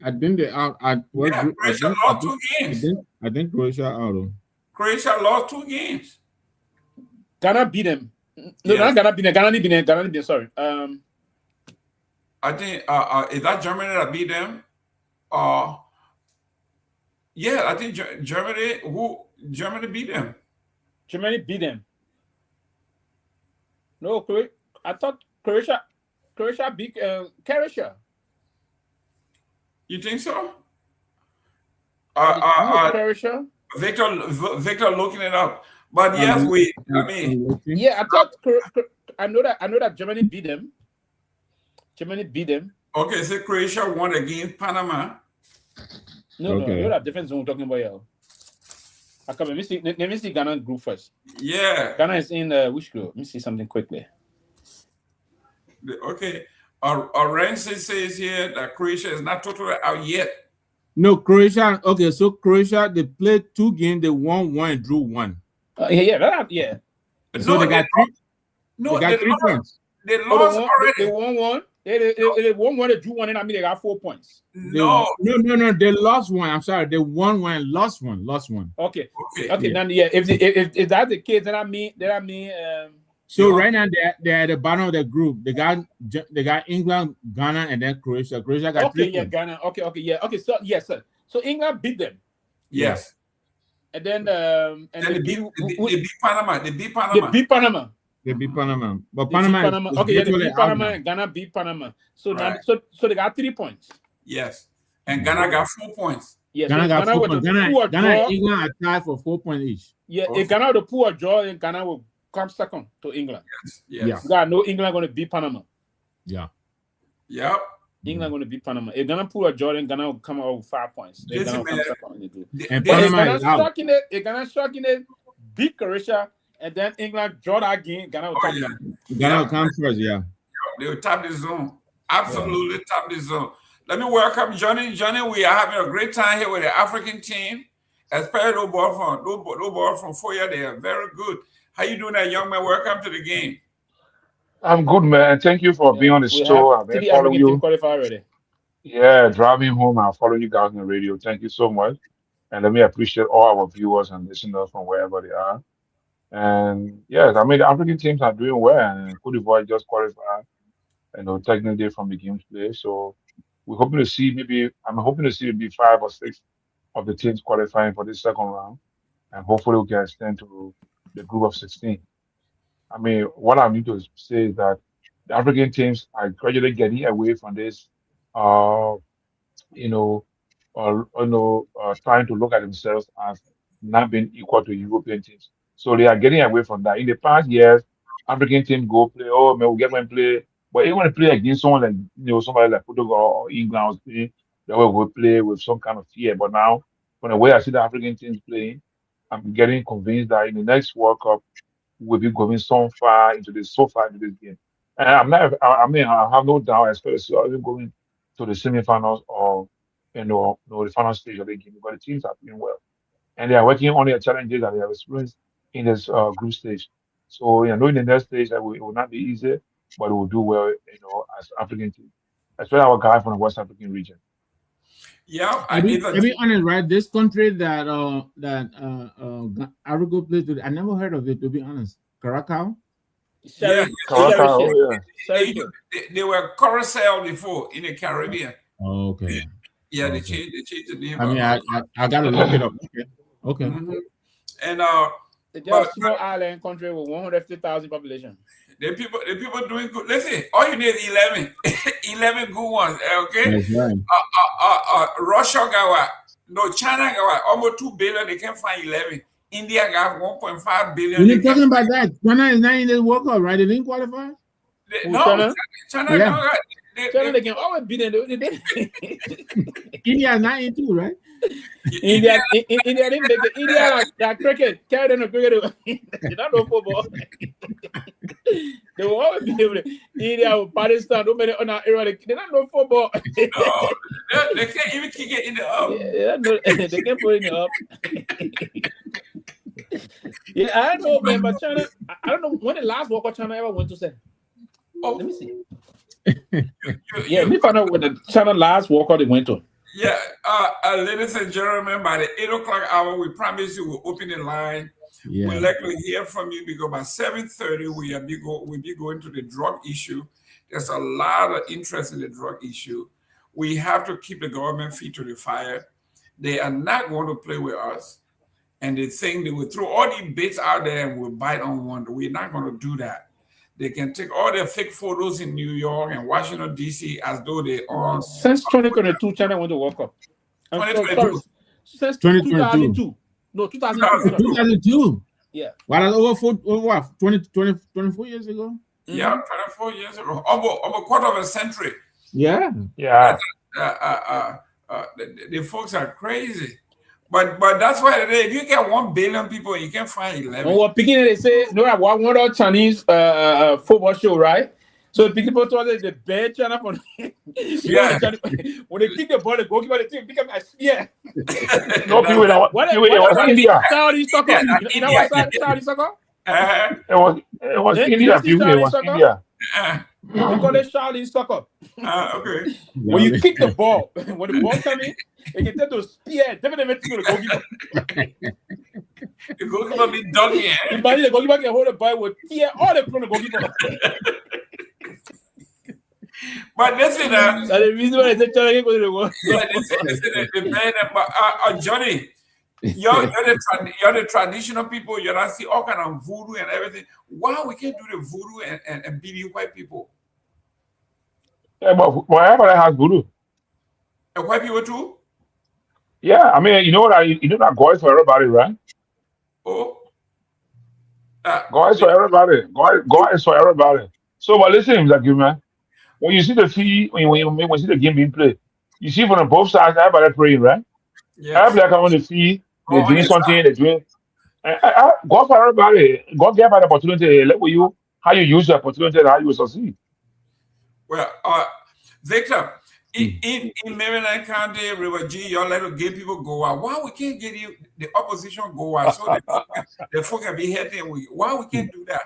I think they out. Croatia lost 2 games. I think Croatia out. Croatia lost 2 games. Ghana beat them. No, not Ghana beat them. Ghana beat them. Sorry. I think is that Germany that beat them? Yeah, I think Germany beat them. Germany beat them. No, I thought Croatia beat Croatia. You think so? Croatia? Victor looking it up. But yes, yeah, I thought I know that Germany beat them. Okay, so Croatia won against Panama. No, you know that difference when we're talking about here. Let me see Ghana group first. Yeah. Ghana is in which group? Let me see something quickly. Okay. Orense says here that Croatia is not totally out yet. No, Croatia. Okay, so Croatia, they played 2 games. They won 1 and drew 1. Yeah. So they got three. No, they got 3 points. They lost already. They won one. They won one. They drew one, and I mean they got 4 points. No. They lost one. I'm sorry. They won one and lost one. Okay. Yeah. Now, yeah. If that's the case, then I mean. So right now they're at the bottom of the group. They got England, Ghana, and then Croatia. Croatia got 3 points. Ghana. Okay. So yes, sir. So England beat them. Yes. And then they beat Panama. They beat Panama. But Panama. They beat Panama and Ghana beat Panama. So now, so they got 3 points. Yes. And Ghana got 4 points. Yes. Ghana got 4 points. Ghana and England are tied for 4 points each. Yeah. If Ghana would pull a draw, then Ghana will come second to England. Yes. I know England going to beat Panama. Yeah. Yep. England going to beat Panama. If Ghana pull a draw, then Ghana will come out with 5 points. And Panama is out. If Ghana shocking it, beat Croatia, and then England draw that game, Ghana will come down. Ghana will come first, yeah. They will tap the zone. Absolutely tap the zone. Let me welcome Johnny. Johnny, we are having a great time here with the African team. Especially no ball from Foya. They are very good. How you doing, that young man? Welcome to the game. I'm good, man. Thank you for being on the show. I've been following you. Already. Yeah, driving home. I'm following you guys on the radio. Thank you so much. And let me appreciate all our viewers and listeners from wherever they are. And yes, I mean, the African teams are doing well. And Cote d'Ivoire just qualified, technically from the games play. So I'm hoping to see maybe 5 or 6 of the teams qualifying for this second round. And hopefully we can extend to the group of 16. I mean, what I need to say is that the African teams are gradually getting away from this, trying to look at themselves as not being equal to European teams. So they are getting away from that. In the past years, African teams go play, we get one play, but even when they play against someone like, somebody like Portugal or England, they will play with some kind of fear. But now, from the way I see the African teams playing, I'm getting convinced that in the next World Cup, we'll be going so far into this game. And I have no doubt, especially going to the semifinals or the final stage of the game, because the teams are doing well. And they are working on their challenges that they have experienced in this group stage. So in the next stage that it will not be easy, but we will do well, as African team, especially our guy from the West African region. Yeah, I be honest, right? This country that Africa plays with, I never heard of it, to be honest. Caracas? Yeah, Caracas, they were Curacao before in the Caribbean. Oh, okay. Yeah, they changed the name. I mean, I gotta look it up. Okay. Mm-hmm. And it's just a small island country with 150,000 population. The people doing good. Listen, all you need is 11. 11 good ones, okay? That's right. Russia got China got almost 2 billion. They can't find 11. India got 1.5 billion. You're talking about that. China is not in the World Cup, right? They didn't qualify? China China, they can always beat them. India is not in too, right? India didn't make it. India like cricket. Carry them to cricket. They don't know football. They will always be able to. India or Pakistan, no matter they don't know football. No, they can't even kick it in the up. Yeah, they can't put it in the up. Yeah, I don't know, man, but China, I don't know when the last World Cup China ever went to say. Oh, let me see. Let me find out when the China last World Cup they went to. Yeah, ladies and gentlemen, by the 8 o'clock hour, we promise you we'll open the line. Yeah. We'll likely hear from you because by 7:30 we'll be going to the drug issue. There's a lot of interest in the drug issue. We have to keep the government feet to the fire. They are not going to play with us. And they think they will throw all these bits out there and we'll bite on one. We're not going to do that. They can take all their fake photos in New York and Washington, D.C. as though they are. Since 2022, China went to World Cup. 2022. Since 2022. No, 2002. 2002? Yeah. Well, over 24 years ago? Yeah, 24 years ago. Over a quarter of a century. Yeah. Yeah. The folks are crazy. But that's why today, if you get 1 billion people, you can find 11. Well, beginning they say one of the Chinese football show, right? So people told us the bad China for yeah. When they kick the ball, the goalkeeper the team become a spear. No, people in India. Saudi soccer. You know what Saudi soccer? It was India. It was India. They call it Charlie soccer. Okay. When you kick the ball, when the ball comes in, they can tell to spear. Definitely to the goalkeeper. The goalkeeper be dunking. Imagine the goalkeeper can hold the ball with tear all the front of the goalkeeper. But listen, that's the reason why they say Johnny, you're the traditional people. You don't see all kind of voodoo and everything. Why we can't do the voodoo and beat you white people? Yeah, but everybody has voodoo. And white people too? Yeah, I mean, you know that God is for everybody, right? Oh. God is for everybody. God is for everybody. So, but listen, like you, man. When you see the fee, when you see the game being played, you see from both sides, everybody praying, right? Yes. Everybody come on the fee, they're doing something, they're doing. God for everybody. God gave everybody the opportunity. Let you how you use the opportunity and how you succeed. Well, Victor, in Maryland County, River G, y'all let to give people go out. Why we can't get you the opposition go out so the folk can be hating with you? Why we can't do that?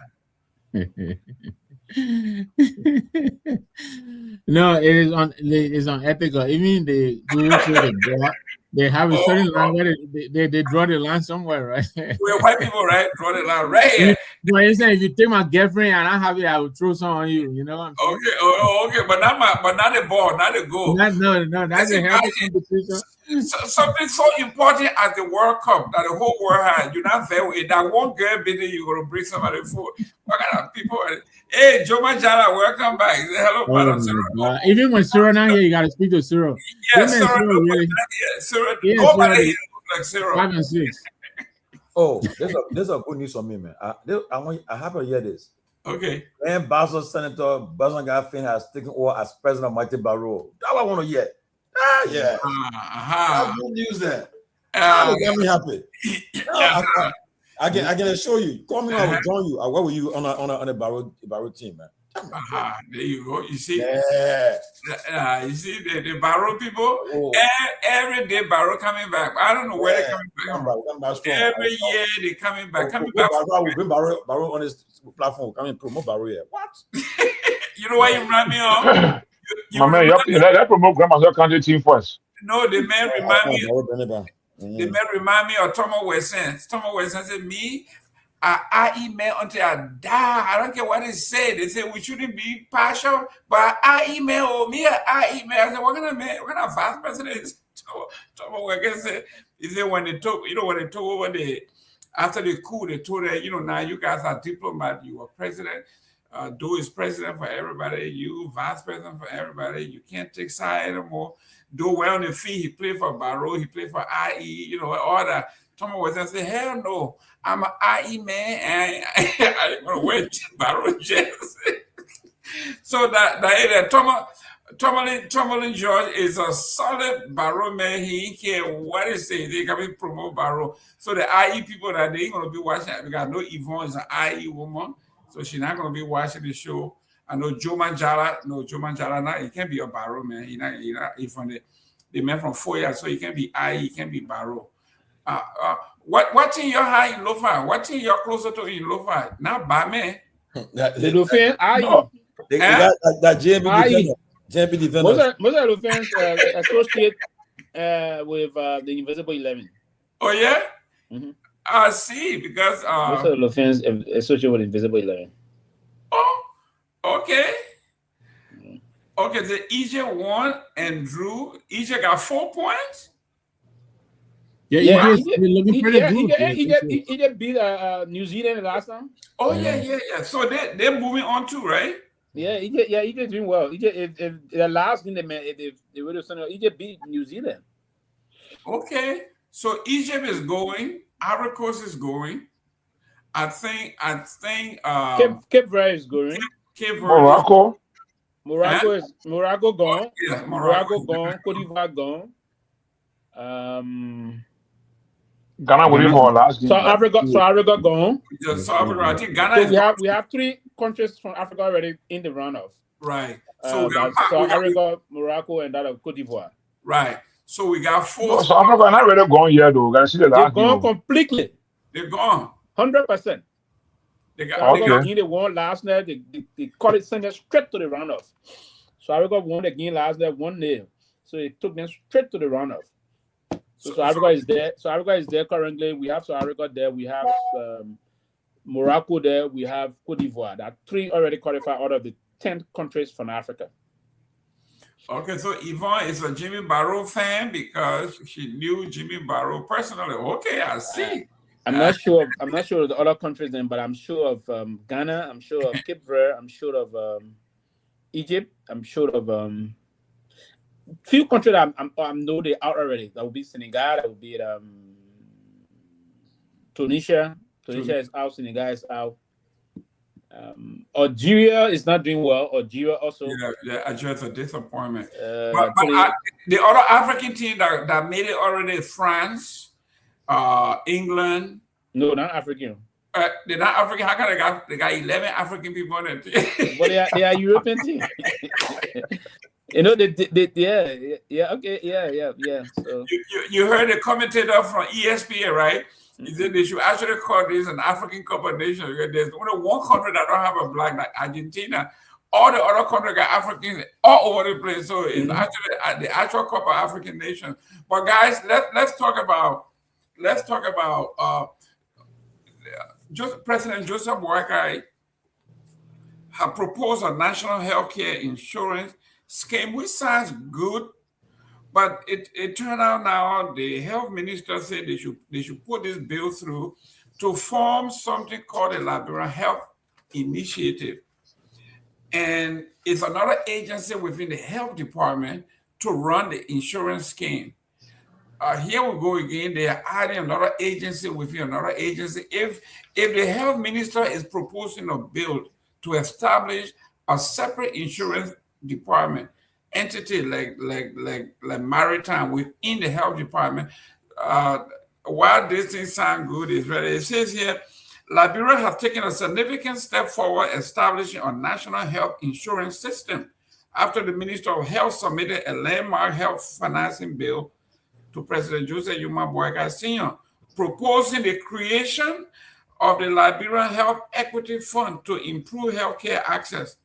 No, it's on ethical. Even the groups they have a certain line where they draw the line somewhere, right? We're white people, right? Draw the line right here. For instance, if you take my girlfriend and I have it, I will throw some on you. You know what I'm saying? Okay, but not the ball, not the goal. No, that's a healthy competition. Something so important as the World Cup that the whole world has. You're not there with that one girl bidding you're gonna bring somebody food. What kind of people? Hey, Joe Manjala, welcome back. Hello, Madam Cyril. Even when Cyril not here, you gotta speak to Cyril. Yes, Cyril. Nobody here looks like Cyril. 5 and 6. Oh, there's a good news for me, man. I have to hear this. Okay. And Basel Senator Basil Gaffin has taken over as president of Mighty Barrow. That I want to hear. Yeah. That's good news there. That got me happy. I can assure you. Call me, I will join you. I work with you on a Barrow team, man. There you go. You see, yeah. You see the Barrow people. Every day Barrow coming back. I don't know where they're coming back from. Every year they're coming back. Coming back. We bring Barrow on this platform. Come and promote Barrow here. What? You know what you remind me of? My man, let's promote Grandma's country team first. No, the man remind me. The man remind me of Tomo Wesson. Tomo Wesson said, "Me, I email until I die. I don't care what they say. They say we shouldn't be partial, but I email me. I email. I said, what kind of vice president is Tomo Wesson said? He said when they took, when they took over after the coup, they told her, now you guys are diplomat. You are president. Do is president for everybody. You vice president for everybody. You can't take side anymore. Do well on the field. He played for Barrow. He played for IE. All that. Thomas was and say, hell no, I'm an IE man, and I ain't gonna wear Barrow jersey. So that Tomalin George is a solid Barrow man. He ain't care what he say. They can promote Barrow. So the IE people that they ain't gonna be watching. Because I know Yvonne is an IE woman. So she's not going to be watching the show. I know Joe Manjala. Now he can't be a Barrow man. He's from the man from 4 years, so he can be IE, he can be Barrow. What team you're high in Lofa? What team you're closer to in Lofa? Not Bame. The Lufin, IE. That JMP defender. Most of the Lufins associate with the Invisible 11. Oh, yeah? Mm-hmm. I see, because most of the fans associated with Invisible 11. Oh, okay. Okay, the EJ won and Drew. EJ got 4 points. Yeah, he just beat New Zealand last time. Oh yeah. So they're moving on too, right? Yeah, he just doing well. He just if the last game they would have sent he just beat New Zealand. Okay, so Egypt is going. Ivory Coast is going. I think Cape Verde is going. Cape Verde. Morocco gone. Yeah, Morocco gone. Cote d'Ivoire gone. Ghana waiting for last game. South Africa gone. South Africa. I think Ghana. So we have 3 countries from Africa already in the runoff. Right. So South Africa, Morocco, and that of Cote d'Ivoire. Right. So we got 4. No, South Africa not really gone yet though. Gotta see the last game. They're gone completely. They're gone. 100%. They won last night. They caught it, sent them straight to the runoff. So Africa won the game last night 1-0. So it took them straight to the runoff. So South Africa is there. South Africa is there currently. We have South Africa there. We have Morocco there. We have Cote d'Ivoire. There are 3 already qualified out of the 10 countries from Africa. Okay, so Yvonne is a Jimmy Barrow fan because she knew Jimmy Barrow personally. Okay, I see. I'm not sure of the other countries then, but I'm sure of Ghana. I'm sure of Cape Verde. I'm sure of Egypt. I'm sure of few countries that I know they out already. That would be Senegal. That would be Tunisia. Tunisia is out. Senegal is out. Algeria is not doing well. Algeria also. Yeah, Algeria's a disappointment. But the other African team that made it already is France, England. No, not African. They're not African. How come they got 11 African people on their team? But they are European team. You know, okay. So you heard the commentator from ESPN, right? He said they should actually call this an African Cup of Nations. There's only one country that don't have a black, like Argentina. All the other countries got Africans all over the place. So it's actually the actual Cup of African Nations. But guys, let's talk about President Joseph Boakai have proposed a national healthcare insurance scheme, which sounds good, but it turned out now the health minister said they should put this bill through to form something called a Liberia Health Initiative. And it's another agency within the health department to run the insurance scheme. Here we go again. They are adding another agency within another agency. If the health minister is proposing a bill to establish a separate insurance department entity like maritime within the health department, while this thing sounds good, it says here, Liberia has taken a significant step forward establishing a national health insurance system after the Minister of Health submitted a landmark health financing bill to President Joseph Boakai Sr., proposing the creation of the Liberia Health Equity Fund to improve healthcare access,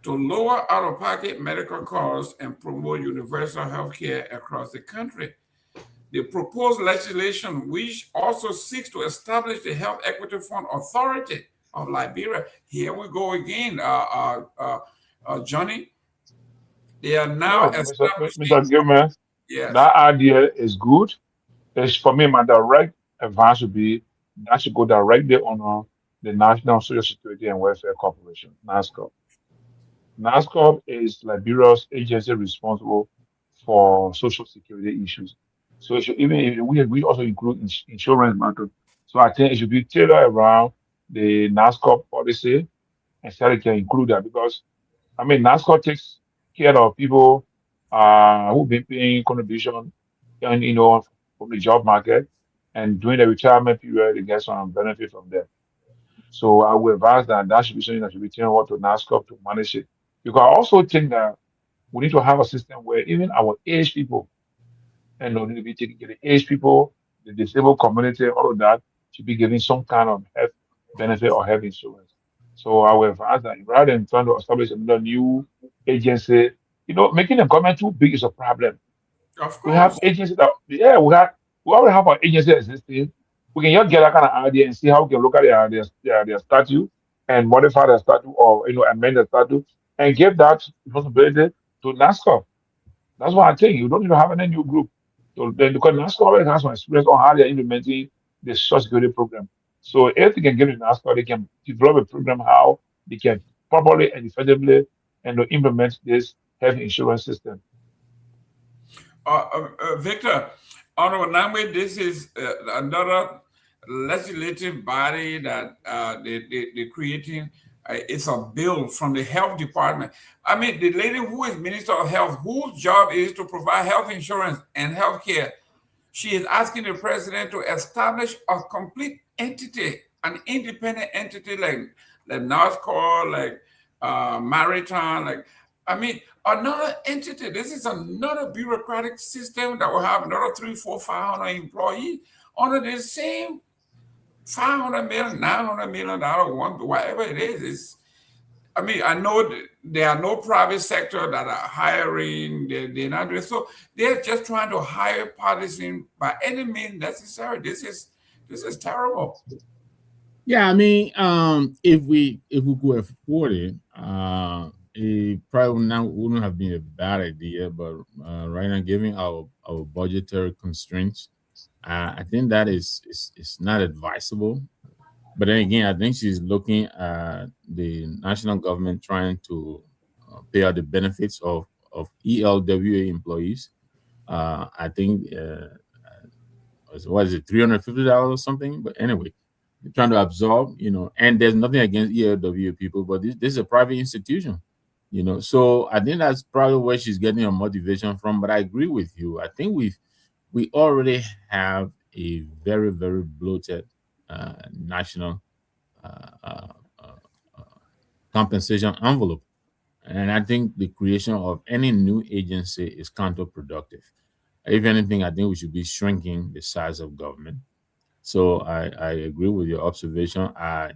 to lower out-of-pocket medical costs, and promote universal healthcare across the country. The proposed legislation, which also seeks to establish the Health Equity Fund Authority of Liberia. Here we go again, Johnny. They are now establishing. Mr. Gayman, yes. That idea is good. It's, for me, my direct advice would be that should go directly on the National Social Security and Welfare Corporation, NASCOP. NASCOP is Liberia's agency responsible for social security issues. So it should, even we also include insurance matter. So I think it should be tailored around the NASCOP policy, and Seleke can include that, because I mean NASCOP takes care of people who've been paying contribution and from the job market, and during the retirement period they get some benefit from them. So I would advise that should be something that should be turned over to NASCOP to manage it. Because I also think that we need to have a system where even our aged people, and need to be taking care of the aged people, the disabled community, all of that should be given some kind of health benefit or health insurance. So I would advise that rather than trying to establish another new agency, making the government too big is a problem. Of course. We have agencies that, we already have our agency existing. We can just get that kind of idea and see how we can look at their statute and modify their statute, or amend the statute and give that responsibility to NASCOP. That's why I think you don't need to have any new group. So then, because NASCOP already has some experience on how they're implementing the social security program. So if they can give it to NASCOP, they can develop a program how they can properly and effectively implement this health insurance system. Victor, Honorable Nagbe, this is another legislative body that they're creating. It's a bill from the health department. I mean, the lady who is Minister of Health, whose job is to provide health insurance and health care, she is asking the president to establish a complete entity, an independent entity like NASCOP, like Maritime, another entity. This is another bureaucratic system that will have another 300, 400, 500 employees under the same $500 million, $900 million, whatever it is. I mean, I know there are no private sector that are hiring. They're not doing so. They're just trying to hire partisan by any means necessary. This is terrible. Yeah, I mean, if we could afford it, it probably wouldn't have been a bad idea. But right now, given our budgetary constraints, I think that is not advisable. But then again, I think she's looking at the national government trying to pay out the benefits of ELWA employees. I think what is it, $350 or something? But anyway, they're trying to absorb, and there's nothing against ELWA people, but this is a private institution, So I think that's probably where she's getting her motivation from. But I agree with you. I think we already have a very, very bloated national compensation envelope. And I think the creation of any new agency is counterproductive. If anything, I think we should be shrinking the size of government. So I agree with your observation. I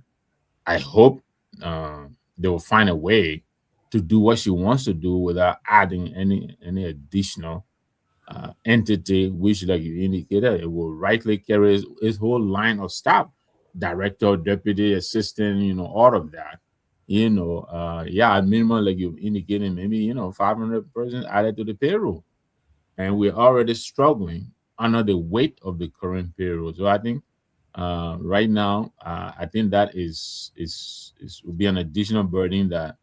hope they will find a way to do what she wants to do without adding any additional entity, which, like you indicated, it will rightly carry its whole line of staff, director, deputy, assistant, all of that. At minimum, like you indicated, maybe 500 persons added to the payroll, and we're already struggling under the weight of the current payroll. So I think right now, I think that is will be an additional burden that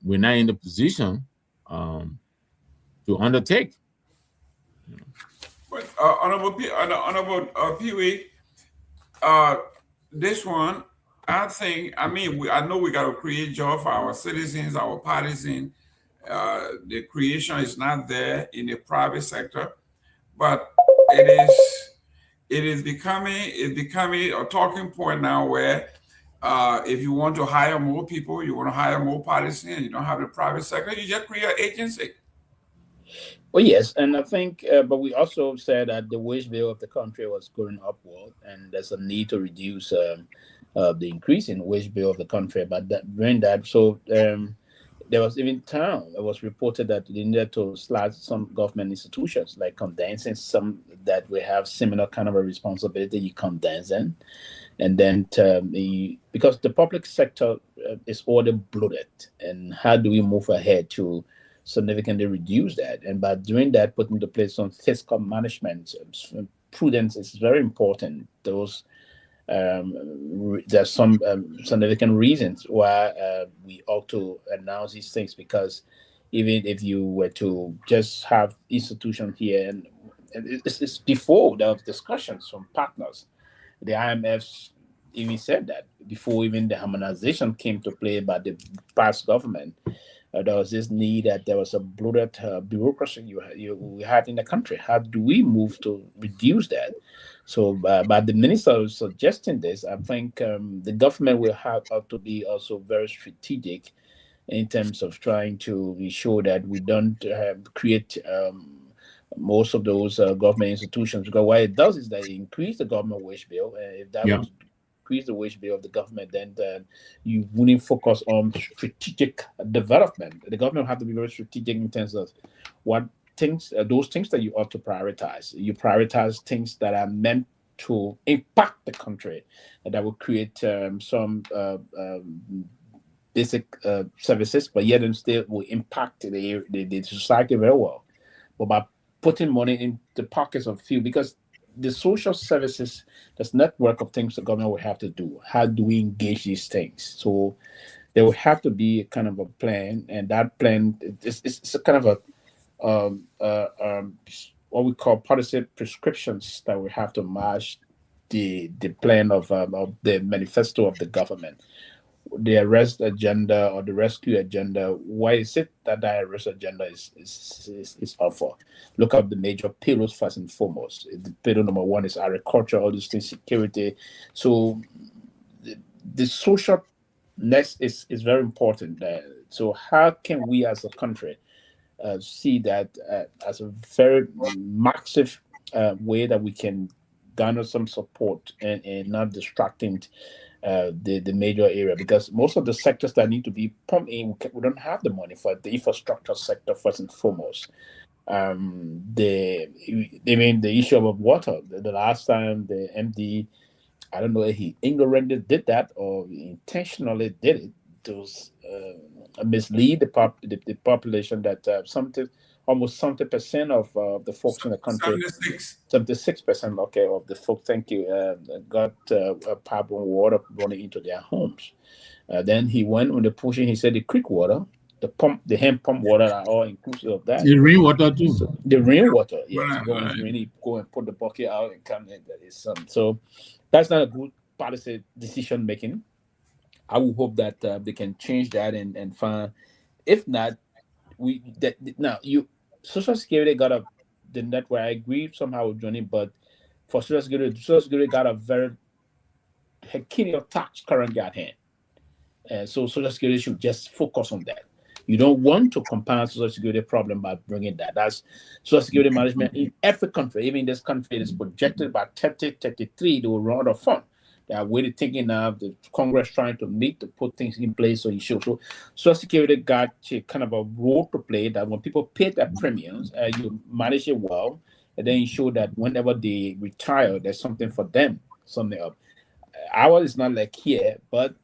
we're not in the position to undertake. But Honorable Pewee, this one, I know we got to create jobs for our citizens, our partisans. The creation is not there in the private sector, but it is becoming a talking point now where if you want to hire more people, you want to hire more partisans, you don't have the private sector, you just create an agency. Well, yes, and I think, but we also said that the wage bill of the country was going upward, and there's a need to reduce the increase in wage bill of the country. But during that, so there was even it was reported that they needed to slash some government institutions, like condensing some that we have similar kind of a responsibility. You condense them, and then because the public sector is already bloated, and how do we move ahead to significantly reduce that? And by doing that, put into place some fiscal management prudence is very important. There's some significant reasons why we ought to announce these things, because even if you were to just have institutions here, and it's before there was discussions from partners, the IMF even said that before even the harmonization came to play by the past government. There was this need that there was a bloated bureaucracy we had in the country. How do we move to reduce that? So, but the minister was suggesting this. I think the government will have to be also very strategic in terms of trying to ensure that we don't create most of those government institutions. Because what it does is that it increase the government wage bill. If that was increase the wage bill of the government, then you wouldn't focus on strategic development. The government will have to be very strategic in terms of what things, those things that you ought to prioritize. You prioritize things that are meant to impact the country, that will create some basic services, but yet and still will impact the society very well. But by putting money in the pockets of few, because the social services, this network of things the government will have to do. How do we engage these things? So there will have to be a kind of a plan, and that plan is a kind of a what we call policy prescriptions that we have to match the plan of the manifesto of the government. The arrest agenda or the rescue agenda, why is it that the arrest agenda is up for? Look up the major pillars first and foremost. The pillar number one is agriculture, all these things, security. So the social next is very important. So how can we as a country see that as a very massive way that we can garner some support and not distracting the major area, because most of the sectors that need to be pumped in, we don't have the money for the infrastructure sector first and foremost. The issue of water. The last time the MD, I don't know if he ignorantly did that or he intentionally did it to mislead the population that almost 70% of the folks in the country, 76%, okay, of the folks, thank you, got pipe water running into their homes. Then he went on the pushing. He said the creek water, the hand pump water are all inclusive of that. The rainwater too. So the rainwater, yes. Go and put the bucket out and come in. That is so that's not a good policy decision making. I would hope that they can change that and find. If not, Social Security got the network. I agree somehow with Johnny, but for Social Security got a very Kenya tax currently at hand. So Social Security should just focus on that. You don't want to compound Social Security problem by bringing that. That's Social Security management in every country. Even in this country, it is projected by 2033 they will run out of fund. They are really thinking now the Congress trying to meet to put things in place so you should. So Social Security got kind of a role to play that when people pay their premiums, you manage it well, and then you show that whenever they retire, there's something for them, something up. Ours is not like here, but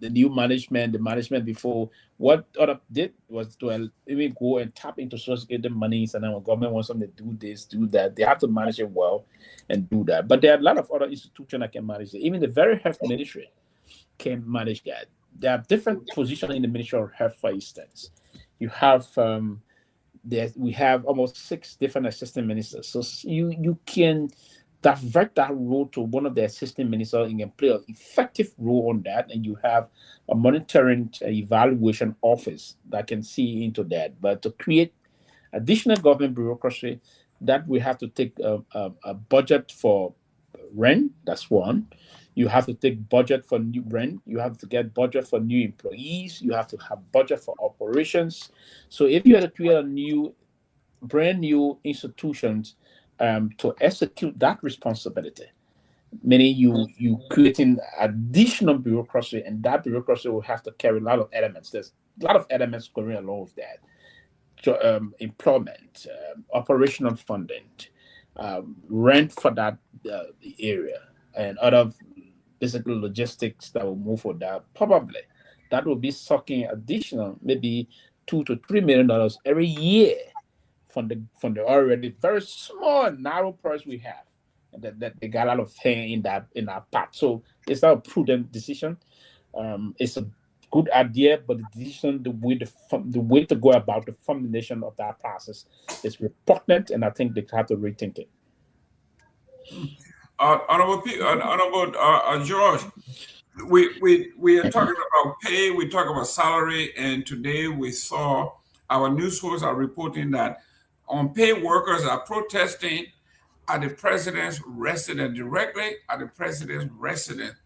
the new management, the management before, what other did was to even go and tap into Social Security monies, and then when government wants them to do this, do that, they have to manage it well and do that. But there are a lot of other institutions that can manage it. Even the very health ministry can manage that. There are different positions in the Ministry of Health, for instance. You have we have almost 6 different assistant ministers. So you can divert that role to one of the assistant ministers and can play an effective role on that, and you have a monitoring evaluation office that can see into that. But to create additional government bureaucracy, that we have to take a budget for rent. That's one. You have to take budget for new rent. You have to get budget for new employees. You have to have budget for operations. So if you have to create brand new institutions to execute that responsibility, meaning you creating additional bureaucracy, and that bureaucracy will have to carry a lot of elements. There's a lot of elements going along with that. So, employment, operational funding, rent for that area, and other basically logistics that will move for that. Probably that will be sucking additional maybe $2 to $3 million every year from the already very small and narrow price we have, and that they got a lot of thing in that part. So it's not a prudent decision. It's a good idea, but the decision, the way to go about the formulation of that process is repugnant, and I think they have to rethink it. Honorable George, we are talking about pay, we talk about salary, and today we saw our news sources are reporting that unpaid workers are protesting at the president's residence, directly at the president's residence,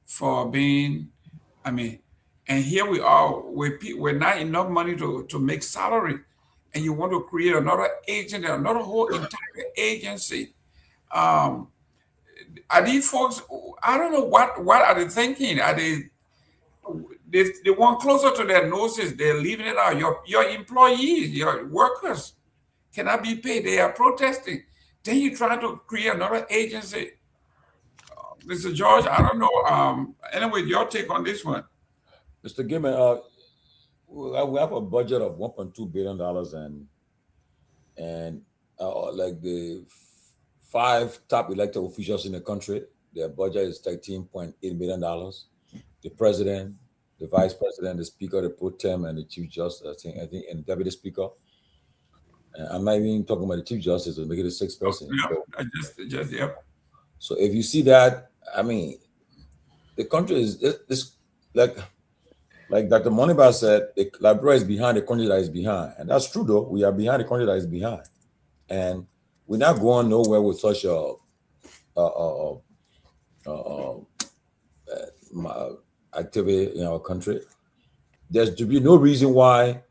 for being, and here we are, we're not enough money to make salary, and you want to create another agent, another whole entire agency. Are these folks, I don't know, what are they thinking? Are they want closer to their noses, they're leaving it out. Your employees, your workers cannot be paid. They are protesting. Then you try to create another agency. Mr. George, I don't know. Anyway, your take on this one. Mr. Gayman, we have a budget of $1.2 billion, and like the 5 top elected officials in the country, their budget is $13.8 million. The president, the vice president, the speaker, the pro tem, and the chief justice, I think, and the deputy speaker. And I'm not even talking about the chief justice, to make it a 6th person. Yep. So if you see that, the country is this like Dr. Moniba said, Liberia is behind the country that is behind. And that's true, though. We are behind the country that is behind. And we're not going nowhere with such activity in our country. There's to be no reason why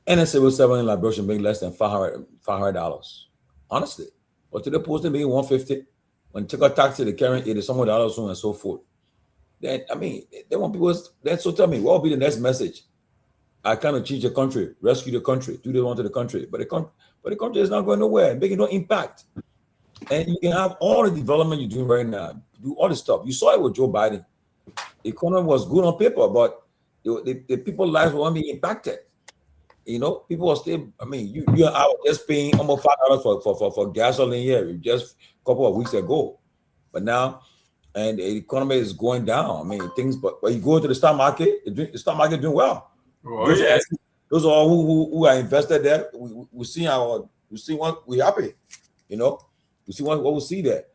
any civil servant in Liberia should make less than $500. Honestly. But today, posting making $150. When take a taxi, they carry $80 some dollars and so forth. Then I mean, they want people. Then so tell me, what will be the next message? I cannot change the country, rescue the country, do the one to the country, but the country is not going nowhere, making no impact. And you can have all the development you're doing right now, do all the stuff. You saw it with Joe Biden. The economy was good on paper, but the people's lives won't be impacted. You know, people are still. I mean, you and I were just paying almost $5 for gasoline here just a couple of weeks ago, but now, and the economy is going down. I mean, things. But when you go to the stock market, the stock market doing well. Oh, yes. Those are all who are invested there. We see what we're happy, you know. We see what we see there.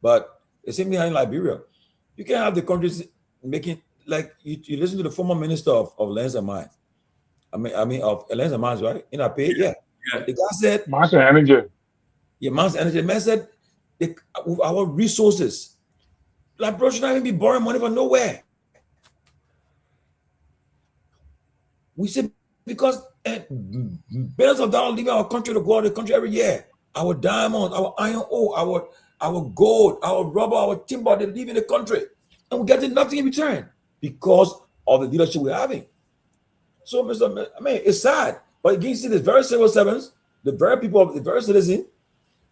But the same thing in Liberia. You can't have the countries making like you listen to the former minister of lands and mines. I mean of lands and mines, right? In our pay, yeah. The guy said Mines and energy. Yeah, mines and energy. Man said with our resources, Liberia should not even be borrowing money from nowhere. We said because billions of dollars leaving our country to go out of the country every year. Our diamonds, our iron ore, our gold, our rubber, our timber, they leave in the country. And we're getting nothing in return because of the leadership we're having. So, I mean, it's sad. But again, you see the very civil servants, the very people, the very citizens,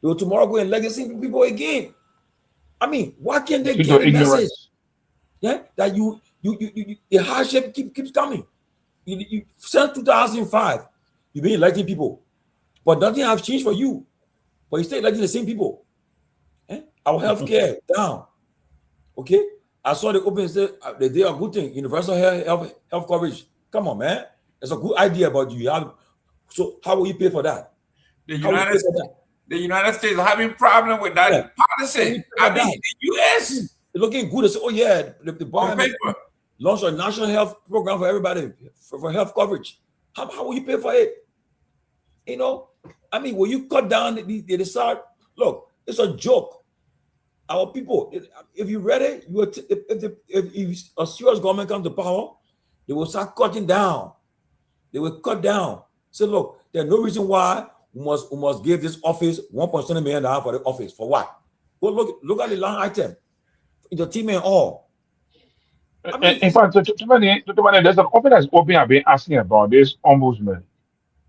they will tomorrow go and legacy people again. I mean, why can't they get a message? Yeah, that the hardship keeps coming. Since 2005, you've been electing people, but nothing has changed for you. But you still electing the same people. Our healthcare down. Okay, I saw the open say they did a good thing. Universal health coverage. Come on, man, it's a good idea, but you have. So how will you pay for that? The United States are having problem with that policy. I mean, the U.S. It's looking good. They say, oh yeah, the government launched a national health program for everybody for health coverage. How will you pay for it? You know, I mean, when you cut down the decide, look, it's a joke. Our people, if you read it, if a serious government comes to power, they will start cutting down. They will cut down. So look, there's no reason why we must give this office $1.7 million for the office. For what? Go look at the line item. The team and all. I mean, in fact, there's a company that's open. I've been asking about this ombudsman.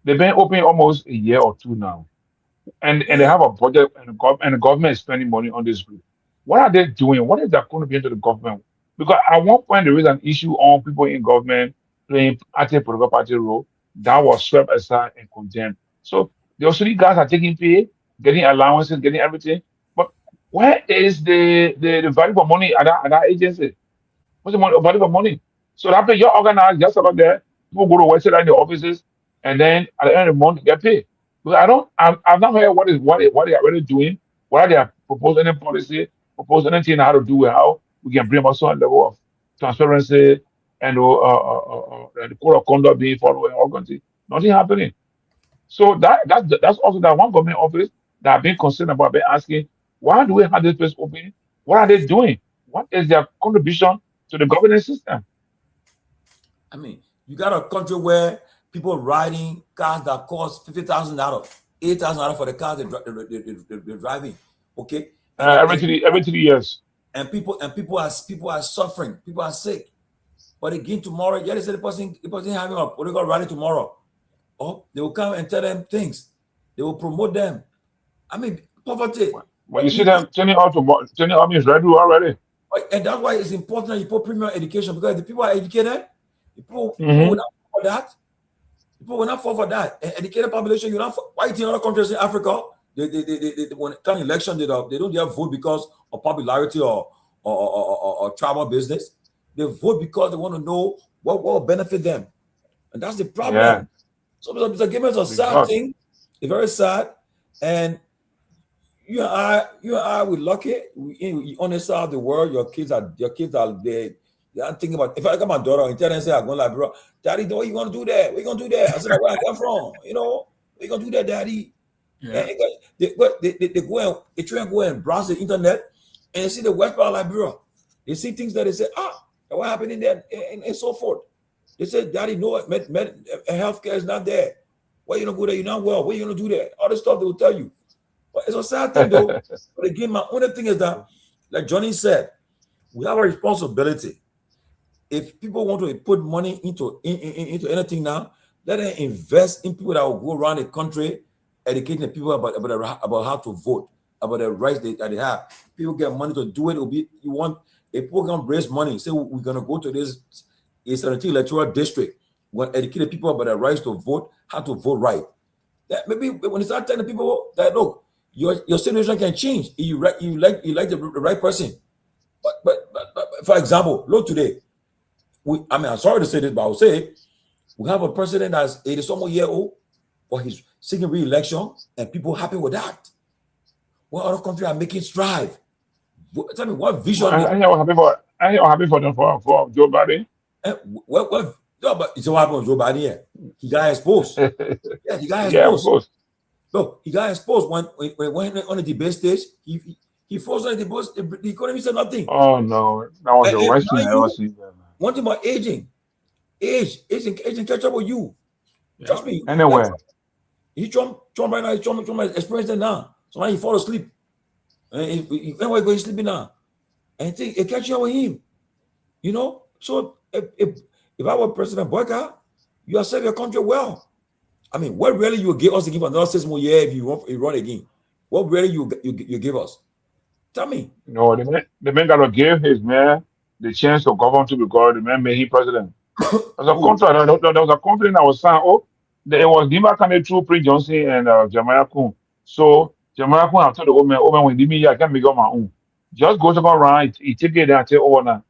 They've been open almost a year or two now, and they have a budget, and the government is spending money on this group. What are they doing? What is that contributing to the government? Because at one point there is an issue on people in government playing political party role that was swept aside and condemned. So the Australian guys are taking pay, getting allowances, getting everything. But where is the value for money at that agency? What's the value for money? So after you're organized, just about there, people go to work, sit in the offices, and then at the end of the month get paid. Because I've not heard what they are really doing, what they are proposing any policy, proposing anything how to do it, how we can bring about some level of transparency and the code of conduct being followed and all countries. Nothing happening. So that's also that one government office that I've been concerned about, been asking, why do we have this place open? What are they doing? What is their contribution to the governance system? I mean, you got a country where people riding cars that cost $50,000, $8,000 for the cars they're driving. Okay, every 3 years. And people are suffering. People are sick. But again, tomorrow, they say the person having a political rally tomorrow. Oh, they will come and tell them things. They will promote them. I mean, poverty. When you see them turning out is ready already. And that's why it's important that you put premium education, because if the people are educated, people will not fall for that. People will not fall for that. An educated population, you not. Why in other countries in Africa, they when it comes to election, they don't just vote because of popularity or tribal business. They vote because they want to know what will benefit them, and that's the problem. Yeah. So Mr. Gayman, it's a sad thing. It's very sad, and you and I, we're lucky. We on this side of the world. Your kids are there. They are thinking about. If I got my daughter and tell them, say, I'm going to Liberia, Daddy, what you gonna do there? Where you gonna do that? I said, where I come from? You know, where you gonna do that, Daddy? Yeah. They go and they try and go and browse the internet and see the west part of Liberia. They see things that they say, what happened in there, and so forth. They say, Daddy, no, healthcare is not there. Why you gonna go there? You're not well. What you gonna do there? All this stuff they will tell you. But it's a sad thing though. But again, my only thing is that, like Johnny said, we have a responsibility. If people want to put money into anything now, let them invest in people that will go around the country educating the people about how to vote, about the rights that they have. People get money to do it. It'll be, you want a program raise money. Say we're gonna go to this electoral district. We're gonna educate the people about the rights to vote, how to vote right. That maybe when you start telling people that look, your situation can change. You like the right person. But for example, look today. I'm sorry to say this, but I'll say we have a president that's 80-some year old, but he's seeking re-election, and people happy with that. What other countries are making strive? Tell me what vision. I ain't happy for them for Joe Biden. But it's what happened with Joe Biden here. He got exposed. Yeah, he got exposed. Yeah, of course. Look, he got exposed when on the debate stage. He froze on the debate. The economy said nothing. Oh no, that was the worst thing I ever seen. One thing about aging catch up with you. Yeah. Trust me. Anyway, he Trump right now. Trump experienced it now. So now he fall asleep. And he go sleeping now, and it catch up with him. You know. So if I were President Boyka, you have served your country well. I mean, what really you will give us to give another 6 more years if you run again? What really you give us? Tell me. No, the man got to give his man the chance to govern to because the man made him president. There was a contract that was signed. It was Dima coming through Prince Johnson and Jeremiah Kun. So Jeremiah Kun have told the old man, when Dimi, I can't make on my own. Just go around, he take it and take over now.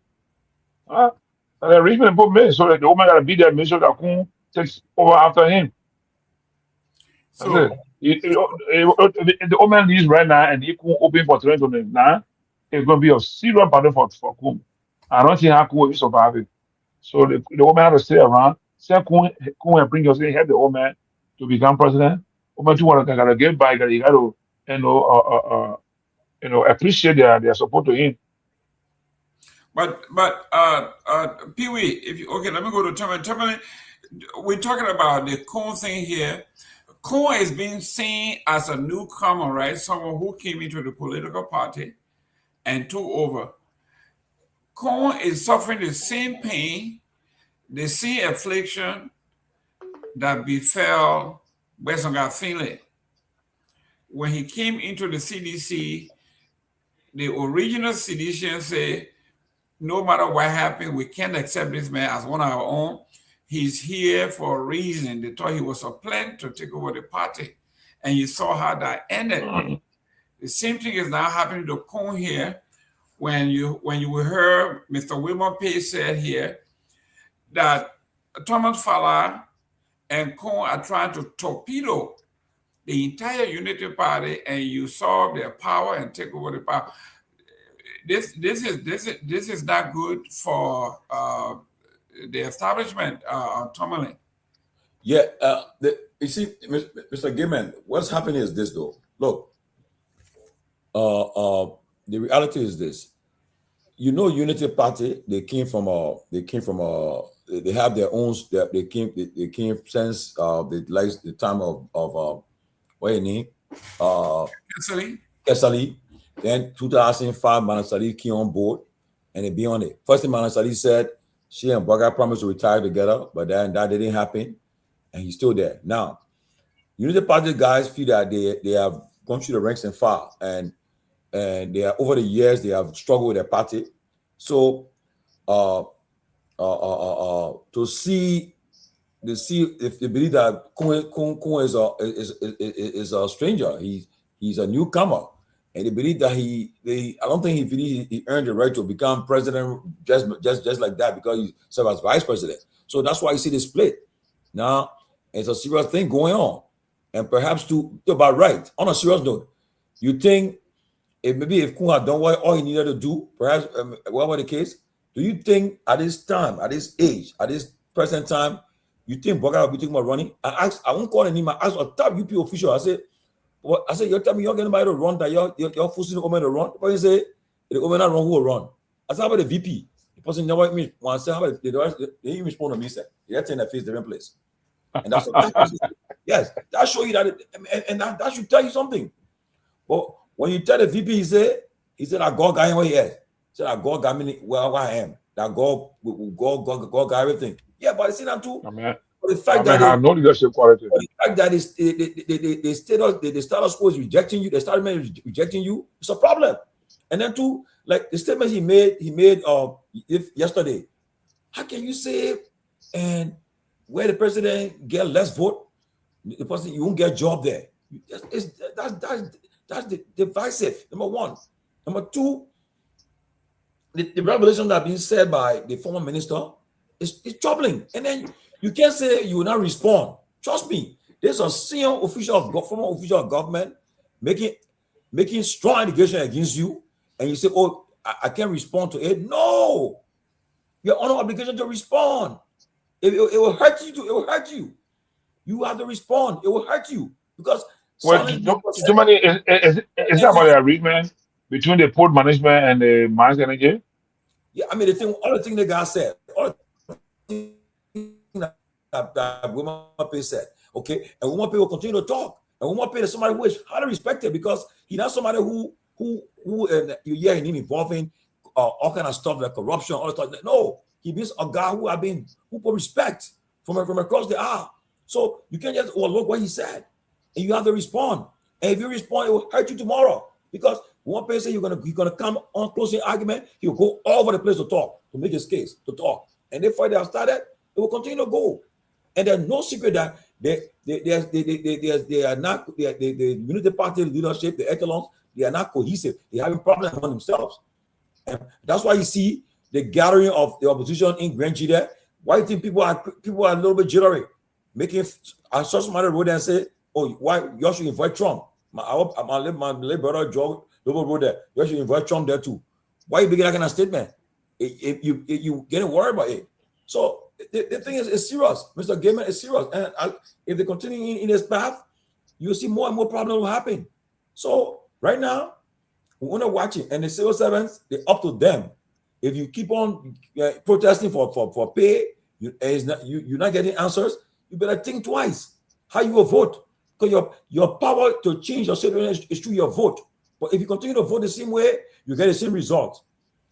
The rich man put me so that the old man got to be there, make sure that Kun takes over after him. So the old man leaves right now, and he can open for 20 now. It's going to be a serious battle for Kun. I don't think how Kun will survive it. So the old man has to stay around. Say Kun and bring us in, help the old man to become president. Old man too want to get by that. He got to appreciate their support to him. But Pewee, let me go to Tomalin. We're talking about the Kun thing here. Kun is being seen as a newcomer, right? Someone who came into the political party and took over. Kun is suffering the same pain, the same affliction that befell Besonga Finlay. When he came into the CDC, the original seditionists say, no matter what happened, we can't accept this man as one of our own. He's here for a reason. They thought he was a plan to take over the party. And you saw how that ended. The same thing is now happening to Kun here. When you heard Mr. Wilmer Pace said here that Thomas Fala and Kun are trying to torpedo the entire Unity Party, and you saw their power and take over the power. This is not good for the establishment, Tomalin. Yeah, you see, Mr. Gayman, what's happening is this though. Look, the reality is this. You know, Unity Party, they have their own. They came since the time of what your name? Kesali. Then 2005, Manasali came on board, and they be on it. First thing Manasali said, she and Baga promised to retire together, but then that didn't happen, and he's still there now. Unity Party guys feel that they have gone through the ranks and file, and they are over the years they have struggled with their party. So to see if they believe that Kun is a stranger, he's a newcomer, and they believe that I don't think he believes he earned the right to become president just like that because he served as vice president. So that's why you see the split. Now it's a serious thing going on, and perhaps to about right. On a serious note, you think if Kun had done what all he needed to do, perhaps whatever the case, do you think at this time, at this age, at this present time, you think Boga will be thinking about running? I won't call him. I asked a top UP official. I said, you're telling me you're getting anybody to run, that you're forcing the woman to run? But you say, the woman not run, who will run? I said, how about the VP? The person never me. When I said, how about they didn't respond to me, said, you're telling that face different place. And that's yes, that show you that, and that should tell you something. But when you tell the VP, he said that God got him where he is. He said that God got me where I am. That God got everything. Yeah, but I see that too. But the fact that have no leadership quality. The fact that the status quo is rejecting you, the establishment is rejecting you, it's a problem. And then too, like the statement he made yesterday. How can you say and where the president get less vote, the person you won't get a job there? That's divisive. Number one. Number two, the revelation that being said by the former minister is troubling. And then you can't say you will not respond. Trust me, there's a senior official former official of government making strong allegation against you, and you say, "Oh, I can't respond to it." No, you're on an obligation to respond. It will hurt you. It will hurt you. You have to respond. It will hurt you because. Well, Tomalin, is that about the agreement between the port management and the mines energy? Yeah, I mean all the things the guy said, all the things that Woman said, okay, and Woman will continue to talk, and Woman is somebody who is highly respected because he's not somebody who you hear him involving all kind of stuff like corruption, all that stuff. No, he is a guy who put respect from across the aisle. So you can't just overlook what he said. And you have to respond. And if you respond, it will hurt you tomorrow. Because one person you're gonna come on closing argument, he'll go all over the place to talk, to make his case, to talk. And if they have started, it will continue to go. And there's no secret that they are not the Unity Party leadership, the echelons, they are not cohesive. They're having problems among themselves. And that's why you see the gathering of the opposition in Grand G there. Why do you think people are a little bit jittery? I saw somebody wrote there and say, "Oh, why you should invite Trump?" My late brother Joe wrote there. You should invite Trump there too. Why you begin that kind of statement? If you getting worried about it. So the thing is, it's serious. Mr. Gayman is serious, and if they continue in this path, you'll see more and more problems will happen. So right now, we want to watch it, and the civil servants, they're up to them. If you keep on protesting for pay, you're not getting answers. You better think twice how you will vote. Because your power to change your situation is through your vote. But if you continue to vote the same way, you get the same result.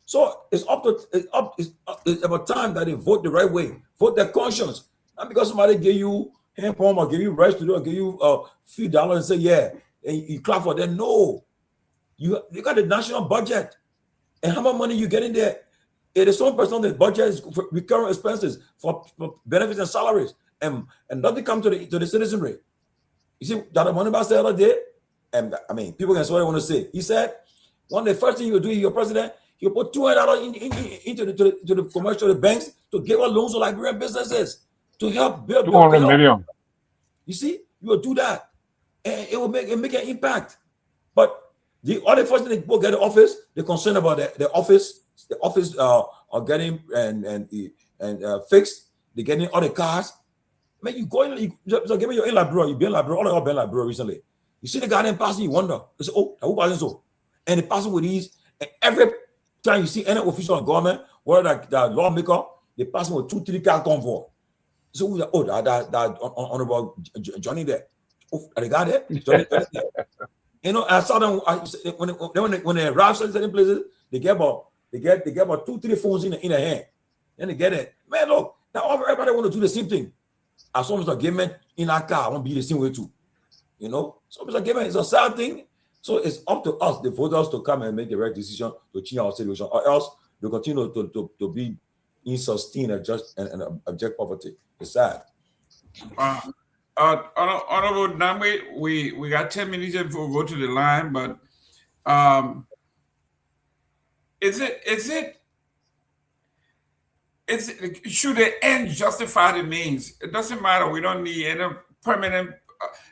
So it's about time that they vote the right way. Vote their conscience. Not because somebody gave you hand palm or give you rights to do or give you a few dollars and say, yeah, and you clap for them. No. You got the national budget. And how much money you get in there? 87% of the budget is for recurring expenses for benefits and salaries. And nothing comes to the citizenry. You see, Dr. Moneba said the other day, and I mean, people can say what they want to say. He said, one of the first things you will do, you're president, you put $200 into the commercial banks to give out loans to Liberian businesses to help build. 200 million. You see, you will do that, and it will make an impact. But the other first thing people get in office, they're concerned about the office are getting and fixed. They're getting all the cars. Man, you go in, so give me your Liberia. You've been Liberia, all been Liberia recently. You see the guy then passing, you wonder. You say, oh, who passing so? And they passing with these. And every time you see any official of government, whether that lawmaker, they passing with 2-3 car convoy. So that honorable Johnny there. Oh, the guy there? Johnny there. You know, I saw them when they arrive certain places, they get about 2-3 phones in the hand. Then they get it. Man, look, now everybody want to do the same thing. As long as Mr. Gayman in our car, I won't be the same way too. You know? So Mr. Gayman is a sad thing. So it's up to us, the voters, to come and make the right decision to change our situation, or else we'll continue to be in sustained and abject poverty. It's sad. Honorable Nagbe, we got 10 minutes before we go to the line, but should the end justify the means? It doesn't matter. We don't need any permanent,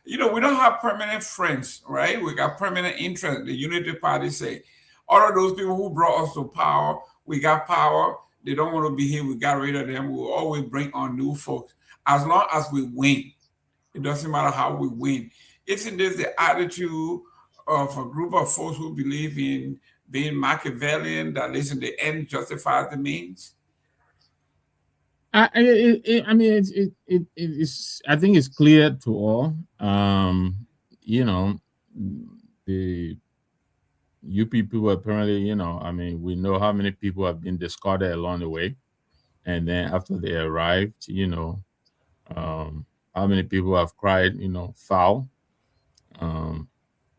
we don't have permanent friends, right? We got permanent interest. The Unity Party say, all of those people who brought us to power, we got power. They don't want to be here. We got rid of them. We'll always bring on new folks. As long as we win, it doesn't matter how we win. Isn't this the attitude of a group of folks who believe in being Machiavellian, that listen, the end justifies the means? I think it's clear to all. the UP people apparently, you know, I mean, we know how many people have been discarded along the way, and then after they arrived, you know, how many people have cried, you know, foul.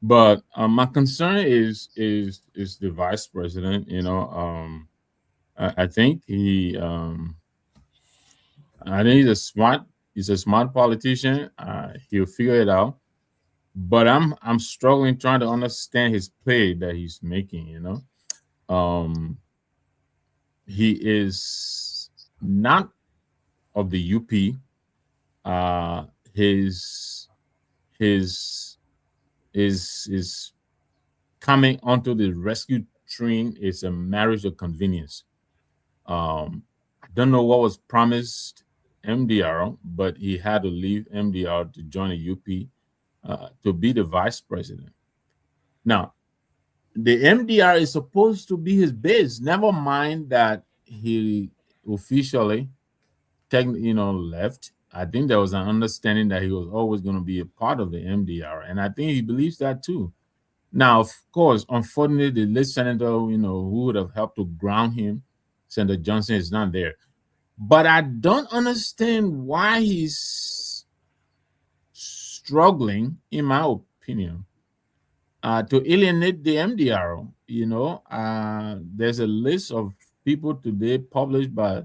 But my concern is the vice president. You know, I think I think he's a smart politician. He'll figure it out. But I'm struggling trying to understand his play that he's making. You know, he is not of the UP. His is coming onto the rescue train is a marriage of convenience. I don't know what was promised MDR, but he had to leave MDR to join the UP to be the vice president. Now, the MDR is supposed to be his base. Never mind that he officially, left. I think there was an understanding that he was always going to be a part of the MDR, and I think he believes that too. Now, of course, unfortunately, the late senator, who would have helped to ground him, Senator Johnson, is not there. But I don't understand why he's struggling, in my opinion, to alienate the MDR. There's a list of people today published by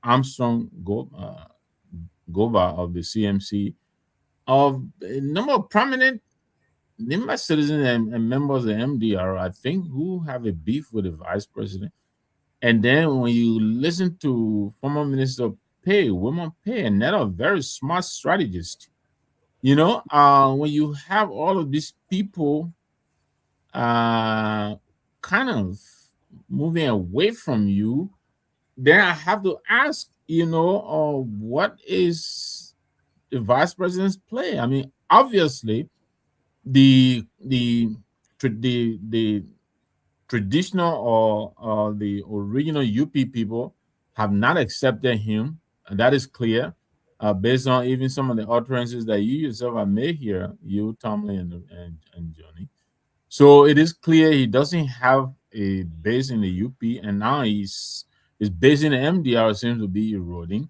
Armstrong Goba of the CMC of a number of prominent Nimba citizens and members of the MDR, I think, who have a beef with the vice president. And then when you listen to former Minister Pewee, Women Pewee, and they're a very smart strategist. When you have all of these people kind of moving away from you, then I have to ask, what is the vice president's play? I mean, obviously, the traditional or the original UP people have not accepted him, and that is clear, based on even some of the utterances that you yourself have made here, you, Tomalin, and Johnny. So it is clear he doesn't have a base in the UP, and now his base in the MDR seems to be eroding.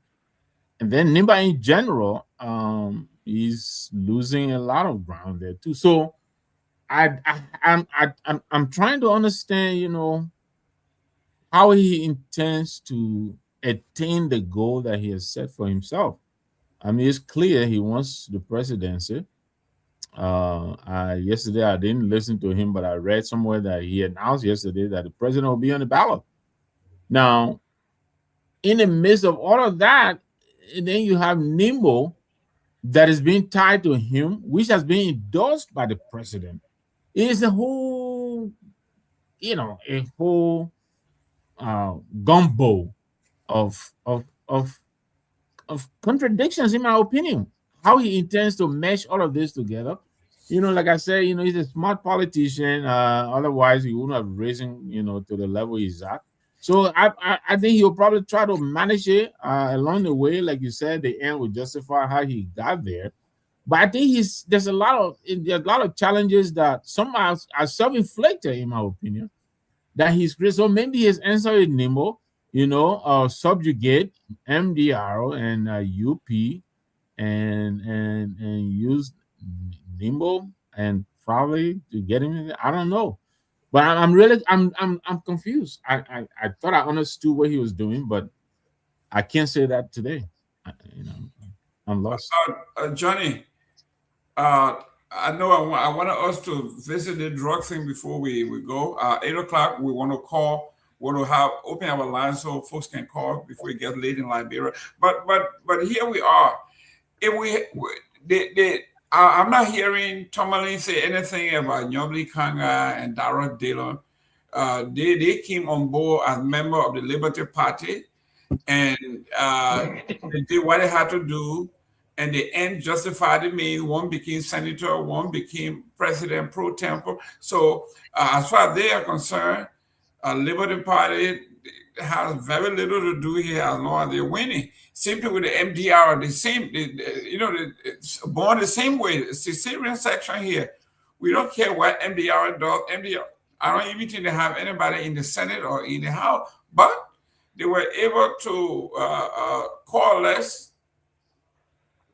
And then Nimba in general, he's losing a lot of ground there too. So I'm trying to understand, how he intends to attain the goal that he has set for himself. I mean, it's clear he wants the presidency. Yesterday I didn't listen to him, but I read somewhere that he announced yesterday that the president will be on the ballot. Now, in the midst of all of that, and then you have Nimbo that is being tied to him, which has been endorsed by the president. It is a whole, gumbo of contradictions, in my opinion. How he intends to mesh all of this together. Like I said, he's a smart politician. Otherwise, he wouldn't have risen, to the level he's at. So I think he'll probably try to manage it along the way. Like you said, the end will justify how he got there. But I think there's a lot of challenges that some are self-inflicted, in my opinion, that he's created. So maybe his answer is Nimbo, subjugate MDR and UP and use Nimbo and probably to get him in there. I don't know. But I'm confused. I thought I understood what he was doing, but I can't say that today. I'm lost. Johnny, I know I want us to visit the drug thing before we go. 8 o'clock, we want to call. We want to open our lines so folks can call before it gets late in Liberia. But here we are. I'm not hearing Tomalin say anything about Nyobli Kanga and Dara Dillon. They came on board as member of the Liberty Party, and they did what they had to do, and the end justified the means. One became senator, one became president pro tempore. So as far as they are concerned, Liberty Party, has very little to do here as long as they're winning. Same thing with the MDR, the same, it's born the same way. It's the Syrian section here. We don't care what MDR does. MDR, I don't even think they have anybody in the Senate or in the House, but they were able to coalesce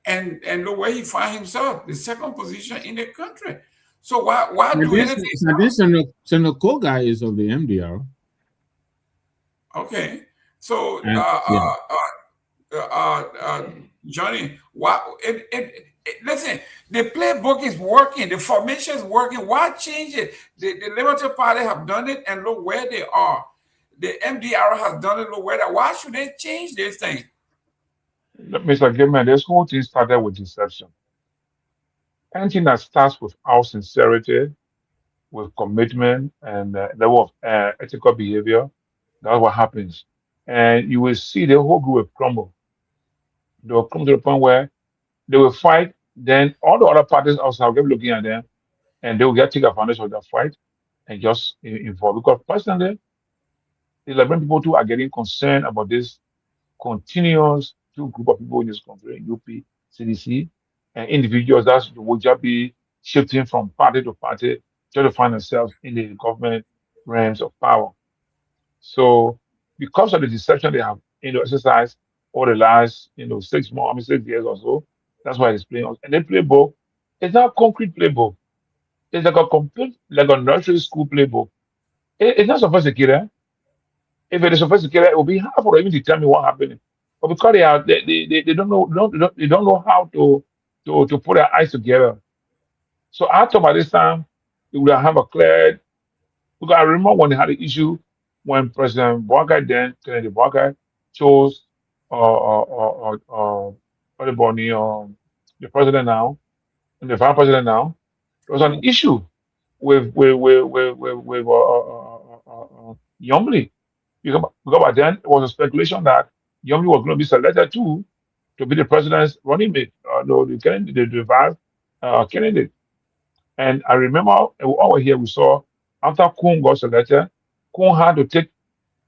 and look where he find himself, the second position in the country. So why do anything? This Senator guy is of the MDR. Okay, so Johnny, listen, the playbook is working, the formation is working. Why change it? The Liberty Party have done it, and look where they are. The MDR has done it, look where they are. Why should they change this thing? Mr. Gayman, this whole thing started with deception. Anything that starts with our sincerity, with commitment, and level of ethical behavior, that's what happens. And you will see the whole group will crumble. They will come to the point where they will fight. Then all the other parties also will get looking at them, and they will take advantage of that fight and just involve. Because personally, it's like when people too are getting concerned about this continuous two group of people in this country, UP, CDC, and individuals that will just be shifting from party to party, trying to find themselves in the government realms of power. So because of the deception they have exercised over the last 6 months, 6 years or so, that's why it's playing. And the playbook, it's not a concrete playbook. It's like a complete, like a nursery school playbook. It's not sophisticated. If it is sophisticated, it will be hard for them to tell me what happened. But because they don't know how to put their eyes together. So after by this time, they will have a clear. Because I remember when they had the issue when President Boakai then Kennedy Boakai chose the president now and the vice president now. There was an issue with Yomli. Because by then it was a speculation that Yomli was going to be selected too to be the president's running mate, the vice candidate. And I remember over here we saw after Kun got selected, Kun had to take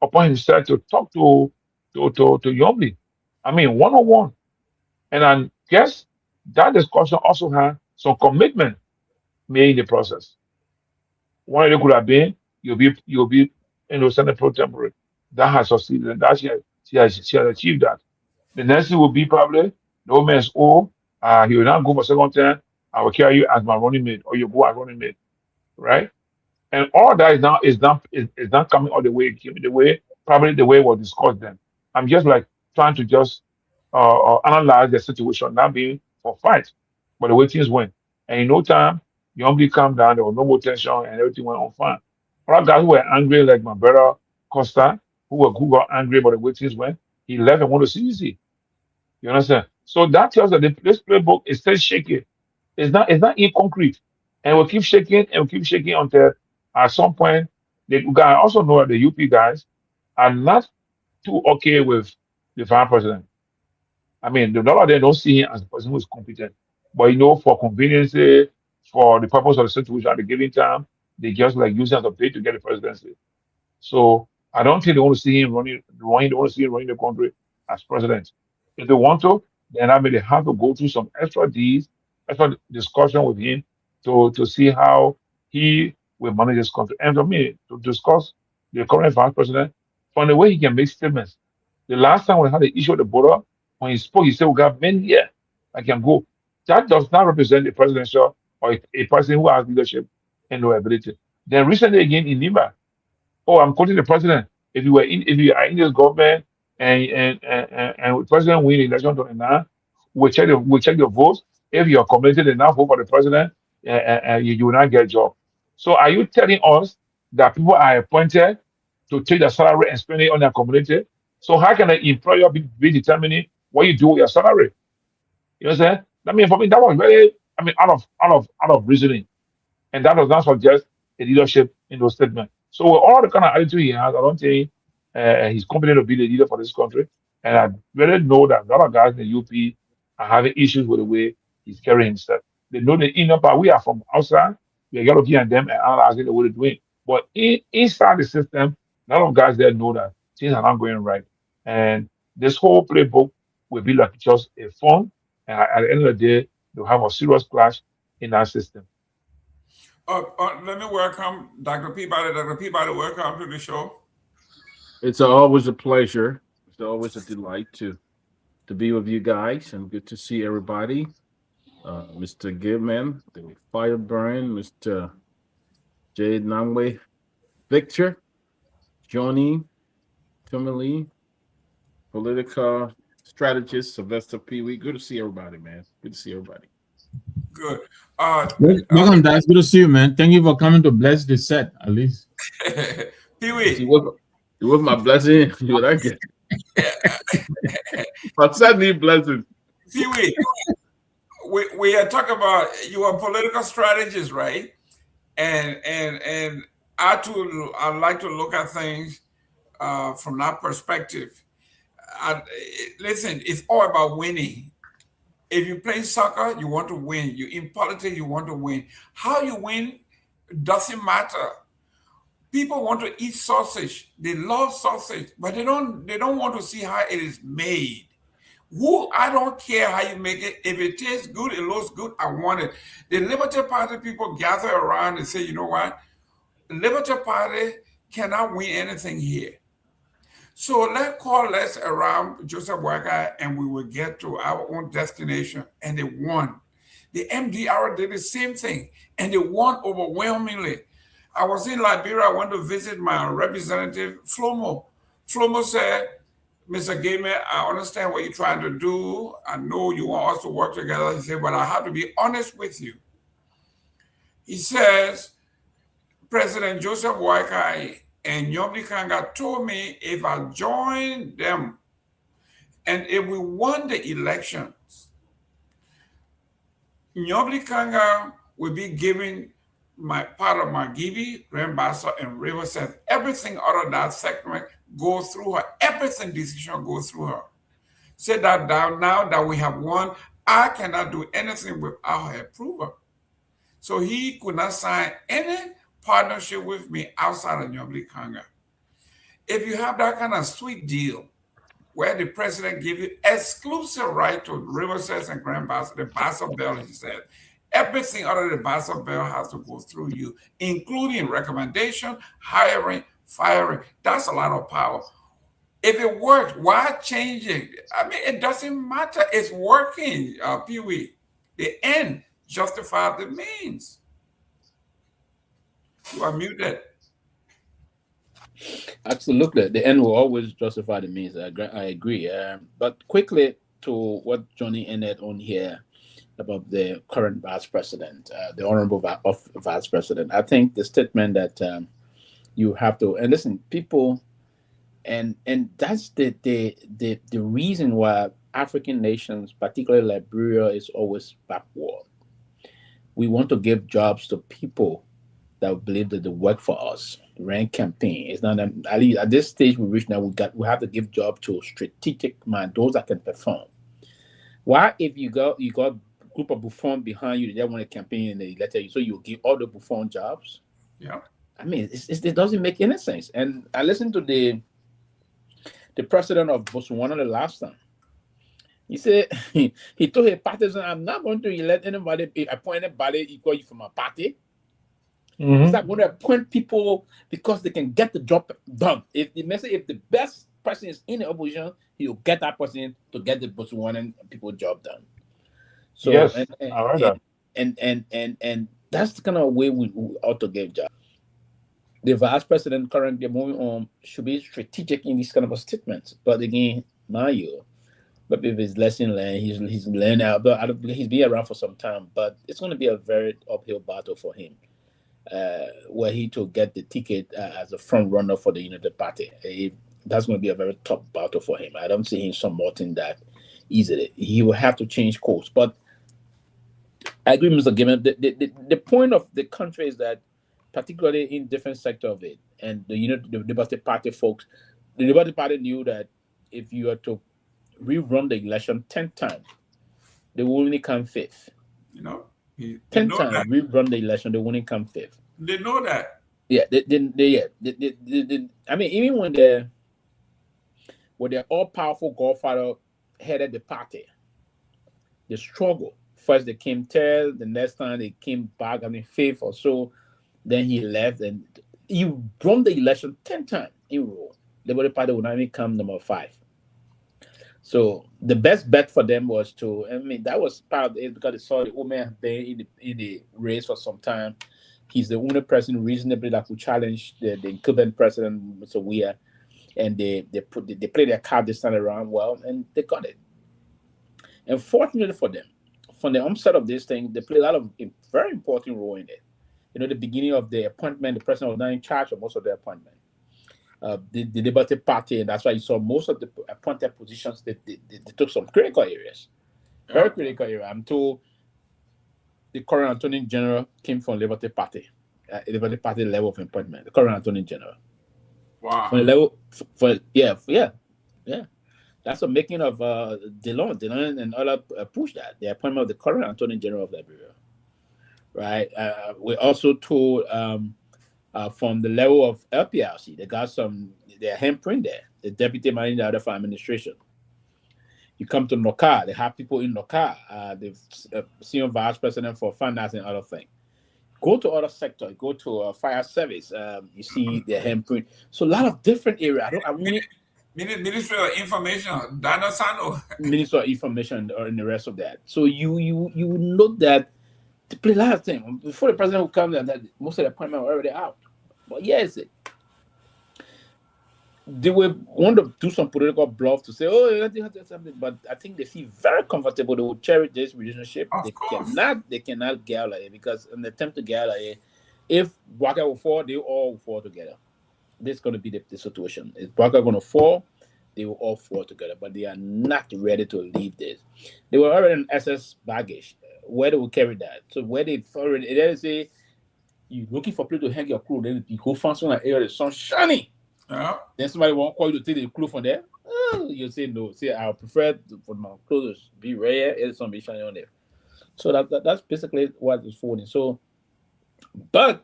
upon himself to talk to Yomli. I mean, one-on-one. And I guess that discussion also had some commitment made in the process. One of them could have been you'll be Senate pro tempore. That has succeeded, and that she has achieved that. The next thing will be probably the old man's old. He will not go for second term. I will carry you as my running mate, or you go as running mate, right? And all that is not coming all the way, probably the way it was discussed then. I'm just like trying to just analyze the situation, not being for fight, but the way things went. And in no time, Yombi calmed down, there was no more tension, and everything went on fine. All guys who were angry, like my brother Costa, who got angry about the way things went, he left and went to CDC. You understand? So that tells us that this playbook is still shaky. It's not in concrete. And we'll keep shaking until at some point I also know that the UP guys are not too okay with the vice president. I mean, a lot of them don't see him as a person who is competent. But for convenience, for the purpose of the situation at the given time, they just like use him as a bait to get the presidency. So I don't think they want to see him running the country as president. If they want to, then I mean they have to go through some extra discussion with him to see how he will manage this country. And for me, to discuss the current vice president, from the way he can make statements. The last time we had the issue of the border, when he spoke, he said, "We got men here. I can go." That does not represent a presidential or a person who has leadership and no ability. Then recently again in Lima, I'm quoting the president. If you are in this government and the president win the election 29, we'll check your votes. If you are committed enough vote for the president, you will not get a job. So are you telling us that people are appointed to take their salary and spend it on their community? So how can an employer be determining what you do with your salary? You understand? I mean, for me, that was very, out of reasoning. And that does not suggest a leadership in those statements. So with all the kind of attitude he has, I don't think he's competent to be the leader for this country. And I really know that a lot of guys in the UP are having issues with the way he's carrying himself. They know the inner part. We are from outside. We are looking at them and analyzing the way they're doing. But inside the system, a lot of guys there know that things are not going right. And this whole playbook will be like just a fun, and at the end of the day, they'll have a serious clash in our system. Let me welcome Dr. Peabody. Dr. Peabody, welcome to the show. It's always a pleasure. It's always a delight to be with you guys, and good to see everybody. Mr. Gayman, the Fireburn, Mr. J. Nagbe, Victor, Johnny, Tomalin, political strategist, Sylvester Pewee. Good to see everybody, man. Good to see everybody. Good. Welcome, guys. Good to see you, man. Thank you for coming to bless the set, at least. Pewee. You with my blessing, you would I get. But send me blessings. Pewee, we are talking about you are a political strategist, right? And I like to look at things from that perspective. Listen, it's all about winning. If you play soccer, you want to win. You in politics, you want to win. How you win doesn't matter. People want to eat sausage. They love sausage, but they don't want to see how it is made. I don't care how you make it. If it tastes good, it looks good, I want it. The Liberty Party people gather around and say, you know what? The Liberty Party cannot win anything here. So let's coalesce around Joseph Boakai and we will get to our own destination. And they won. The MDR did the same thing and they won overwhelmingly. I was in Liberia. I went to visit my representative, Flomo. Flomo said, Mr. Gayman, I understand what you're trying to do. I know you want us to work together. He said, but I have to be honest with you. He says, President Joseph Boakai and Nyenwolo Kanga told me if I join them and if we won the elections, Nyenwolo Kanga will be giving my part of Margibi, Grand Bassa, and Riverside. Everything out of that segment goes through her. Everything decision goes through her. Say that down now that we have won, I cannot do anything without her approval. So he could not sign any partnership with me outside of Nyenwolo Kanga. If you have that kind of sweet deal where the president gives you exclusive right to Riverside and Grand Bassa, the Bassa Bell, he said, everything out of the Bassa Bell has to go through you, including recommendation, hiring, firing. That's a lot of power. If it works, why change it? I mean, it doesn't matter. It's working, Pewee. The end justifies the means. You are muted. Absolutely. The end will always justify the means. I agree. But quickly to what Johnny ended on here about the current vice president, the honorable vice president. I think the statement that you have to, and listen, people, and that's the reason why African nations, particularly Liberia, is always backward. We want to give jobs to people that believe that they work for us. Rank campaign. It's not at this stage we reach now. We have to give job to strategic mind, those that can perform. Why, if you got group of Buffon behind you, they want to campaign and they letter you, so you give all the Buffon jobs? Yeah. I mean, it doesn't make any sense. And I listened to the president of Botswana the last time. He said he told his partisans, "I'm not going to let anybody appoint anybody equal you from my party." He's not going to appoint people because they can get the job done. If the best person is in the opposition, he'll get that person to get the Botswanan people job done. So yes, I heard that. And that's the kind of way we ought to give jobs. The vice president currently moving on should be strategic in these kind of statements. But again, mind you, but if it's lesson learned, he's learned out. But he's been around for some time. But it's going to be a very uphill battle for him. Were he to get the ticket as a front runner for the United Party, that's going to be a very tough battle for him. I don't see him supporting that easily. He will have to change course. But I agree, Mr. Gayman. The point of the country is that, particularly in different sector of it, and the Liberty Party folks, the Liberty Party knew that if you were to rerun the election 10 times, they will only come fifth. 10 times we run the election, they wouldn't come fifth. They know that. Yeah, I mean, even when the with their all-powerful godfather headed the party. They struggled. First they came third, the next time they came back, fifth or so. Then he left, and he won the election 10 times in a row. The Liberia Party would not even come number 5. So the best bet for them was to, that was part of it because they saw the old man been in the race for some time. He's the only person reasonably that could challenge the incumbent president, Mr. Weah, and they played their card this time around well, and they got it. And fortunately for them, from the onset of this thing, they played a very important role in it. The beginning of the appointment, the president was not in charge of most of the appointment. The Liberty Party, and that's why you saw most of the appointed positions, they took some critical areas. Very critical area. I'm told the current Attorney General came from Liberty Party level of appointment, the current Attorney General. Wow. From the level, yeah. That's the making of Dillon and other push that, the appointment of the current Attorney General of Liberia. Right? We also told from the level of LPRC, they got their handprint there, the deputy managing director for administration. You come to NOCA, they have people in NOCA, the senior vice president for finance and other things. Go to other sectors, go to fire service, you see their handprint. So a lot of different areas. Ministry of Information, Dana Sano. Ministry of Information and the rest of that. So you note that to play a lot of things. Before the president will come, that most of the appointments are already out. But yes, they will want to do some political bluff to say, something, but I think they feel very comfortable. They will cherish this relationship. They cannot get out of it, because in the attempt to get out of it, if Waka will fall, they all will fall together. This is going to be the situation. If Waka going to fall, they will all fall together, but they are not ready to leave this. They were already in SS baggage. Where they will carry that? So where they already, they say, you're looking for people to hang your clothes, then you go find someone area, the sun shining. Then somebody won't call you to take the clothes from there. You say no. Say I prefer for my clothes to be rare and some be shining on there. So that's basically what is holding. So, but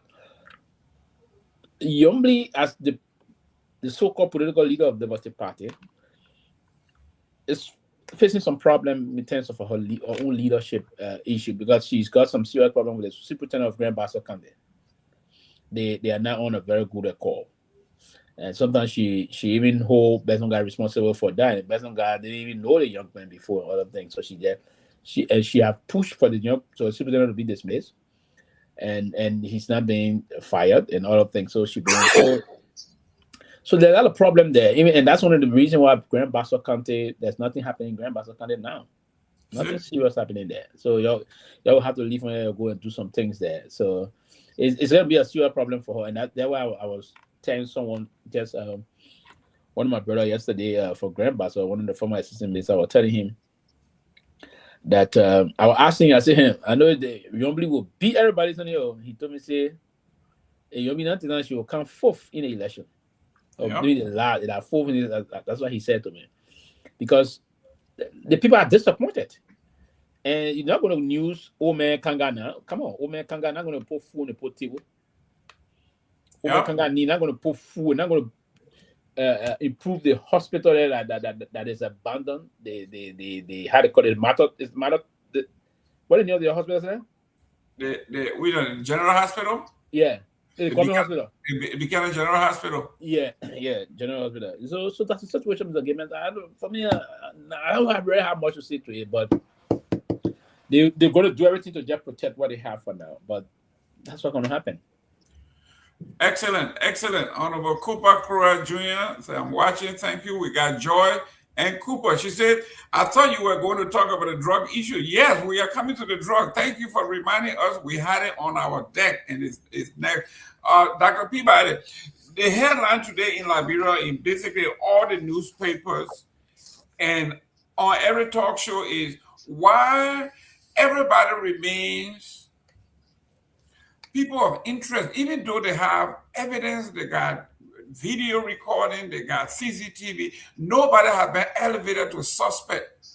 Yombly, as the so-called political leader of the Liberty Party, is facing some problem in terms of her own leadership issue, because she's got some serious problem with the superintendent of Grand Bassa County. They are not on a very good accord. And sometimes she even hold Besonga responsible for that. And Besonga didn't even know the young man before and other things. So she have pushed for the superintendent to be dismissed, and he's not being fired and other things. So she been so there's a lot of problem there. And that's one of the reasons why Grand Bassa County, there's nothing happening in Grand Bassa County now. Nothing serious happening there. So y'all have to leave when you go and do some things there. So it's gonna be a serious problem for her. And that's why I was telling someone, just one of my brother yesterday for Grand Bassa, one of the former assistant ministers, I was telling him that I was asking him, I said, I know the Yombly will beat everybody on here. He told me, say, Yombly not she will come fourth in the election. Doing a lot, that's what he said to me. Because the people are disappointed. And you're not going to news old man Kanga now. Come on, old man Kanga not going to put food on the pot table. Old man Kanga not going to put food, not going to improve the hospital there that is abandoned. They had to call it matter. What is the name of the hospital there? The General Hospital? Yeah. The government hospital. It became a general hospital. Yeah, general hospital. So that's the situation with the Gayman. For me, I don't really have much to say to it, but they're going to do everything to just protect what they have for now. But that's what's going to happen. Excellent. Honorable Cooper Crowell Jr. So I'm watching. Thank you. We got Joy and Cooper. She said, I thought you were going to talk about the drug issue. Yes, we are coming to the drug. Thank you for reminding us. We had it on our deck, and it's next. Dr. Peabody, the headline today in Liberia, in basically all the newspapers and on every talk show, is why everybody remains people of interest, even though they have evidence, they got video recording, they got CCTV. Nobody has been elevated to suspect.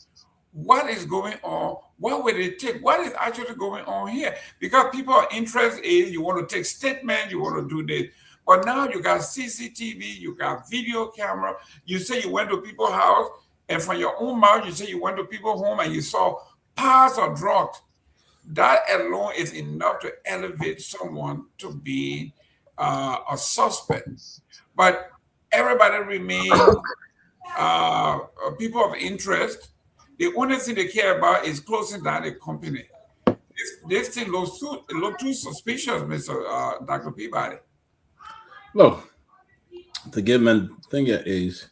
What is going on? What will it take? What is actually going on here? Because people are interested in, you want to take statements, you want to do this. But now you got CCTV, you got video camera. You say you went to people's house, and from your own mouth, you say you went to people's home and you saw piles of drugs. That alone is enough to elevate someone to be a suspect. But everybody remains people of interest. The only thing they care about is closing down the company. This thing looks too suspicious, Mr. Dr. Peabody. Look, the Gayman thing is,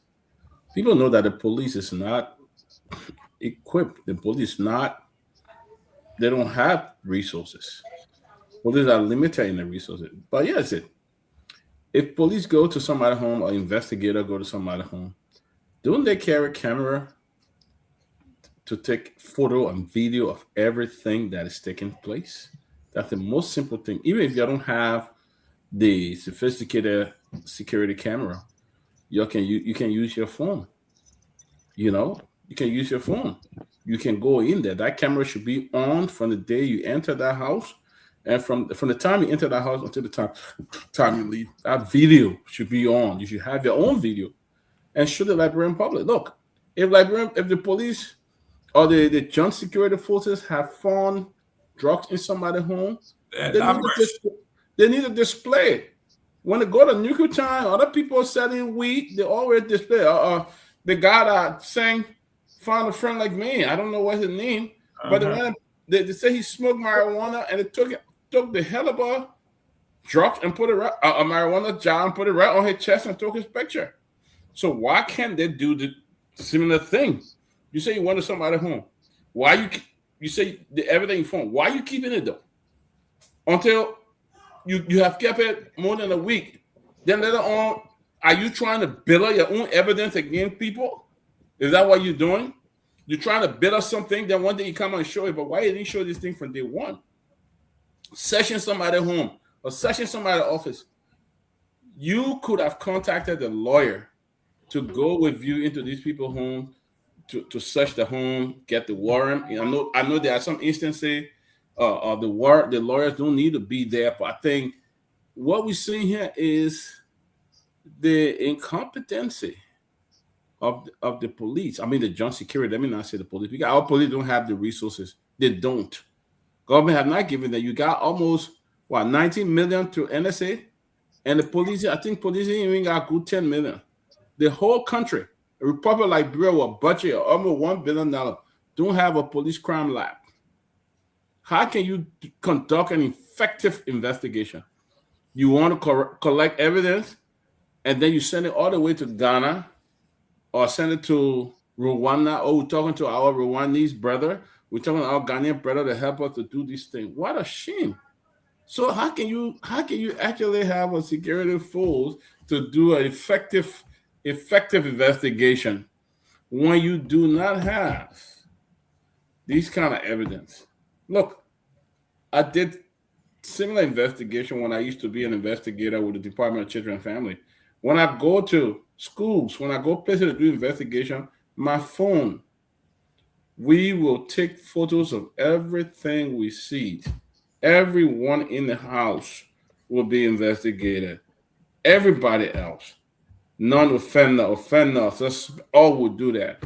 people know that the police is not equipped. The police they don't have resources. Police are limited in the resources. But yes, if police go to somebody's home or investigator go to somebody's home, don't they carry camera to take photo and video of everything that is taking place? That's the most simple thing. Even if you don't have the sophisticated security camera, you can use your phone. You can use your phone. You can go in there. That camera should be on from the day you enter that house, and from the time you enter that house until the time you leave. That video should be on. You should have your own video and show the Liberian public. Look, if the police or the joint security forces have found drugs in somebody's home, they need to display it. When they go to nuclear time, other people are selling weed, they always display. The guy that sang "Find a Friend Like Me," I don't know what his name, but they say he smoked marijuana and they took the Kehleboe drugs and put it right, a marijuana jar and put it right on his chest and took his picture. So why can't they do the similar thing? You say you went to somebody's home. Why you say everything you found? Why are you keeping it though? Until you have kept it more than a week. Then later on, are you trying to build up your own evidence against people? Is that what you're doing? You're trying to build up something, then one day you come and show it, but why didn't you show this thing from day one? Session somebody's home or session somebody's office. You could have contacted a lawyer to go with you into these people's home to search the home, get the warrant. I know there are some instances the lawyers don't need to be there, but I think what we're seeing here is the incompetency of the police. I mean, the joint security. Let me not say the police, because our police don't have the resources. They don't. Government have not given them. You got almost 19 million to NSA, and the police. I think police even got good 10 million. The whole country, a republic like Liberia, with a budget of almost $1 billion, don't have a police crime lab. How can you conduct an effective investigation? You want to collect evidence, and then you send it all the way to Ghana, or send it to Rwanda. Oh, we're talking to our Rwandese brother. We're talking to our Ghanaian brother to help us to do this thing. What a shame! So how can you actually have a security force to do an effective investigation when you do not have these kind of evidence? Look, I did similar investigation when I used to be an investigator with the Department of Children and Family. When I go to schools, when I go places to do investigation, my phone, we will take photos of everything we see. Everyone in the house will be investigated. Everybody else, non-offender, all will do that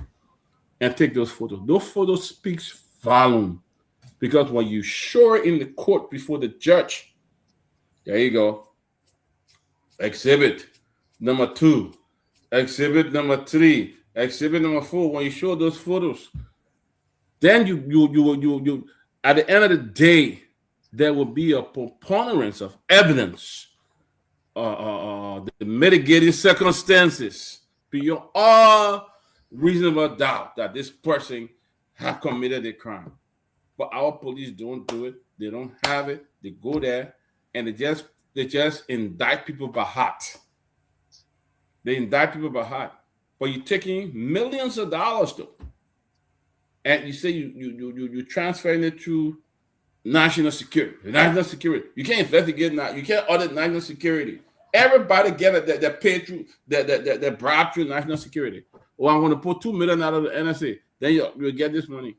and take those photos. Those photos speaks volume, because when you show it in the court before the judge, there you go. Exhibit number 2, exhibit number 3, exhibit number 4. When you show those photos, then you at the end of the day, there will be a preponderance of evidence, the mitigating circumstances beyond all reasonable doubt that this person have committed a crime. But our police don't do it. They don't have it. They go there and they just indict people by heart. They indict people by heart. But you're taking millions of dollars though, and you say you're transferring it to national security. National security. You can't investigate now. You can't audit national security. Everybody get it. They're paid through. They're bribed through national security. Or I'm going to put $2 million out of the NSA. Then you'll get this money.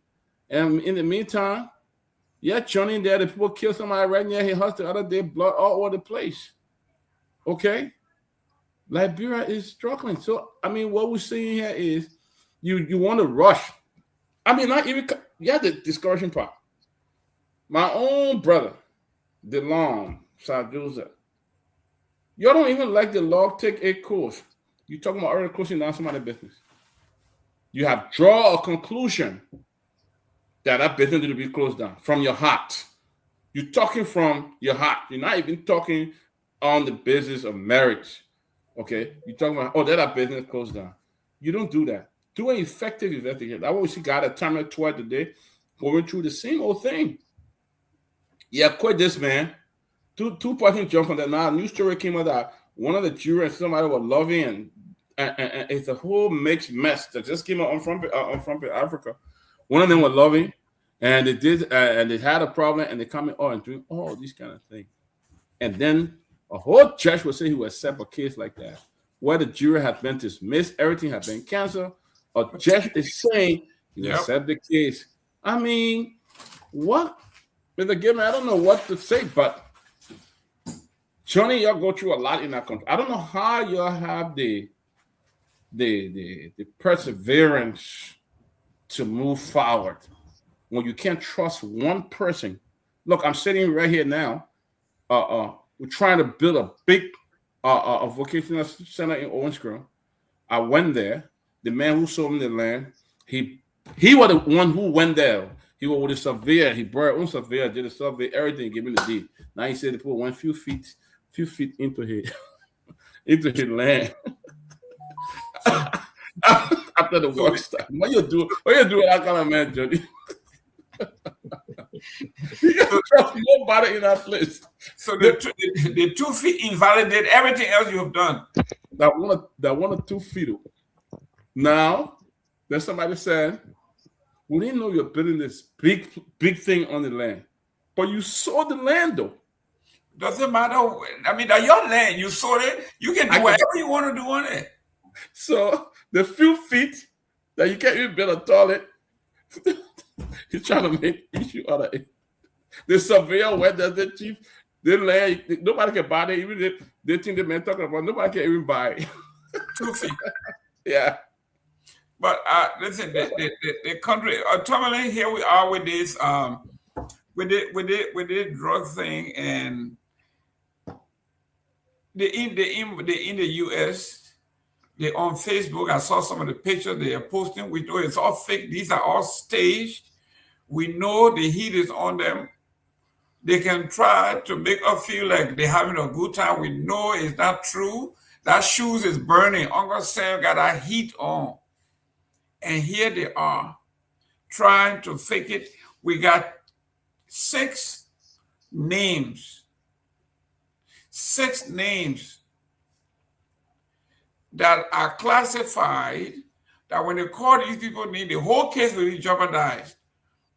And in the meantime, Johnny there, the people kill somebody right near his house the other day, blood all over the place. Okay, Liberia is struggling. So I mean, what we're seeing here is you want to rush. I mean, not even the discouraging part. My own brother, DeLong Saduza, you don't even like the log take a course. You talking about early closing down somebody's business. You have draw a conclusion that business need to be closed down from your heart. You're talking from your heart. You're not even talking on the basis of merit. Okay? You're talking about, that business closed down. You don't do that. Do an effective investigation. That's what we see God at Terminal 12 today going through the same old thing. Yeah, quit this, man. Two persons jump on that. Now, a new story came out that one of the jurors, somebody was loving, and it's a whole mixed mess that just came out on front Africa. One of them was loving, and they did, and they had a problem, and they come in and doing all these kind of things. And then a whole judge would say he would accept a case like that, where the jury has been dismissed, everything has been canceled. A judge is saying he will accept the case. I mean, what? Mr. Gayman, I don't know what to say, but Johnny, y'all go through a lot in that country. I don't know how y'all have the perseverance to move forward when you can't trust one person. Look, I'm sitting right here now. We're trying to build a big a vocational center in Orange Grove. I went there. The man who sold me the land, he was the one who went there. He was with a surveyor. He brought his own surveyor, did a survey, everything, gave me the deed. Now he said they put one few feet into his land. After the work stuff. What you do that kind of man, Jody? You can't trust nobody in that place. So the 2 feet invalidate everything else you have done. That one or 2 feet. Now, there's somebody said, we didn't know you're building this big thing on the land. But you sold the land, though. Doesn't matter. I mean, that's your land. You sold it. You can do whatever you want to do on it. So the few feet that you can't even build a toilet, he's trying to make issue out of it. The surveyor went there, the chief, the land, nobody can buy it. Even they think the man talking about, nobody can even buy it. 2 feet. Yeah. But listen, the country, Tomalin, here we are with this, with the drug thing, and in the U.S., they on Facebook. I saw some of the pictures they are posting. We know it's all fake. These are all staged. We know the heat is on them. They can try to make us feel like they're having a good time. We know it's not true. That shoes is burning. Uncle Sam got that heat on. And here they are trying to fake it. We got 6 names. 6 names that are classified that when they call these people name, the whole case will be jeopardized.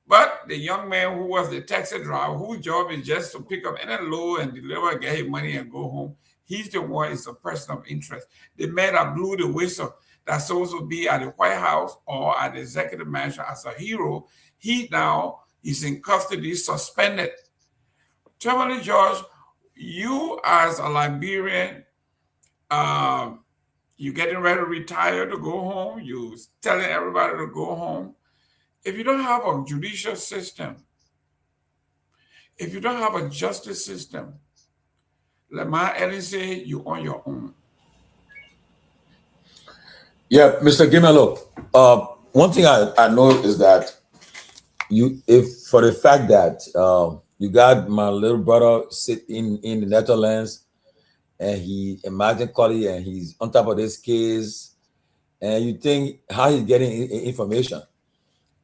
But the young man who was the taxi driver, whose job is just to pick up any load and deliver, get his money and go home, he's the one is a person of interest. The man that blew the whistle that's supposed to be at the White House or at the executive mansion as a hero, he now is in custody, suspended. Tell me, George, you as a Liberian, you getting ready to retire to go home, you telling everybody to go home. If you don't have a judicial system, if you don't have a justice system, let my Ellen say you're on your own. Yeah, Mr. Gayman, look, one thing I know is that if for the fact that you got my little brother sit in the Netherlands and he imagine calling and he's on top of this case, and you think how he's getting information.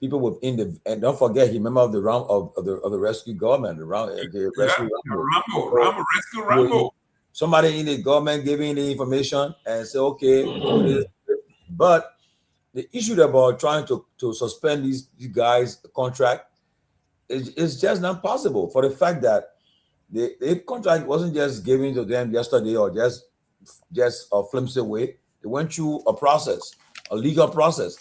People within the, and don't forget, he member of the round of the rescue government, the rescue Rambo. Somebody in the government giving the information and say, okay, do this. But the issue about trying to suspend these guys' contract is just not possible for the fact that the contract wasn't just given to them yesterday or just a flimsy way. They went through a process, a legal process.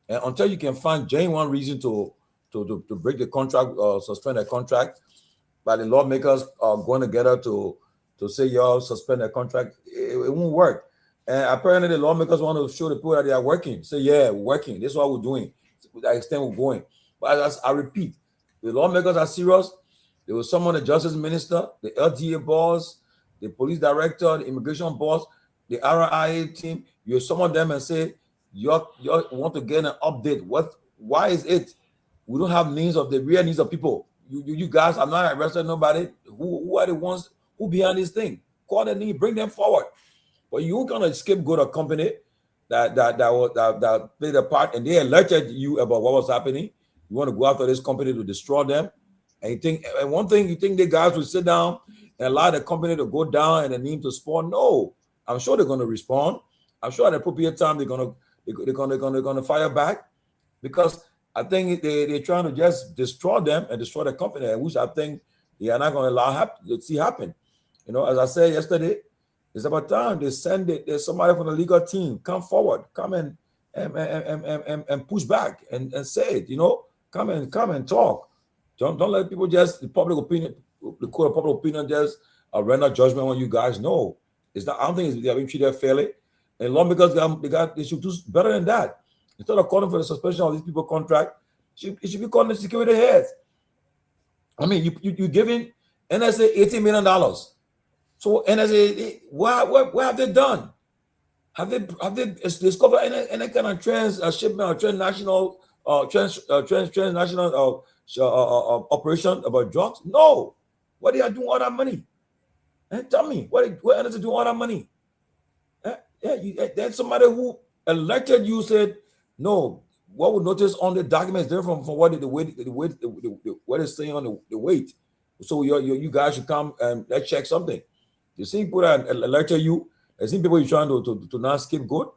And until you can find genuine reason to break the contract or suspend the contract, but the lawmakers are going together to to say y'all suspend their contract. It won't work. And apparently the lawmakers want to show the people that they are working. Say, yeah, we're working. This is what we're doing. To that extent we're going. But as I repeat, the lawmakers are serious. There was someone, the justice minister, the LTA boss, the police director, the immigration boss, the RIA team. You summon them and say, you want to get an update. Why is it we don't have names of the real needs of people? You guys are not arresting nobody. Who are the ones who behind this thing? Call them in, bring them forward. But you gonna scapegoat a company that played a part, and they alerted you about what was happening. You want to go after this company to destroy them, and one thing you think the guys will sit down and allow the company to go down and the name to spawn? No, I'm sure they're gonna respond. I'm sure at the appropriate time they're gonna fire back, because I think they're trying to just destroy them and destroy the company, which I think they are not gonna allow to see happen. You know, as I said yesterday, it's about time they send it. There's somebody from the legal team come forward, come and push back and say it. You know, come and talk. Don't let people just the public opinion, the court of public opinion just render judgment on you guys. No, it's not. I don't think they have been treated fairly. And lawmakers they should do better than that. Instead of calling for the suspension of these people contract, it should be calling the security heads. I mean, you giving NSA $18 million. So NSA, what have they done? Have they discovered any kind of shipment or transnational operation about drugs? No. What are they doing all that money? Tell me, what NSA doing all that money? Then somebody who elected you said, no, what we notice on the documents different from what what is saying on the weight. So you guys should come and let's check something. You see people that elected you, I see people you're trying to not scapegoat.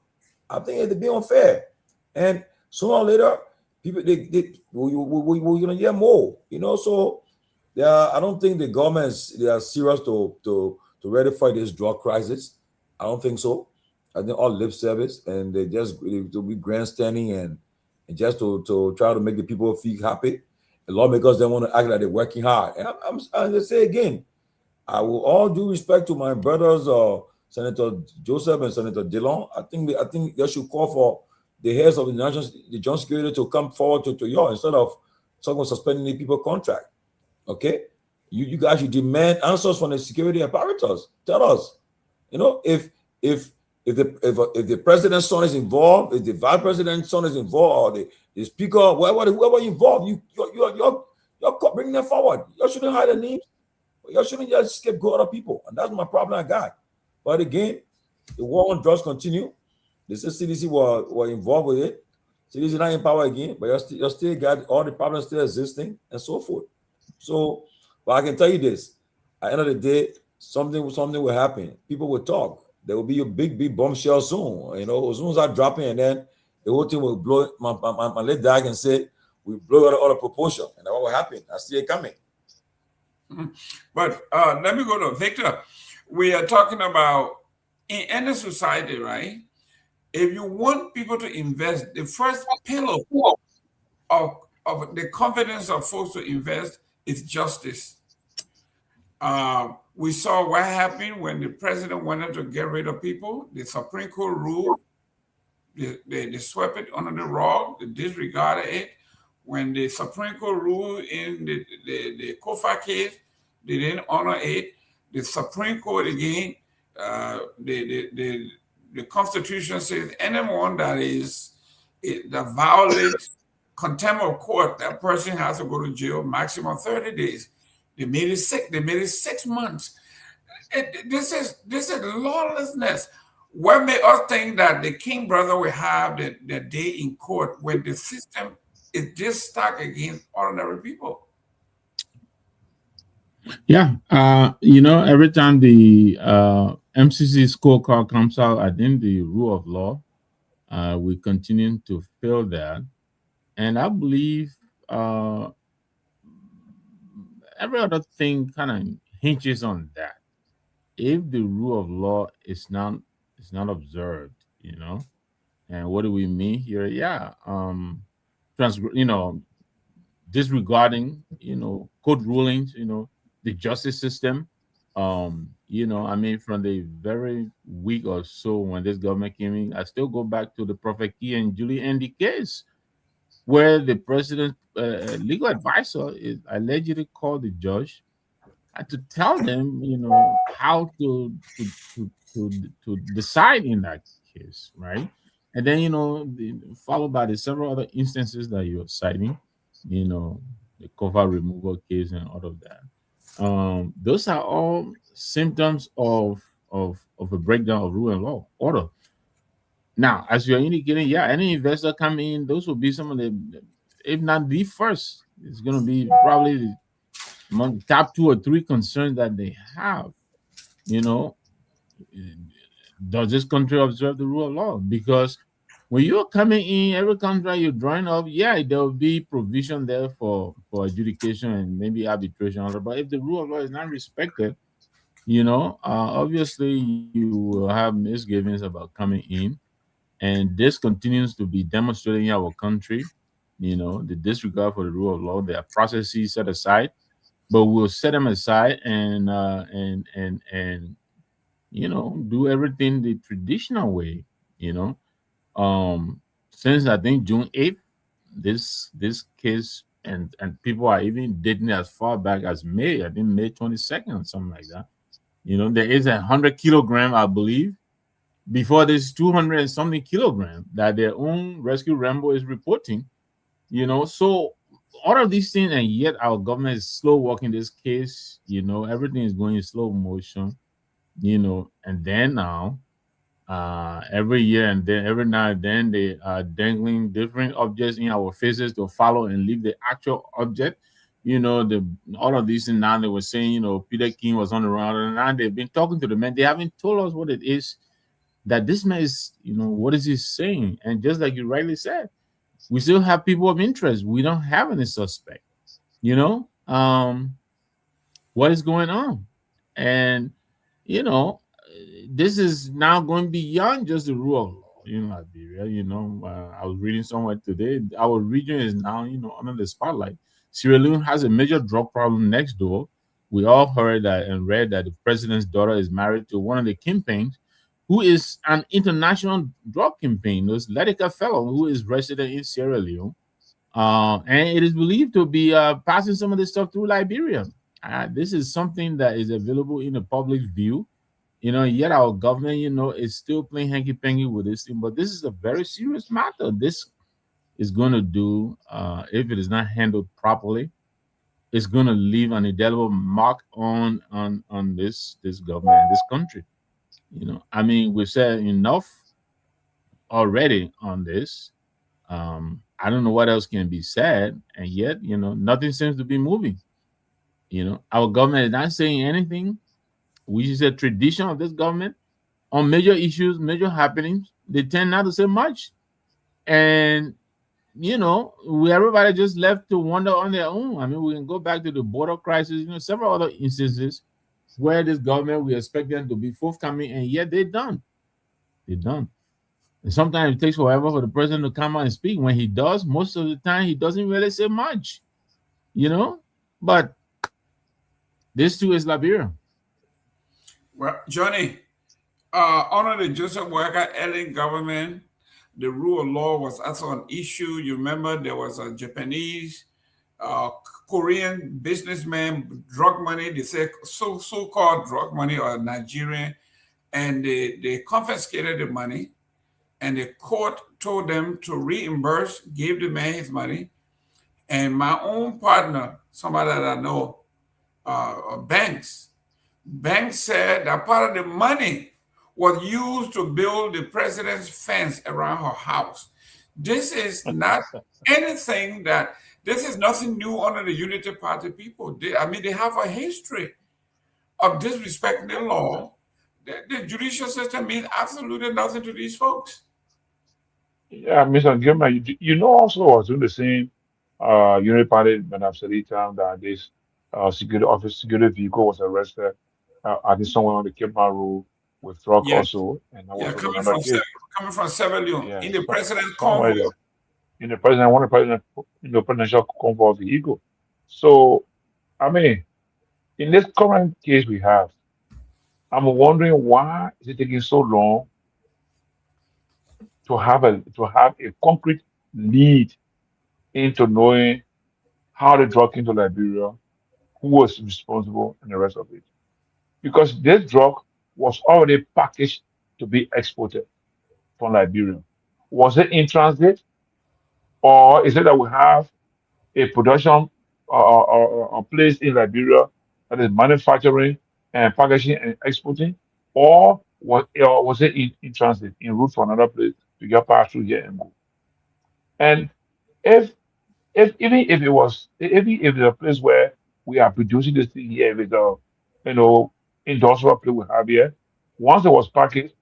I think it'd be unfair. And sooner or later, people we're gonna hear more. You know, so I don't think the governments they are serious to rectify this drug crisis. I don't think so. I think all lip service, and they just to be grandstanding and just to try to make the people feel happy. The lawmakers don't want to act like they're working hard. And I'm just say again, I will all due respect to my brothers, Senator Joseph and Senator Dillon. I think they should call for the heads of the Joint Security to come forward to y'all instead of talking about suspending the people contract. Okay, you guys should demand answers from the security apparatus. Tell us, you know, if the president's son is involved, if the vice president's son is involved, or the speaker, whoever involved, you're bringing them forward. You shouldn't hide the names. You shouldn't just scapegoat other people, and that's my problem I got. But again, the war on drugs continue. The CDC were involved with it. CDC not in power again, but you still got all the problems still existing and so forth. So, but I can tell you this: at the end of the day, something will happen. People will talk. There will be a big bombshell soon. You know, as soon as I drop in, and then the whole thing will blow. My late dad can say we blow out of proportion, and what will happen? I see it coming. But let me go to Victor. We are talking about in any society, right? If you want people to invest, the first pillar of the confidence of folks to invest is justice. We saw what happened when the president wanted to get rid of people. The Supreme Court ruled, they swept it under the rug, they disregarded it. When the Supreme Court ruled in the Kofa case, they didn't honor it. The Supreme Court again, the Constitution says anyone that violates contempt of court, that person has to go to jail maximum 30 days. They made it 6 months. This is lawlessness. What made us think that the King brother will have the day in court when the system is just stuck against ordinary people? Yeah, you know, every time the MCC scorecard comes out, I think the rule of law, we continue to feel that, and I believe every other thing kind of hinges on that. If the rule of law is not observed, you know, and what do we mean here? Yeah, disregarding, court rulings, the justice system, You know, I mean, from the very week or so when this government came in, I still go back to the Prophet Key and Julie Andy case, where the president's legal advisor is allegedly called the judge to tell them, you know, how to decide in that case, right? And then, you know, followed by the several other instances that you're citing, you know, the cover removal case and all of that. Those are all symptoms of a breakdown of rule and law order. Now, as you're indicating, yeah, any investor coming in, those will be some of the, if not the first, it's going to be probably the top two or three concerns that they have. You know, does this country observe the rule of law? Because when you're coming in, every contract you're drawing up, yeah, there will be provision there for adjudication and maybe arbitration. But if the rule of law is not respected, you know, obviously you will have misgivings about coming in, and this continues to be demonstrated in our country. You know, the disregard for the rule of law. There are processes set aside, but we'll set them aside and you know, do everything the traditional way. You know, since I think June 8th, this case and people are even dating as far back as May. I think May 22nd or something like that. You know, there is 100 kilogram, I believe, before this 200 and something kilogram that their own rescue Rambo is reporting. You know, so all of these things, and yet our government is slow walking this case. You know, everything is going in slow motion. You know, and then now, every year and then every now and then they are dangling different objects in our faces to follow and leave the actual object. You know, the all of these things now they were saying, you know, Peter King was on the run, and now they've been talking to the man. They haven't told us what it is that this man is, you know, what is he saying? And just like you rightly said, we still have people of interest. We don't have any suspect. You know, what is going on? And you know, this is now going beyond just the rule of law. You know, Liberia. You know, I was reading somewhere today. Our region is now, you know, under the spotlight. Sierra Leone has a major drug problem next door. We all heard that and read that the president's daughter is married to one of the kingpins, who is an international drug kingpin, this Seleke fellow who is resident in Sierra Leone. And it is believed to be passing some of this stuff through Liberia. This is something that is available in the public view, you know, yet our government, you know, is still playing hanky panky with this thing. But this is a very serious matter. This is going to do, if it is not handled properly, it's going to leave an indelible mark on this government and this country. You know, I mean, we've said enough already on this. I don't know what else can be said, and yet, you know, nothing seems to be moving. You know, our government is not saying anything, which is a tradition of this government on major issues, major happenings. They tend not to say much, and you know, everybody just left to wonder on their own. I mean, we can go back to the border crisis, you know, several other instances where this government we expect them to be forthcoming, and yet they're done. They're done. And sometimes it takes forever for the president to come out and speak. When he does, most of the time he doesn't really say much, you know. But this too is Liberia. Well, Johnny, under the Joseph Walker Ellen government, the rule of law was also an issue. You remember there was a Japanese, Korean businessman, drug money. They say so-called drug money, or Nigerian, and they confiscated the money, and the court told them to reimburse, gave the man his money. And my own partner, somebody that I know, Banks said that part of the money was used to build the president's fence around her house. This is not anything that, this is nothing new under the Unity Party people. They have a history of disrespecting the law. The judicial system means absolutely nothing to these folks. Yeah, Mr. Gilman, you know, also I was doing the same unit party when I've said time that this security vehicle was arrested. I think somewhere on the Cape Town Road with truck Yes. also, and that was Coming another case. from Sierra Leone, Yeah, in the president's somewhere convoy. there. In the president, one of the president, presidential convoy vehicle. So, I mean, in this current case we have, I'm wondering why is it taking so long to have a concrete lead into knowing how the drug came to Liberia, who was responsible, and the rest of it. Because this drug was already packaged to be exported from Liberia. Was it in transit, or is it that we have a production or place in Liberia that is manufacturing and packaging and exporting, or was it in transit, en route for another place to get passed through here and go? And if even if it was even if it's a place where we are producing this thing here with the industrial place we have here, once it was packaged,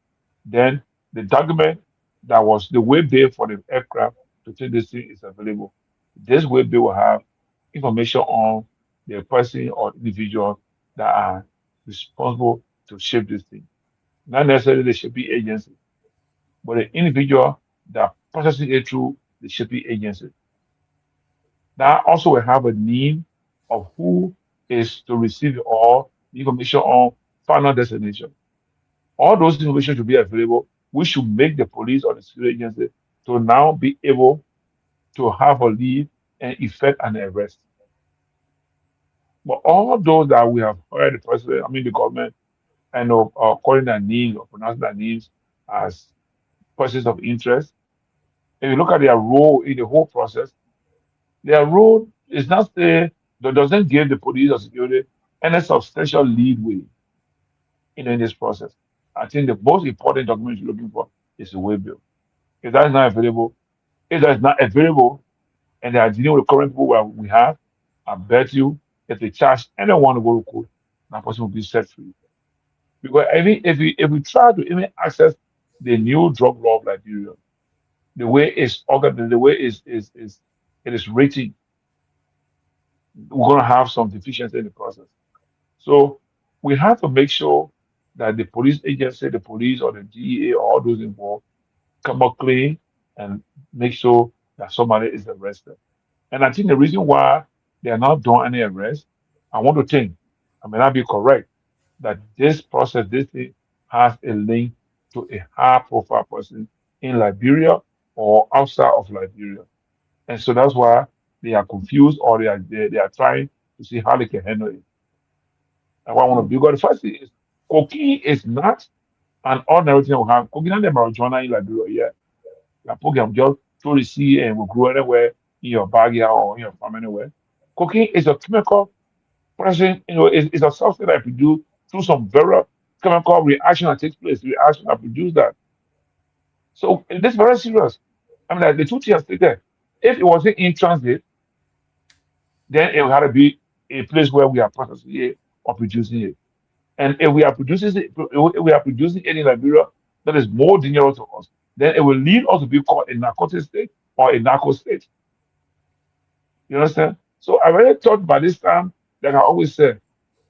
then the document that was the way bill for the aircraft to take this thing is available. This way bill will have information on the person or individual that are responsible to ship this thing. Not necessarily the shipping agency, but the individual that processing it through the shipping agency. That also will have a name of who is to receive all the information on final destination. All those information should be available. We should make the police or the security agency to now be able to have a lead and effect an arrest. But all those that we have heard the president, I mean the government, and of calling their names or pronouncing their names as persons of interest, if you look at their role in the whole process, their role is not say that doesn't give the police or security any substantial leadway in this process. I think the most important document you're looking for is the way bill. If that is not available, if that is not available, and they are dealing with the current people we have, I bet you if they charge anyone to go to court, that person will be set free. Because even if we try to even access the new drug law of Liberia, the way it's organized, the way it is rating, we're gonna have some deficiency in the process. So we have to make sure that the police agency, the police or the DEA, or all those involved come up clean and make sure that somebody is arrested. And I think the reason why they are not doing any arrest, I want to think, I may not be correct, that this process, this thing has a link to a high profile person in Liberia or outside of Liberia. And so that's why they are confused or they are trying to see how they can handle it. And what I want to do, because the first thing is cocaine is not an ordinary thing we have. Cocaine and the marijuana in Liberia, yeah. Like cocaine just throw the seed and will grow anywhere in your backyard or in your farm anywhere. Cocaine is a chemical process, it's a substance that produce through some very chemical reaction that takes place, reaction that produce that. So this is very serious. I mean, like the two things stated. If it wasn't in transit, then it would have to be a place where we are processing it or producing it. And if we are producing it in Liberia that is more dangerous to us, then it will lead us to be called a narcotic state or a narco state. You understand? So I already thought by this time, like I always said,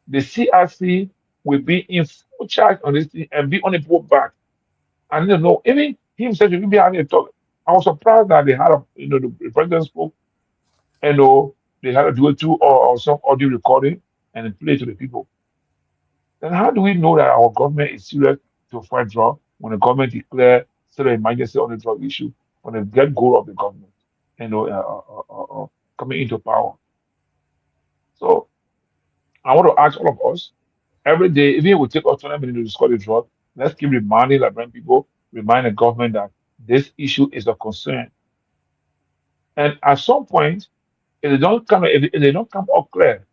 the CRC will be in full charge on this thing and be on the board back. And you know, even himself will be having a talk. I was surprised that they had the president spoke and they had to do it too or some audio recording and play to the people. Then how do we know that our government is serious to fight drug when the government declare sort of emergency on the drug issue from the get goal of the government coming into power? So I want to ask all of us every day, even if we take us 20 minutes to discuss the drug, let's keep reminding Liberian people, remind the government that this issue is a concern. And at some point, if they don't come up clear,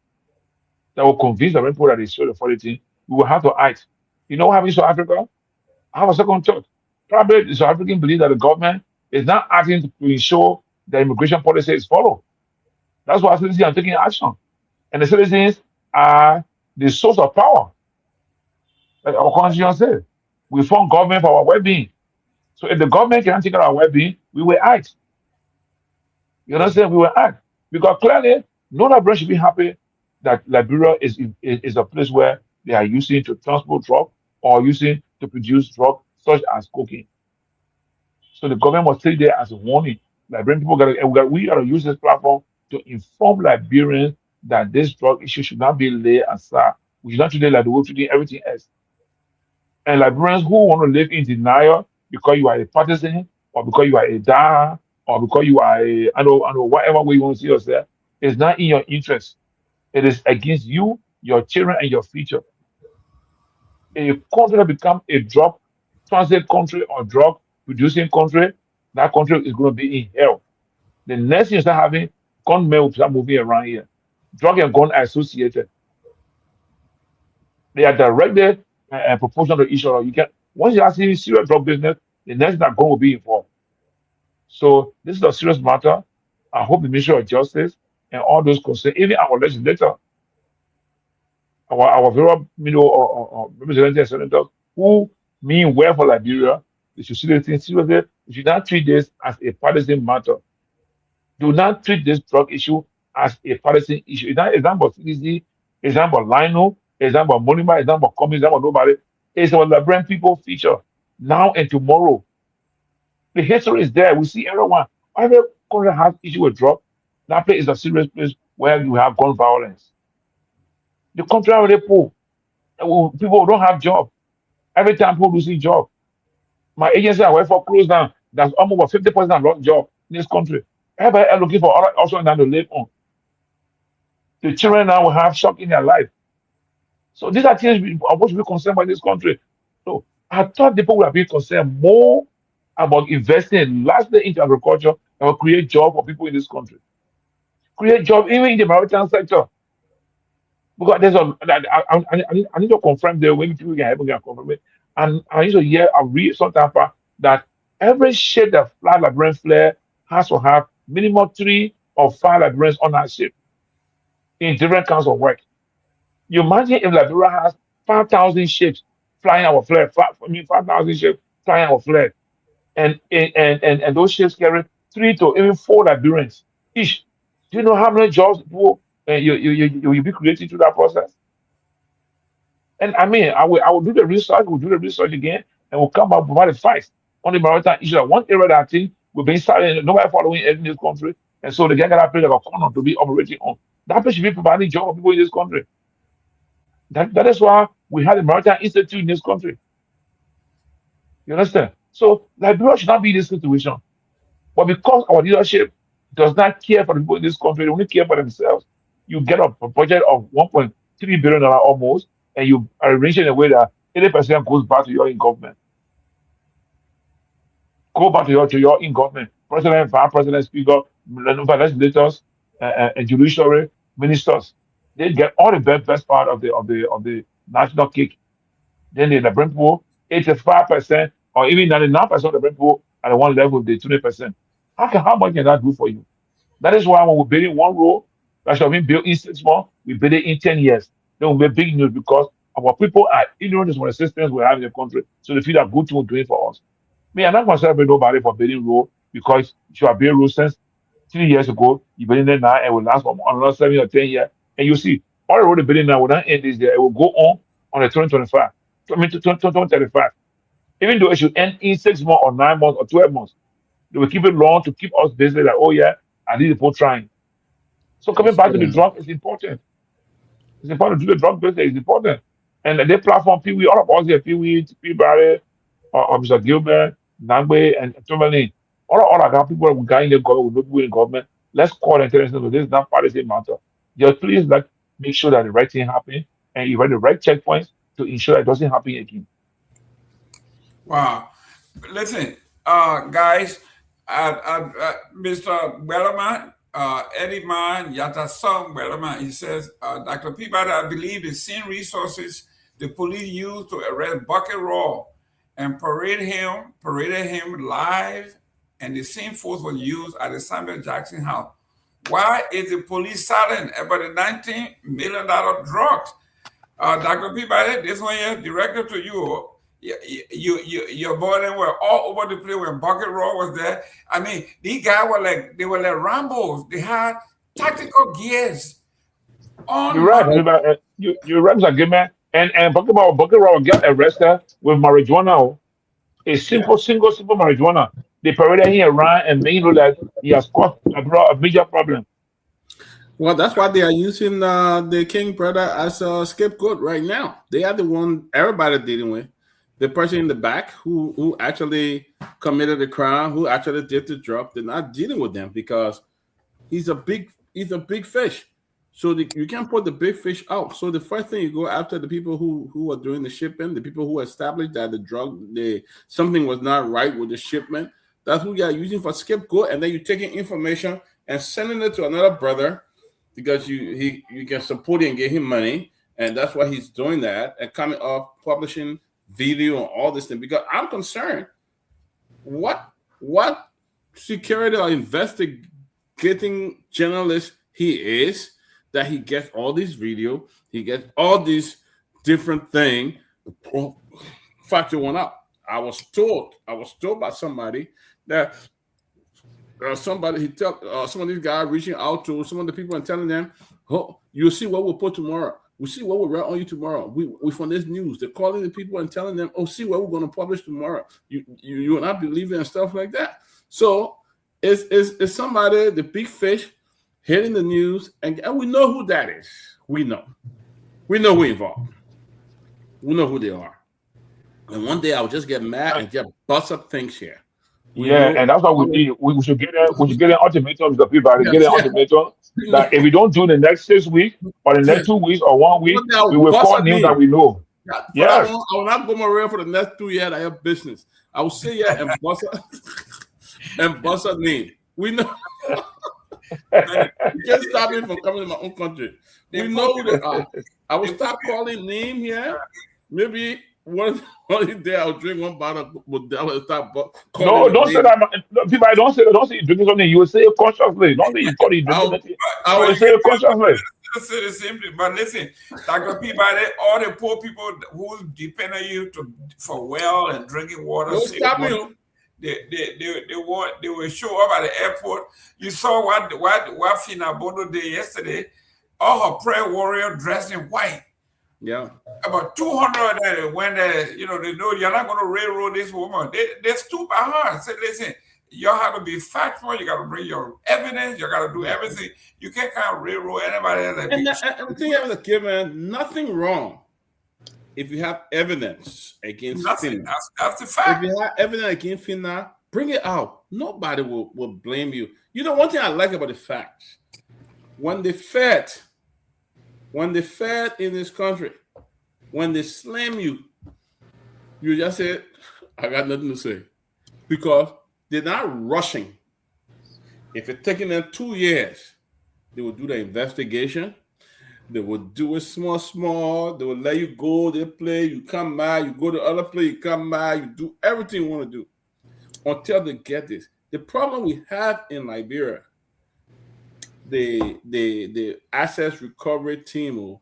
that will convince the people that they show the funny thing, we will have to act. You know what happens in South Africa? I have a second thought. Probably the South African believe that the government is not acting to ensure the immigration policy is followed. That's why citizens are taking action. And the citizens are the source of power. Like our constitution says, we form government for our well-being. So if the government cannot take care of our well-being, we will act. You understand? We will act. Because clearly, no Liberian should be happy that Liberia is a place where they are using to transport drug or using to produce drug such as cocaine. So the government must take that as a warning. Liberian people we gotta use this platform to inform Liberians that this drug issue should not be laid aside. We should not treat it like the way we treat everything else. And Liberians who want to live in denial because you are a partisan, or because you are a Daha, or because you are I know whatever way you want to see yourself, is not in your interest. It is against you, your children, and your future. A country that become a drug transit country or drug producing country, that country is going to be in hell. The next thing you start having, gunmen will start moving around here. Drug and gun are associated. They are directly proportional to each other. You can once you are seeing serious drug business, the next thing that gun will be involved. So this is a serious matter. I hope the Ministry of Justice and all those concerned, even our legislator, our very or representatives and senators who mean well for Liberia, they should see the thing seriously. They should not treat this as a partisan matter. Do not treat this drug issue as a partisan issue. It's not about CDC, it's not about Lino, it's not about Monima, it's not about communists, it's not about nobody. It's about Liberian people future, now and tomorrow. The history is there. We see everyone. Every country has issue with drug. That place is a serious place where you have gun violence. The country already poor. People don't have job. Every time people losing job. My agency I work for closed down. That's almost 50% lost job in this country. Everybody are looking for other options than to live on. The children now will have shock in their life. So these are things we are supposed to be concerned about in this country. So I thought the people would have been concerned more about investing largely into agriculture that will create jobs for people in this country. Create jobs even in the maritime sector. Because there's I need to confirm there when people can help me confirm it. And I need to hear I read sometimes that every ship that fly Liberian flag has to have minimum 3 or 5 Liberians on that ship in different kinds of work. You imagine if Liberia has 5,000 ships flying our flag, 5,000 ships flying our flag, and those ships carry 3 to even 4 Liberians each. Do you know how many jobs people you'll be creating through that process? And I mean, I will do the research, we'll do the research again, and we'll come up with the facts on the maritime issue. One area that I think we've been starting, nobody following in this country, and so they get that place like a corner to be operating on. That place should be providing jobs for people in this country. That is why we have the Maritime Institute in this country. You understand? So Liberia should not be in this situation. But because our leadership does not care for the people in this country, they only care for themselves, you get a budget of $1.3 billion almost, and you arrange it in a way that 80% goes back to your in government. Go back to your in government. President, vice president, speaker, legislators, and judiciary ministers. They get all the best part of the national cake. Then the Liberian people, 85% or even 99% of the Liberian people at the one level, the 20%. How much can that do for you? That is why when we're building one road that should have been built in 6 months, we build it in 10 years. Then we'll be big news because our people are ignorant of the systems we have in the country. So they feel that good thing we're doing for us. Me, I'm not concerned with nobody for building road because you have built road since 3 years ago. You building it now and will last for another 7 or 10 years. And you see, all the road they're building now will not end this year. It will go on the 2025. I mean, to 2035. Even though it should end in 6 months or 9 months or 12 months, they will keep it long to keep us busy. Like, oh yeah, I need to put trying. So coming back to the drug is important. It's important to do the drug business. It's important, and they platform Pewee, all of us here, Pewee, Peabody, or Mr. Gilbert, Nagbe, and Tomalin. All our people who got in the government, with no people in government. Let's call and tell them this is not partisan matter. Just please make sure that the right thing happens, and you have the right checkpoints to ensure that it doesn't happen again. Wow. Listen, guys, Mr. Gayman, Eddie Man, Yata Song Gayman, he says, Dr. Peabody, I believe the same resources the police used to arrest Bucket Raw and paraded him live, and the same force was used at the Samuel Jackson house. Why is the police silent about the $19 million drugs? Dr. Peabody, this one here, directed to you. Your boy them were all over the place when Bucket Raw was there. I mean, these guys were like Rambos. They had tactical gears. You're right. You're right, Mr. Gayman. And Bucket Raw got arrested with marijuana. A single marijuana. They paraded him around and made it like he has caused a major problem. Well, that's why they are using the King brother as a scapegoat right now. They are the one everybody dealing with. the person in the back who actually committed the crime, who actually did the drug, they're not dealing with them because he's a big fish. So you can't put the big fish out. So the first thing you go after the people who are doing the shipping, the people who established that something was not right with the shipment. That's who you are using for scapegoat, and then you're taking information and sending it to another brother because you can support him and get him money, and that's why he's doing that and coming up publishing video and all this thing. Because I'm concerned, what security or investigating journalist he is, that he gets all these video, he gets all these different things. Factor one up. I was told by somebody that some of these guys reaching out to some of the people and telling them, "Oh, you'll see what we'll put tomorrow. We'll see what we'll write on you tomorrow. We from this news." They're calling the people and telling them, "Oh, see what we're going to publish tomorrow." You will not believe it and stuff like that. So it's somebody, the big fish, hitting the news, and we know who that is. We know who involved. We know who they are. And one day I'll just get mad and just bust up things here. And that's what we need. We should get an ultimatum to Peabody. Get an ultimatum that if we don't do the next 6 weeks or the next 2 weeks or 1 week, we will call names that we know. Yes. I will not go around for the next 2 years. I have business. I will say and bust a name. We know. You can't stop me from coming to my own country. We know who they are. I will stop calling name here. Maybe one day I'll drink one bottle of Modelo and start calling. No, don't say that. No, people, don't say you drinking something. You will say it consciously. Don't say you call it drinking. I will say it consciously. Say the same thing, but listen, Dr. Peabody, all the poor people who depend on you for well and drinking water. Don't stop me. They will show up at the airport. You saw what Fina Bono did yesterday. All her prayer warrior dressed in white. Yeah. About 200 of them when they know you're not going to railroad this woman. They stood by her and said, listen, you have to be factual. You got to bring your evidence. You got to do everything. You can't kind of railroad anybody else. And the thing is, Kevin, nothing wrong if you have evidence against Fina. That's the fact. If you have evidence against Fina, bring it out. Nobody will blame you. You know, one thing I like about the facts, when they fed in this country, when they slam you, you just say, I got nothing to say. Because they're not rushing. If it's taking them 2 years, they will do the investigation. They will do it small. They will let you go. They play. You come by. You go to other place. You come by. You do everything you want to do until they get this. The problem we have in Liberia, the assets recovery team,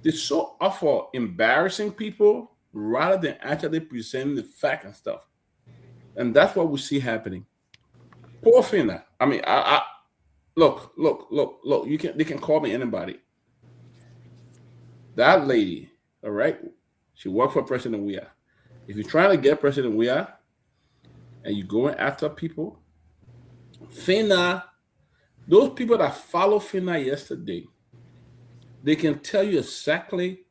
they're so awful embarrassing people rather than actually presenting the fact and stuff. And that's what we see happening. Poor Fina. I mean, look. They can call me anybody. That lady, all right, she worked for President Weah. If you're trying to get President Weah and you're going after people, Fina, those people that follow Fina yesterday, they can tell you exactly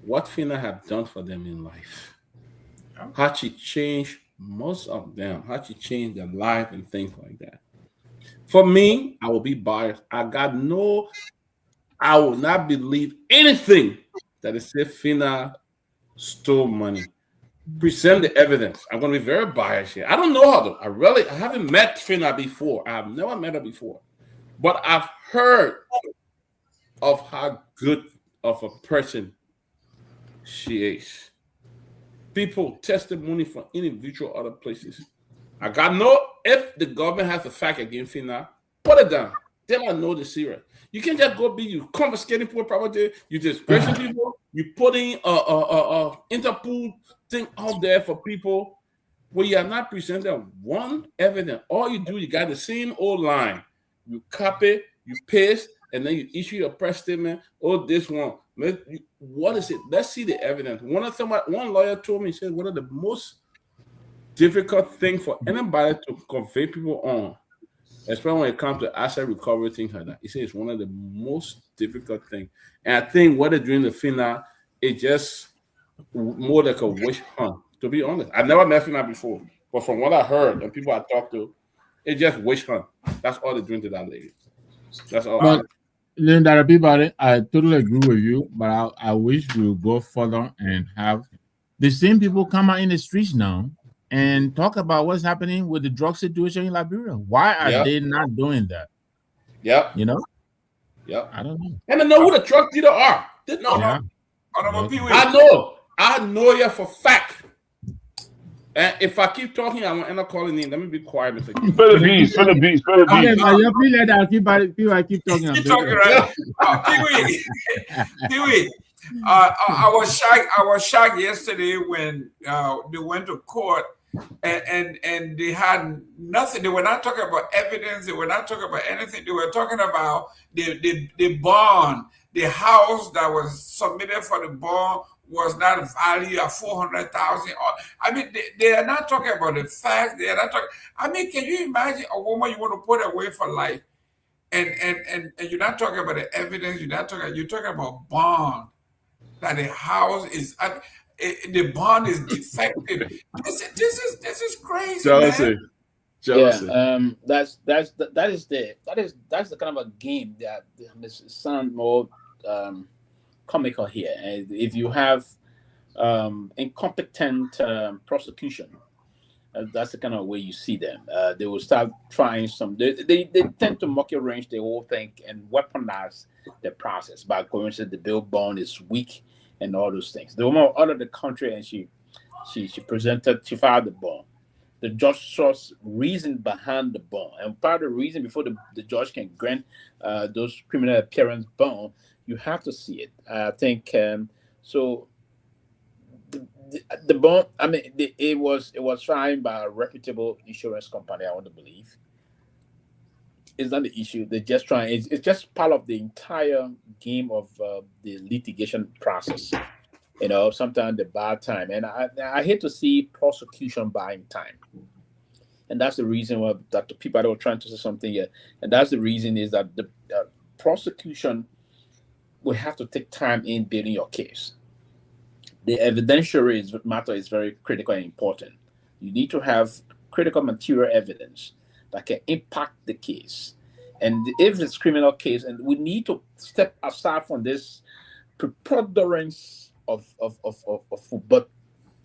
what Fina have done for them in life. How she changed most of them, how she changed their life and things like that. For me, I will be biased. I will not believe anything that is said Fina stole money. Present the evidence. I'm going to be very biased here. I don't know her though. I haven't met Fina before. I have never met her before. But I've heard of how good of a person she is. People testimony from individual other places. I got no, if the government has a fact against Fina, put it down. Then I know the serious. You can't just go be you confiscating poor property, you disgracing people, you putting Interpol thing out there for people where you are not presenting one evidence. All you do, you got the same old line. You copy, you paste, and then you issue a press statement. Oh, this one. What is it? Let's see the evidence. One lawyer told me, he said, one of the most difficult things for anybody to convey people on, especially when it comes to asset recovery, things like that. He said it's one of the most difficult things. And I think what they're doing to Fina, it just more like a witch hunt. To be honest, I never met Fina before, but from what I heard and people I talked to, it's just witch hunt. That's all they're doing to that lady. That's all. But Linda, Peabody, I totally agree with you, but I wish we would go further and have the same people come out in the streets now and talk about what's happening with the drug situation in Liberia. Why are they not doing that? Yep. You know? Yep. I don't know. And I know who the drug dealer are. They know. Yeah. I know you for fact. And if I keep talking, I'm gonna end up calling in. Let me be quiet, Mr. King. Spill the beans. Spill the beans. Spill the beans. I keep talking. Keep talking, right? Pewee. I was shocked yesterday when they went to court and they had nothing. They were not talking about evidence. They were not talking about anything. They were talking about the bond, the house that was submitted for the bond was not valued at 400,000. I mean, they are not talking about the fact. They are not talking. I mean, can you imagine a woman you want to put away for life, and you're not talking about the evidence. You're talking about bond. That the house is the bond is defective. This is crazy. Jealousy. Yeah, that's the kind of a game that sounds more comical here. And if you have incompetent prosecution, that's the kind of way you see them. They will start trying some. They tend to monkey wrench the whole thing and weaponize the process by going to the bill bond is weak and all those things. The woman out of the country and she filed the bond. The judge saw reason behind the bond, and part of the reason before the judge can grant those criminal appearance bond, you have to see it. I think so. The bond, I mean, it was signed by a reputable insurance company. I want to believe it's not the issue. They're just trying. It's just part of the entire game of the litigation process. You know, sometimes the bad time, and I hate to see prosecution buying time, and that's the reason why Dr. Peabody were trying to say something here, and that's the reason is that the prosecution will have to take time in building your case. The evidentiary matter is very critical and important. You need to have critical material evidence that can impact the case. And if it's a criminal case, and we need to step aside from this preponderance of but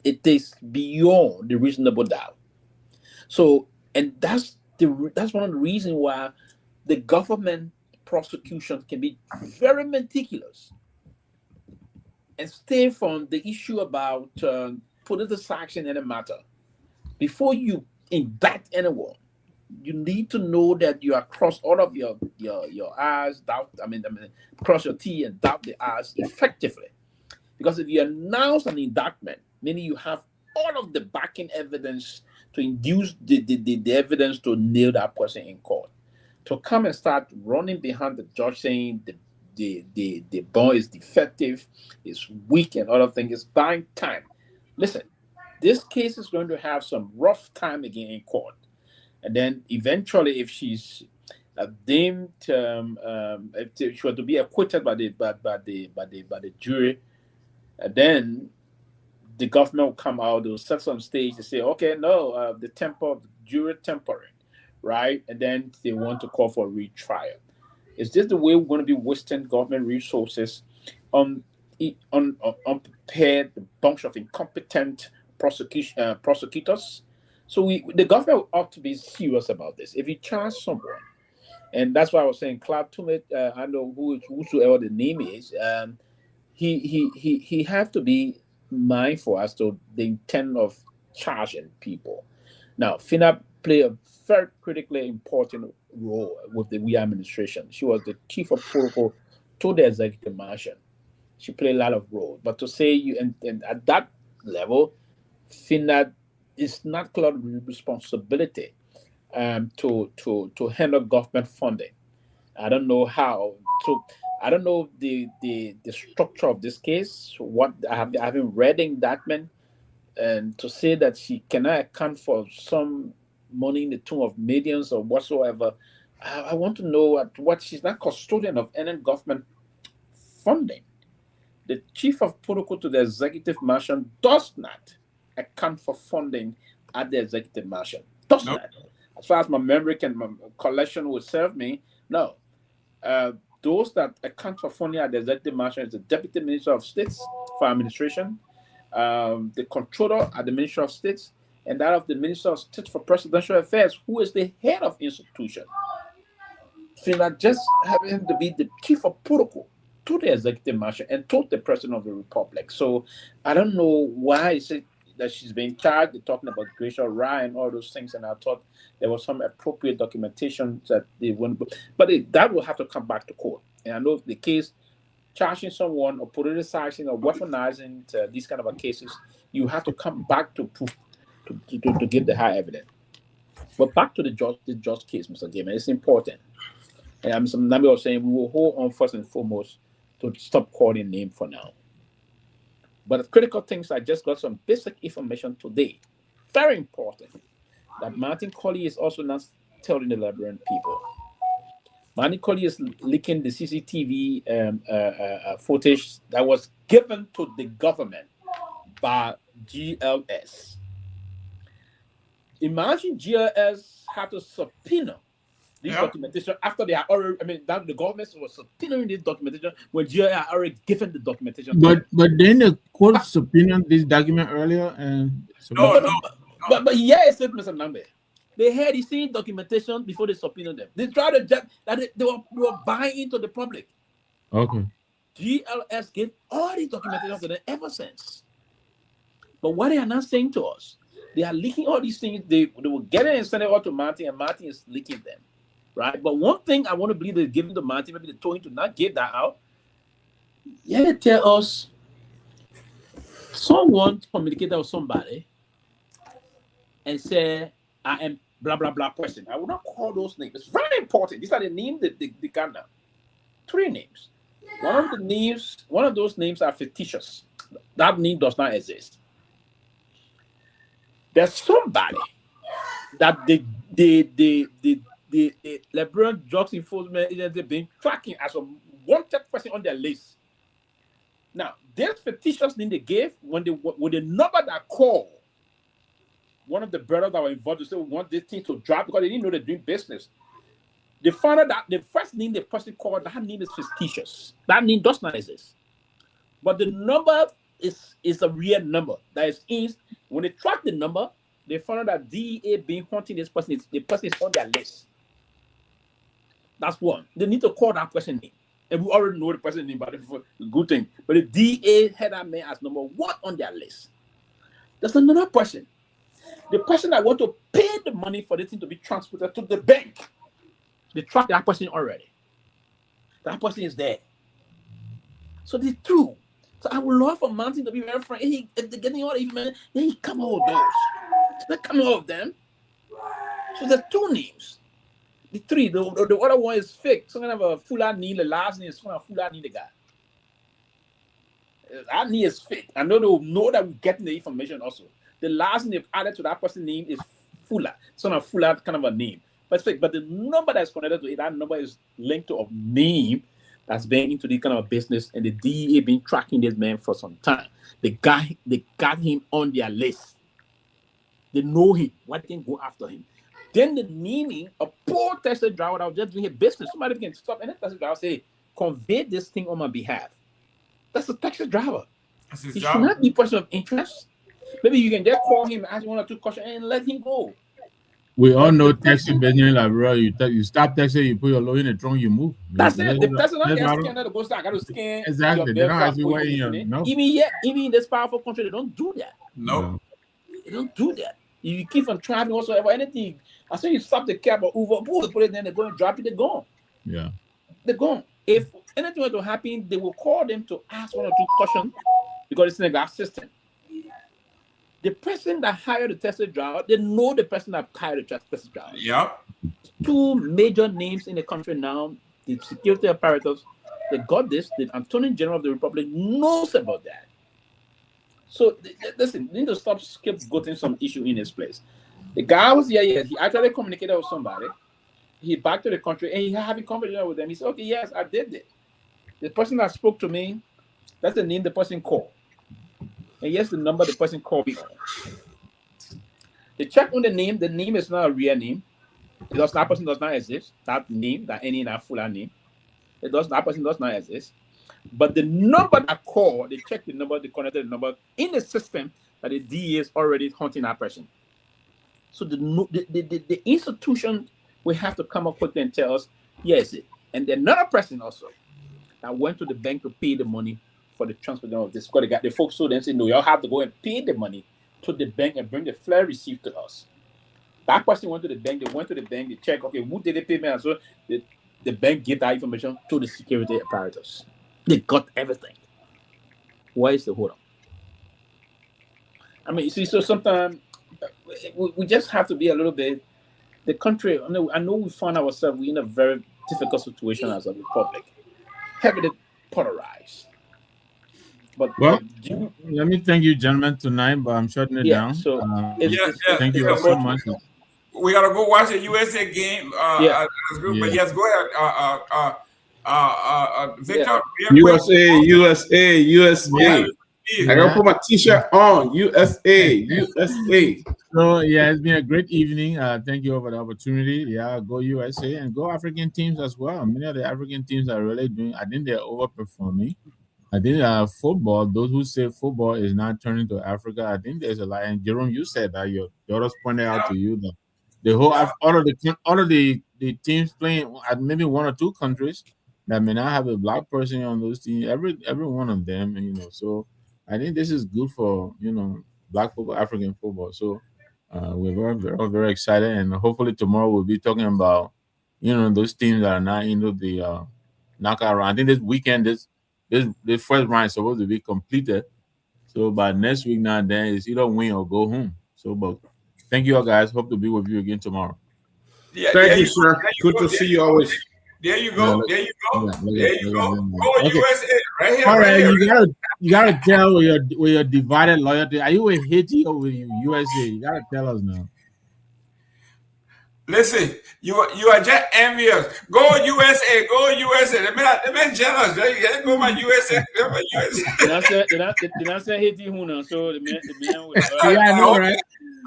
it is beyond the reasonable doubt. So, and that's one of the reasons why the government prosecution can be very meticulous and stay from the issue about political sanction in a matter. Before you indict anyone, you need to know that you are cross all of your I's, cross your T and dot the I's effectively. Because if you announce an indictment, meaning you have all of the backing evidence to induce the evidence to nail that person in court. To come and start running behind the judge saying the bond is defective, it's weak, and other things, is buying time. Listen, this case is going to have some rough time again in court. And then eventually, if she's deemed, if she were to be acquitted by the jury, then the government will come out, they'll set some stage to say, okay, no, the jury tempering, right? And then they want to call for a retrial. Is this the way we're going to be wasting government resources on unprepared bunch of incompetent prosecutors? So the government ought to be serious about this. If you charge someone, and that's why I was saying, Clark Tumit, I know whosoever the name is, he have to be mindful as to the intent of charging people. Now, FINA played a very critically important role with the Myean administration. She was the chief of protocol to the executive mansion. She played a lot of role. But to say you and at that level, FINA is not clear responsibility to handle government funding. I don't know how. So I don't know the structure of this case. What I haven't read the indictment, and to say that she cannot account for some money in the tune of millions or whatsoever, I want to know what she's not custodian of any government funding. The chief of protocol to the executive mansion does not account for funding at the executive mansion. Does not. As far as my memory my collection will serve me, no. Those that account for funding at the executive mansion is the Deputy Minister of States for Administration, the Controller at the Ministry of States, and that of the Minister of State for Presidential Affairs, who is the head of institution. So you're not just having him to be the chief of protocol to the executive mansion and to the President of the Republic. So I don't know why is it that she's being charged with talking about Gracia Rye and all those things, and I thought there was some appropriate documentation that they wouldn't, but that will have to come back to court. And I know the case charging someone or politicizing or weaponizing these kind of cases, you have to come back to proof to give the high evidence. But back to the judge case, Mr. Gayman, it's important. And some number was saying we will hold on first and foremost to stop calling name for now. But the critical things, I just got some basic information today. Very important. That Martin Colley is also not telling the Liberian people. Martin Colley is leaking the CCTV footage that was given to the government by GLS. Imagine GLS had to subpoena this documentation after they are already, the government was subpoenaing this documentation when GLS had already given the documentation. But then the court subpoenaed this document earlier and But yeah, it's it, Mr. Nagbe. They had the same documentation before they subpoenaed them. They tried to that they were buying into the public. Okay. GLS gave all the documentation to them ever since. But what they are not saying to us, they are leaking all these things. They will get it and send it all to Martin, and Martin is leaking them. Right? But one thing I want to believe they're giving to Martin, maybe they told him to not give that out. Yeah, they tell us someone communicated with somebody and say, I am blah, blah, blah person. I will not call those names. It's very important. These are the names that they got now. 3 names. One of those names are fictitious. That name does not exist. There's somebody that the Liberian Drugs Enforcement Agency been tracking as a wanted person on their list. Now, this fictitious name they gave when the number that called one of the brothers that were involved to say we want this thing to drop because they didn't know they're doing business. They found out that the first name the person called, that name is fictitious. That name does not exist. But the number is a real number. That is in. When they track the number, they found out that DEA being hunting this person. The person is on their list. That's one. They need to call that person name. And we already know the person's name, but it's a good thing. But the DEA had that man as number 1 on their list. There's another person. The person that want to pay the money for this thing to be transported to the bank. They track that person already. That person is there. So the 2. So I would love for Martin to be very frank. If they're getting all the information, then he come out of those. They come out of them. So there's 2 names. The 3, the other one is fake. Some kind of a Fulani, the last name is some kind of Fulani, the guy. That name is fake. I know they will know that we're getting the information also. The last name they've added to that person's name is Fula. Some kind of Fula kind of a name. But it's fake. But the number that's connected to it, that number is linked to a name that's been into this kind of business, and the DEA been tracking this man for some time. They got him on their list. They know him. Why they can go after him? Then the naming a poor taxi driver that was just doing his business. Somebody can stop and the taxi driver say, convey this thing on my behalf. That's a taxi driver. He should not be person of interest. Maybe you can just call him, ask 1 or 2 questions, and let him go. We all know taxi business, like, bro. You stop taxi, you put your load in the trunk, you move. That's it. The person not get scanned to go start. I got to scan. Exactly. They don't ask you where you no. Even in this powerful country, they don't do that. No. They don't do that. You keep on traveling whatsoever, anything. As soon as you stop the cab or Uber, they put it there, they're going to drop it, they're gone. Yeah. They're gone. If anything were to happen, they will call them to ask 1 or 2 questions because it's in the system. The person that hired the taxi driver, they know the person that hired the taxi driver. Yep. 2 major names in the country now, the security apparatus, they got this. The Attorney General of the Republic knows about that. So listen, they need to stop scapegoating some issue in his place. The guy was he actually communicated with somebody. He back to the country and he having conversation with them. He said, okay, yes, I did it. The person that spoke to me That's the name the person called. And here's the number the person called me on. They check on the name. The name is not a real name. That person does not exist. That name, that full name. That person does not exist. But the number that called, they check the number, they connected the number in the system that the DA is already hunting that person. So the institution will have to come up with and tell us, yes. And then another person also that went to the bank to pay the money for the transfer of this. Because the folks so then say, no, y'all have to go and pay the money to the bank and bring the flare receipt to us. That person went to the bank, they check, okay, who did the payment? And so the bank gave that information to the security apparatus. They got everything. Why is the hold up? I mean, you see, so sometimes we just have to be a little bit, the country, I know we find ourselves in a very difficult situation as a republic, heavily polarized. But well, let me thank you, gentlemen, tonight, but I'm shutting it down. So thank you all so much. We gotta go watch the USA game. But yes, go ahead, Victor. USA. I gotta put my T-shirt on. USA. So yeah, it's been a great evening. Thank you for the opportunity. Yeah, go USA and go African teams as well. Many of the African teams are really doing. I think they're overperforming. I think football. Those who say football is not turning to Africa, I think there's a lot. And Jerome, you said that your daughters pointed out to you that the whole all of the teams playing at maybe one or two countries that may not have a black person on those teams. Every one of them, So I think this is good for black football, African football. So we're very, very excited, and hopefully tomorrow we'll be talking about those teams that are not into the knockout round. I think this weekend this first round is supposed to be completed. So by next week now, then it's either win or go home. So, but thank you all guys. Hope to be with you again tomorrow. Yeah, thank you, sir. Good to see you always. There you go. Go Okay. USA right here. All right, right you gotta tell where your divided loyalty. Are you with Haiti or with USA? You gotta tell us now. Listen, you are just envious. Go USA. The man jealous. You go my USA. Did I say Haiti Huna? So the man yeah, I know, right?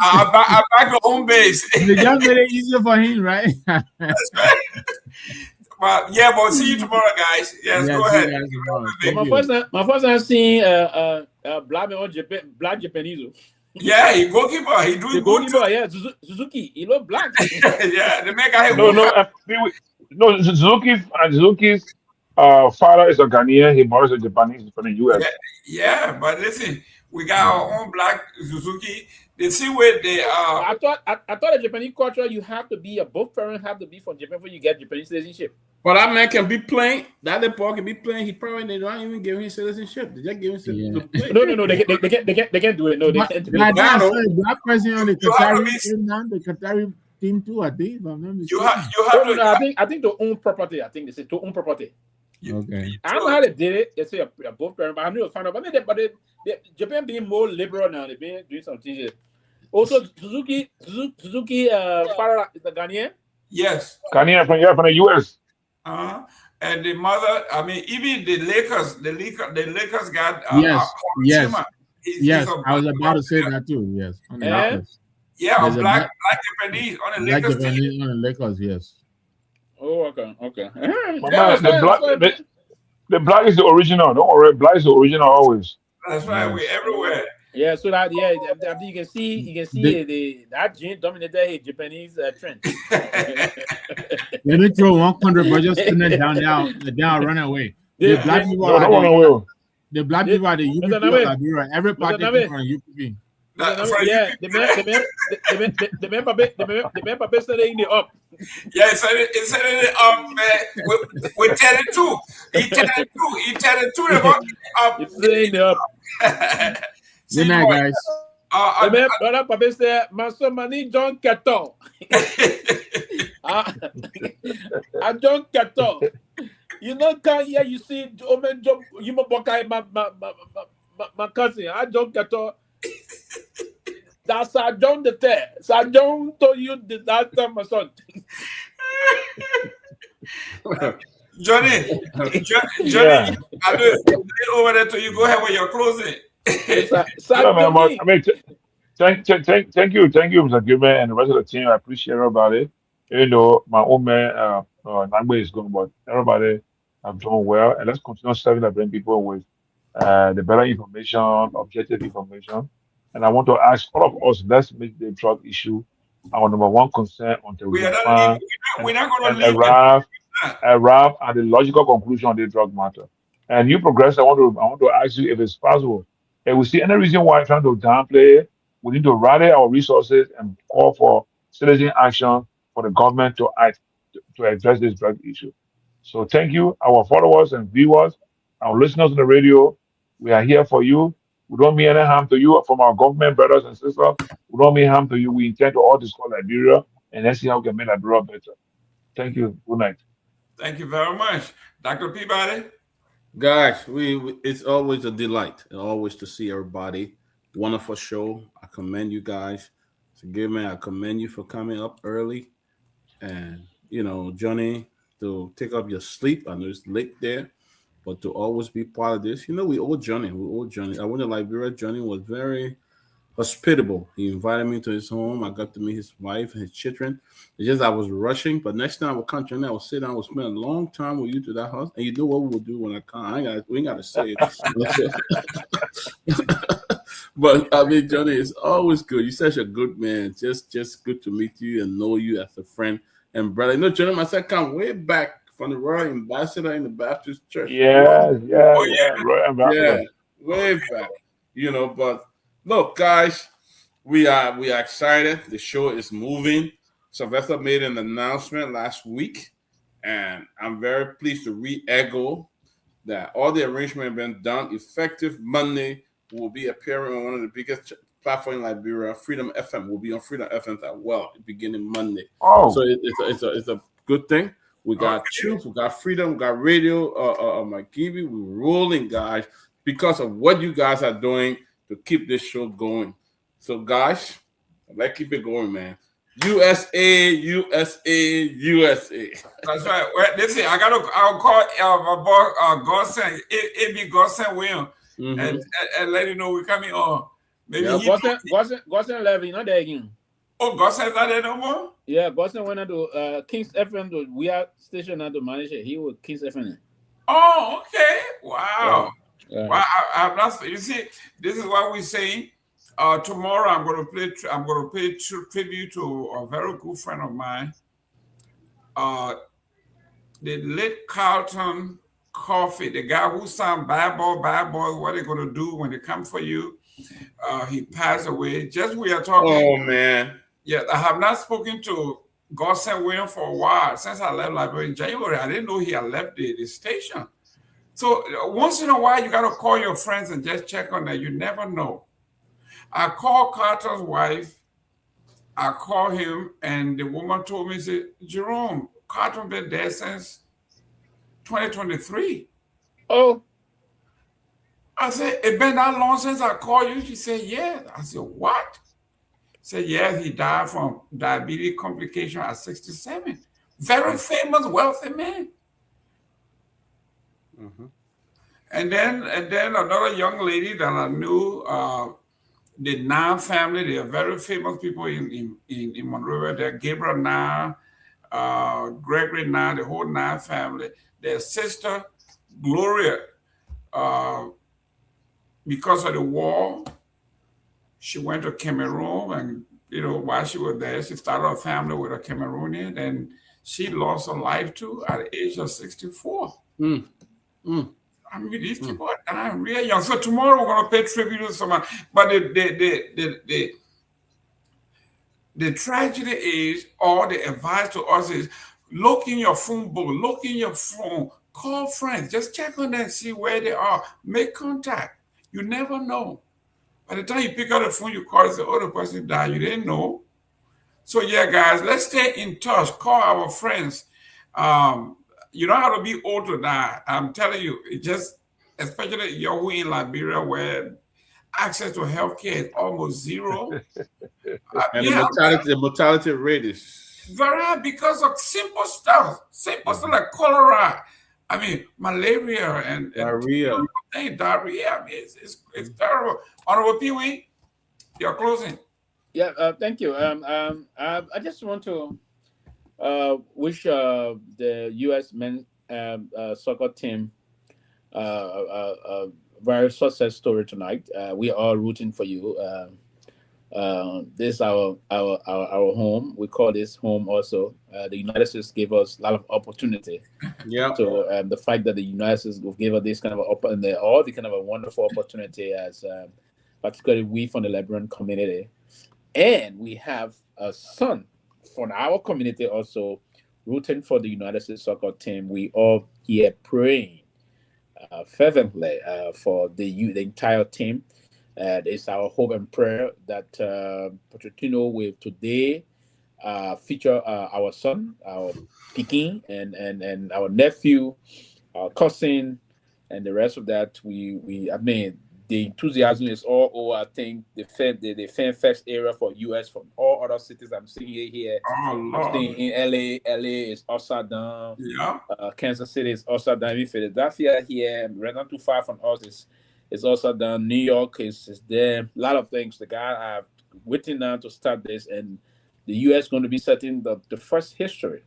I'm back at home base. The job made it easier for him, right? That's right. But see you tomorrow, guys. Yes, go ahead. My first time seeing black Japanese. Yeah, he goalkeeper. He doing good. Yeah, Suzuki. He look black. Yeah, the man got Suzuki's father is a Ghanaian. His mother is a Japanese from the US. Yeah, but listen, we got our own black Suzuki. They see where they are. I thought the Japanese culture, you have to be both parents have to be from Japan before you get Japanese citizenship. But that man can be playing. That Paul can be playing. He probably they don't even give him citizenship. They just give him citizenship. No. They can't do it. No, they can't do it. Black person on the Qatari team too. I think. You have to. I think to own property. I think they say to own property. Okay. I don't know how they did it. They say both parents, but I knew it was found out. But Japan being more liberal now. They've been doing some things. Also, Suzuki, father is a Ghanaian. Yes. Ghanaian from the US. And the mother, I mean, even the Lakers got yes. I was about to say that too. Yes. Yeah, black Japanese on the Lakers. Black Japanese on the Lakers. Yes. Oh, okay. The black is the original. Don't worry, black is the original always. That's right. We're everywhere. Yeah, so that you can see that gene dominated Japanese trend. Let me throw 100, but just put it down, run away. The black people are the UPP. Every party from UPP. Yeah, the man Papa said in the up. Yeah, it said it up, man. With 10-2. He 10-2. It's in the up. Good night, guys. Brother Papa said, "Master Mani John Kato." John Kato. You know, here you see Omen Job. You my cousin. John Kato. That's Sir John the Third. Sir John told you that time, my son. Johnny, I do it over there till you go ahead with your closing. Yeah, man, but, I mean, thank you, Mr. Gilbert, and the rest of the team. I appreciate everybody. Even though my old man, Nagbe is gone, but everybody have done well, and let's continue serving the brain people with the better information, objective information. And I want to ask all of us, let's make the drug issue our number one concern until we We are not find leaving. We're not going and to leave arrive at the logical conclusion on the drug matter. And you progress, I want to ask you if it's possible. If we see any reason why trying to downplay it, we need to rally our resources and call for citizen action for the government to act to address this drug issue. So thank you, our followers and viewers, our listeners on the radio. We are here for you. We don't mean any harm to you from our government brothers and sisters. We don't mean harm to you. We intend to all discuss Liberia and let's see how we can make Liberia better. Thank you. Good night. Thank you very much. Dr. Peabody? Guys, it's always a delight, always to see everybody. Wonderful show. I commend you guys. So, Gayman, I commend you for coming up early, and Johnny, to take up your sleep. I know it's late there, but to always be part of this. We owe Johnny. I went to Liberia. Johnny was very hospitable. He invited me to his home. I got to meet his wife and his children. It's just I was rushing, but next time I will come, Johnny, I will sit down. I will spend a long time with you to that house, and you know what we will do when I come. We ain't got to say it. But I mean, Johnny, it's always good. You're such a good man. Just good to meet you and know you as a friend and brother. Johnny, myself come way back from the Royal Ambassador in the Baptist Church. Yeah, way back. But look, guys, we are excited. The show is moving. Sylvester made an announcement last week, and I'm very pleased to re-echo that all the arrangements have been done. Effective Monday, will be appearing on one of the biggest platforms in Liberia. Freedom FM will be on Freedom FM as well, beginning Monday. Oh, so it's a good thing. We got truth, we got freedom, we got radio. Magibby, we're rolling, guys, because of what you guys are doing to keep this show going. So, guys, let's keep it going, man. USA, USA, USA. That's right. Well, listen, I'll call my boy Godson, A.B. Godson William, and let you know we're coming on. Maybe Godson left, not there again. Oh, Godson's not there no more? Yeah, Godson went to King's FM. We are station now to manage it. He was King's FM. Oh, okay. Wow. Yeah. Well, I'm not. You see, this is what we're saying. Tomorrow, I'm going to pay tribute to a very good friend of mine, the late Carlton Coffee, the guy who sang Bad Boy, what they're going to do when they come for you. He passed away. Just we are talking. Oh, man. Yeah, I have not spoken to Godson William for a while. Since I left Liberia in January, I didn't know he had left the station. So once in a while, you got to call your friends and just check on them. You never know. I called Carter's wife. I called him, and the woman told me, said, Jerome, Carter been there since 2023. Oh. I said, it been that long since I called you? She said, yeah. I said, what? She said, yeah, he died from diabetes complication at 67. Very famous, wealthy man. Mm-hmm. And then another young lady that I knew, the Nah family, they are very famous people in Monrovia. They're Gabriel Nah, Gregory Nah, the whole Nah family. Their sister, Gloria, because of the war, she went to Cameroon, and while she was there, she started a family with a Cameroonian, and she lost her life too at the age of 64. I mean, these people are dying real young. So tomorrow we're going to pay tribute to someone. But the tragedy is, or the advice to us is, look in your phone book, look in your phone, call friends, just check on them, see where they are, make contact. You never know. By the time you pick up the phone, you call and say, oh, the person died, you didn't know. So yeah, guys, let's stay in touch, call our friends. You don't have to be old to die. I'm telling you, it just, especially you're in Liberia where access to healthcare is almost zero. And the mortality rate is very high because of simple stuff like cholera. I mean, malaria and diarrhea. Diarrhea. I mean, it's terrible. Honorable Pewee, you're closing. Yeah, thank you. I just want to wish the U.S. men's soccer team a very success story tonight. We are all rooting for you. This is our home. We call this home also. The United States gave us a lot of opportunity. Yeah. So the fact that the United States gave us this kind of all the kind of a wonderful opportunity as particularly we from the Liberian community, and we have a son from our community also rooting for the United States soccer team. We all here praying fervently for the entire team. It's our hope and prayer that Pochettino will today feature our son, our Peking, and our nephew, our cousin, and the rest of that. I mean, the enthusiasm is all over. I think the fan fest area for US from all other cities I'm seeing here. I'm seeing in LA is also done. Yeah. Kansas City is also done. Even Philadelphia here, right not too far from us is also done. New York is there. A lot of things. The guy are waiting now to start this, and the US going to be setting the first history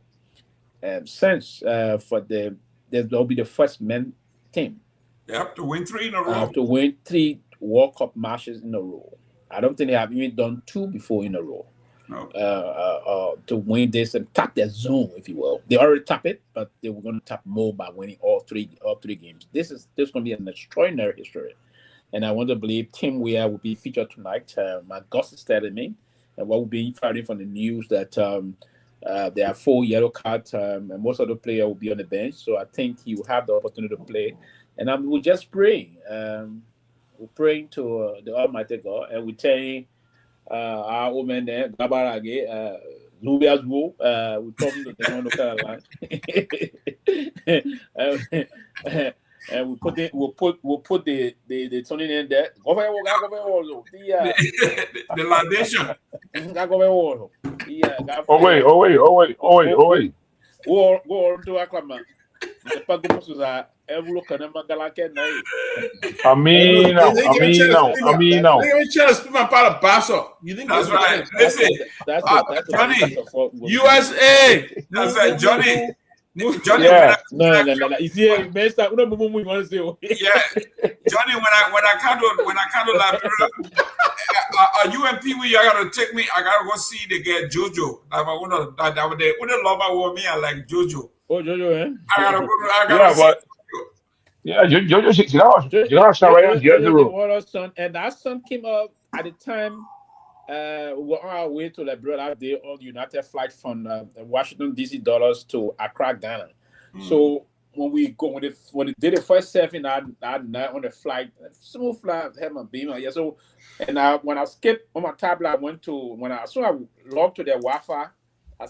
since there'll be the first men team. Yep, to win 3 in a row. To win 3 World Cup matches in a row. I don't think they have even done 2 before in a row. No. To win this and tap their zone, if you will. They already tap it, but they were going to tap more by winning all three games. This is going to be an extraordinary history. And I want to believe Tim Weah will be featured tonight. My Gus is telling me, and what will be fighting from the news that there are 4 yellow cards, and most of the players will be on the bench. So I think he will have the opportunity to play. And we're just praying. We're praying to the Almighty God, and we're telling our old man there, Gabarage, Lubia's Woo, we're talking to them on the Carolina. And we'll put the Tony in there. The Landation. Oh wait. Go to Acclama. I mean now. Let me try to spit my part of Basso. You think that's right? Listen, that's Johnny, USA. That's right, Johnny. Johnny, yeah. No. You see, yeah, Johnny, when I come to Liberia, you and Pewee, you gotta take me. I gotta go see the girl Jojo. That lover with me, I like Jojo. Oh, Jojo, eh? I gotta see. Jojo, and that son came up at the time. We're on our way to Liberia that day on United flight from Washington D.C. dollars to Accra, Ghana. So when we did the first surfing that night on the flight, smooth flight, had my beamer. Yeah. So and when I skipped on my tablet, I went to I logged to their Wi-Fi. I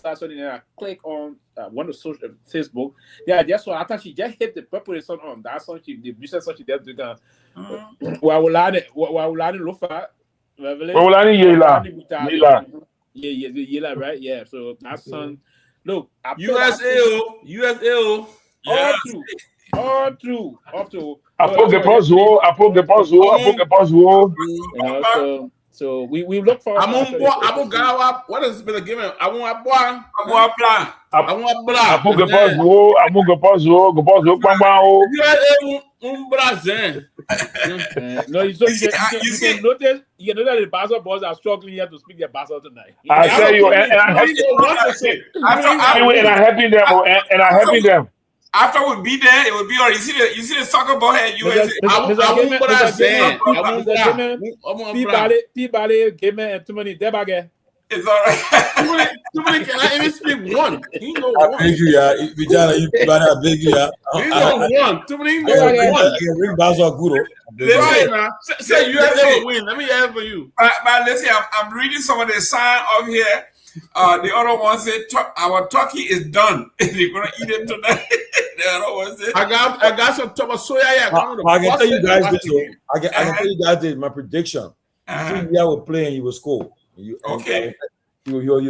click on one of social Facebook. Yeah, just so I thought she just hit the preparation on that song. The business song she did to go. While we landed Lufa. Yela, right? Yeah. So that song. Look, USA. All through. Up to. So we look for. What has been a given? I want a plan. No, you can notice. You know that the Basel boys are struggling here to speak their Basel tonight. I tell you, and I'm helping them. After we be there, it will be all. You see the soccer ball here. Peabody, Gayman, and too many Debage. It's all right. Too many can I even speak one? He know one. I beg you, yeah. Vijana, you beg you, yeah. He know one. Too many know one. Ring Basel good. Say you have to win. Let me ask for you. But listen, I'm reading some of the sign up here. The other one said our turkey is done. They're gonna eat it tonight. The other one said I got some top of soya. I can tell you guys this. I can tell you guys this. My prediction. I will play and you will score. Okay. You said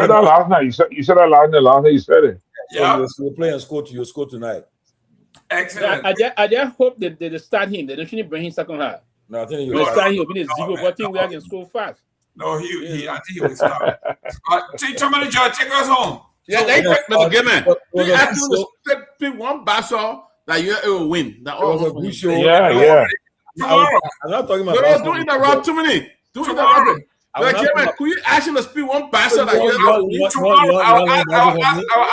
that last night. You said that last night. You said it. So you'll play and score. You'll score tonight. Excellent. I just hope that they start him. They don't bring him second half. No, I think he'll start him. He'll be the zero, but I think we are going to score fast. No, I think he will start. Tomalin, George, take us home. Yeah, they Gayman. They actually pick one basel that you will win. That all of them. Yeah. Tomorrow. I'm not talking about. Don't interrupt too many. Don't interrupt. Gayman, could you ask him to speak one basel that you tomorrow? I'll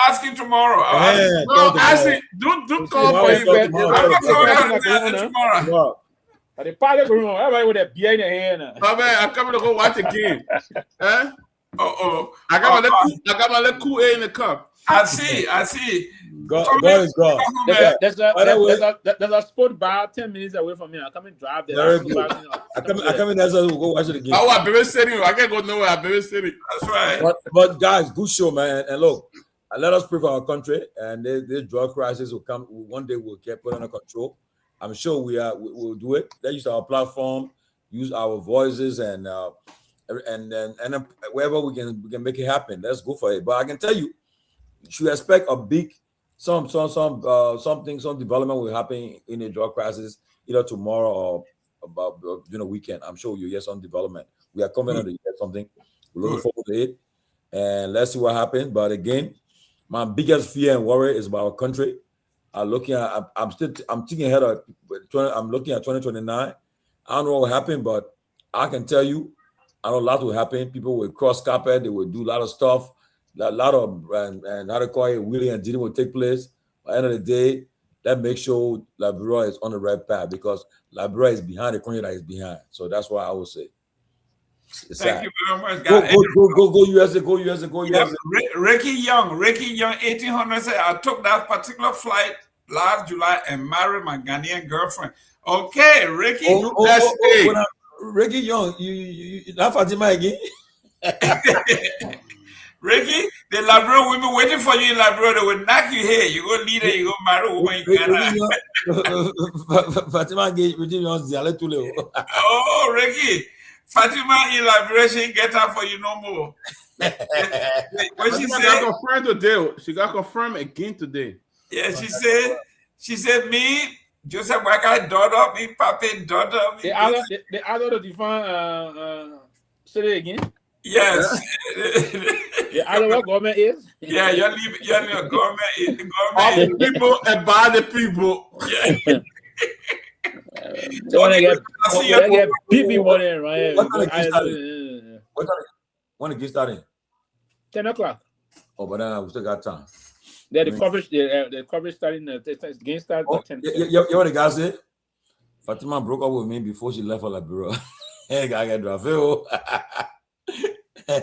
ask him tomorrow. Don't call for him. Tomorrow. The party going on. Everybody with that beer in their hand. Oh man, I'm coming to go watch the game. Huh? I got my little cool A in the cup. I see. God is God. There's a sport bar 10 minutes away from me. I come and drive there. I come in there so we'll go watch the game. Oh, I've been sitting. I can't go nowhere. I've been sitting. That's right. But guys, good show, man. And look, let us pray for our country. And this drug crisis will come. One day we'll get put under control. I'm sure we'll do it. Let's use our platform, use our voices, and wherever we can make it happen. Let's go for it. But I can tell you should expect a big some development will happen in the drug crisis either tomorrow or about weekend. I'm sure you'll hear some development. We are confident to hear something. We're looking forward to it, and let's see what happens. But again, my biggest fear and worry is about our country. I'm thinking ahead of. I'm looking at 2029. I don't know what will happen, but I can tell you, I know a lot will happen. People will cross carpet. They will do a lot of stuff. A lot of and how to call it, wheeling and dealing will take place. At the end of the day, that makes sure Liberia is on the right path because Liberia is behind the country that is behind. So that's what I would say. Thank you very much, guys. Go USA, go USA. Ricky Young, 1800 said, I took that particular flight last July and married my Ghanaian girlfriend. Okay, Ricky. Ricky Young, you not Fatima again? Ricky, the Liberia women waiting for you in Liberia. They will knock you here. You go lead her, you go marry a woman in Ghana. Fatima again, oh, Ricky. Fatima in Liberia, she get her for you no more. What she said? Got confirmed today. She got confirmed again today. Yeah, she said me, Joseph Waka, daughter, me, Papi, daughter. The other to define say it again. Yes. The other what government is? Yeah, your government is the Of the people and by the people. Yeah. So when I get people money, right? When the game starting? 10 o'clock. Oh, but then we still got time. Yeah, the coverage starting. The game starts at 10. You know what the guy said? Fatima broke up with me before she left for Liberia. Hey, I get drafted. Hey.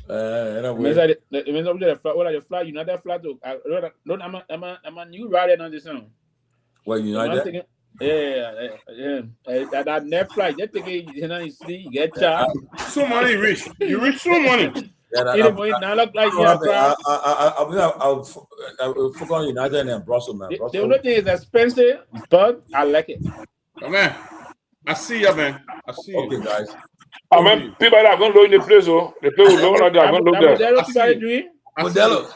The flag, United flag. I'm a new rider on this song. Well, United. That net flag. Just take it. You see, you get charged. So money rich. You rich so money. I'll focus on United and Brussels, man. The only thing is expensive, but I like it. Oh, man. I see you, man. I see you. Okay, guys. I mean, people are going to look in the place, oh. The place will look like they are going to look there. Modelo.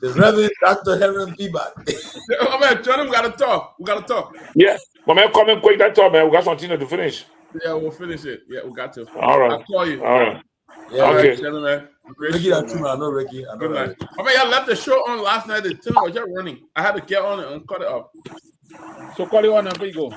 The Reverend Dr. Henry Peabody. Oh, man, Jordan, we got to talk. Yeah. But man, come in quick that time, man. We got something to finish. Yeah, we'll finish it. Yeah, we got to. All right. I'll call you. All right. Yeah, okay. Right, gentlemen. Ricky, I know Ricky. I know Ricky. I mean, y'all left the show on last night. The 10 was just running. I had to get on it and cut it off. So call it on and we go.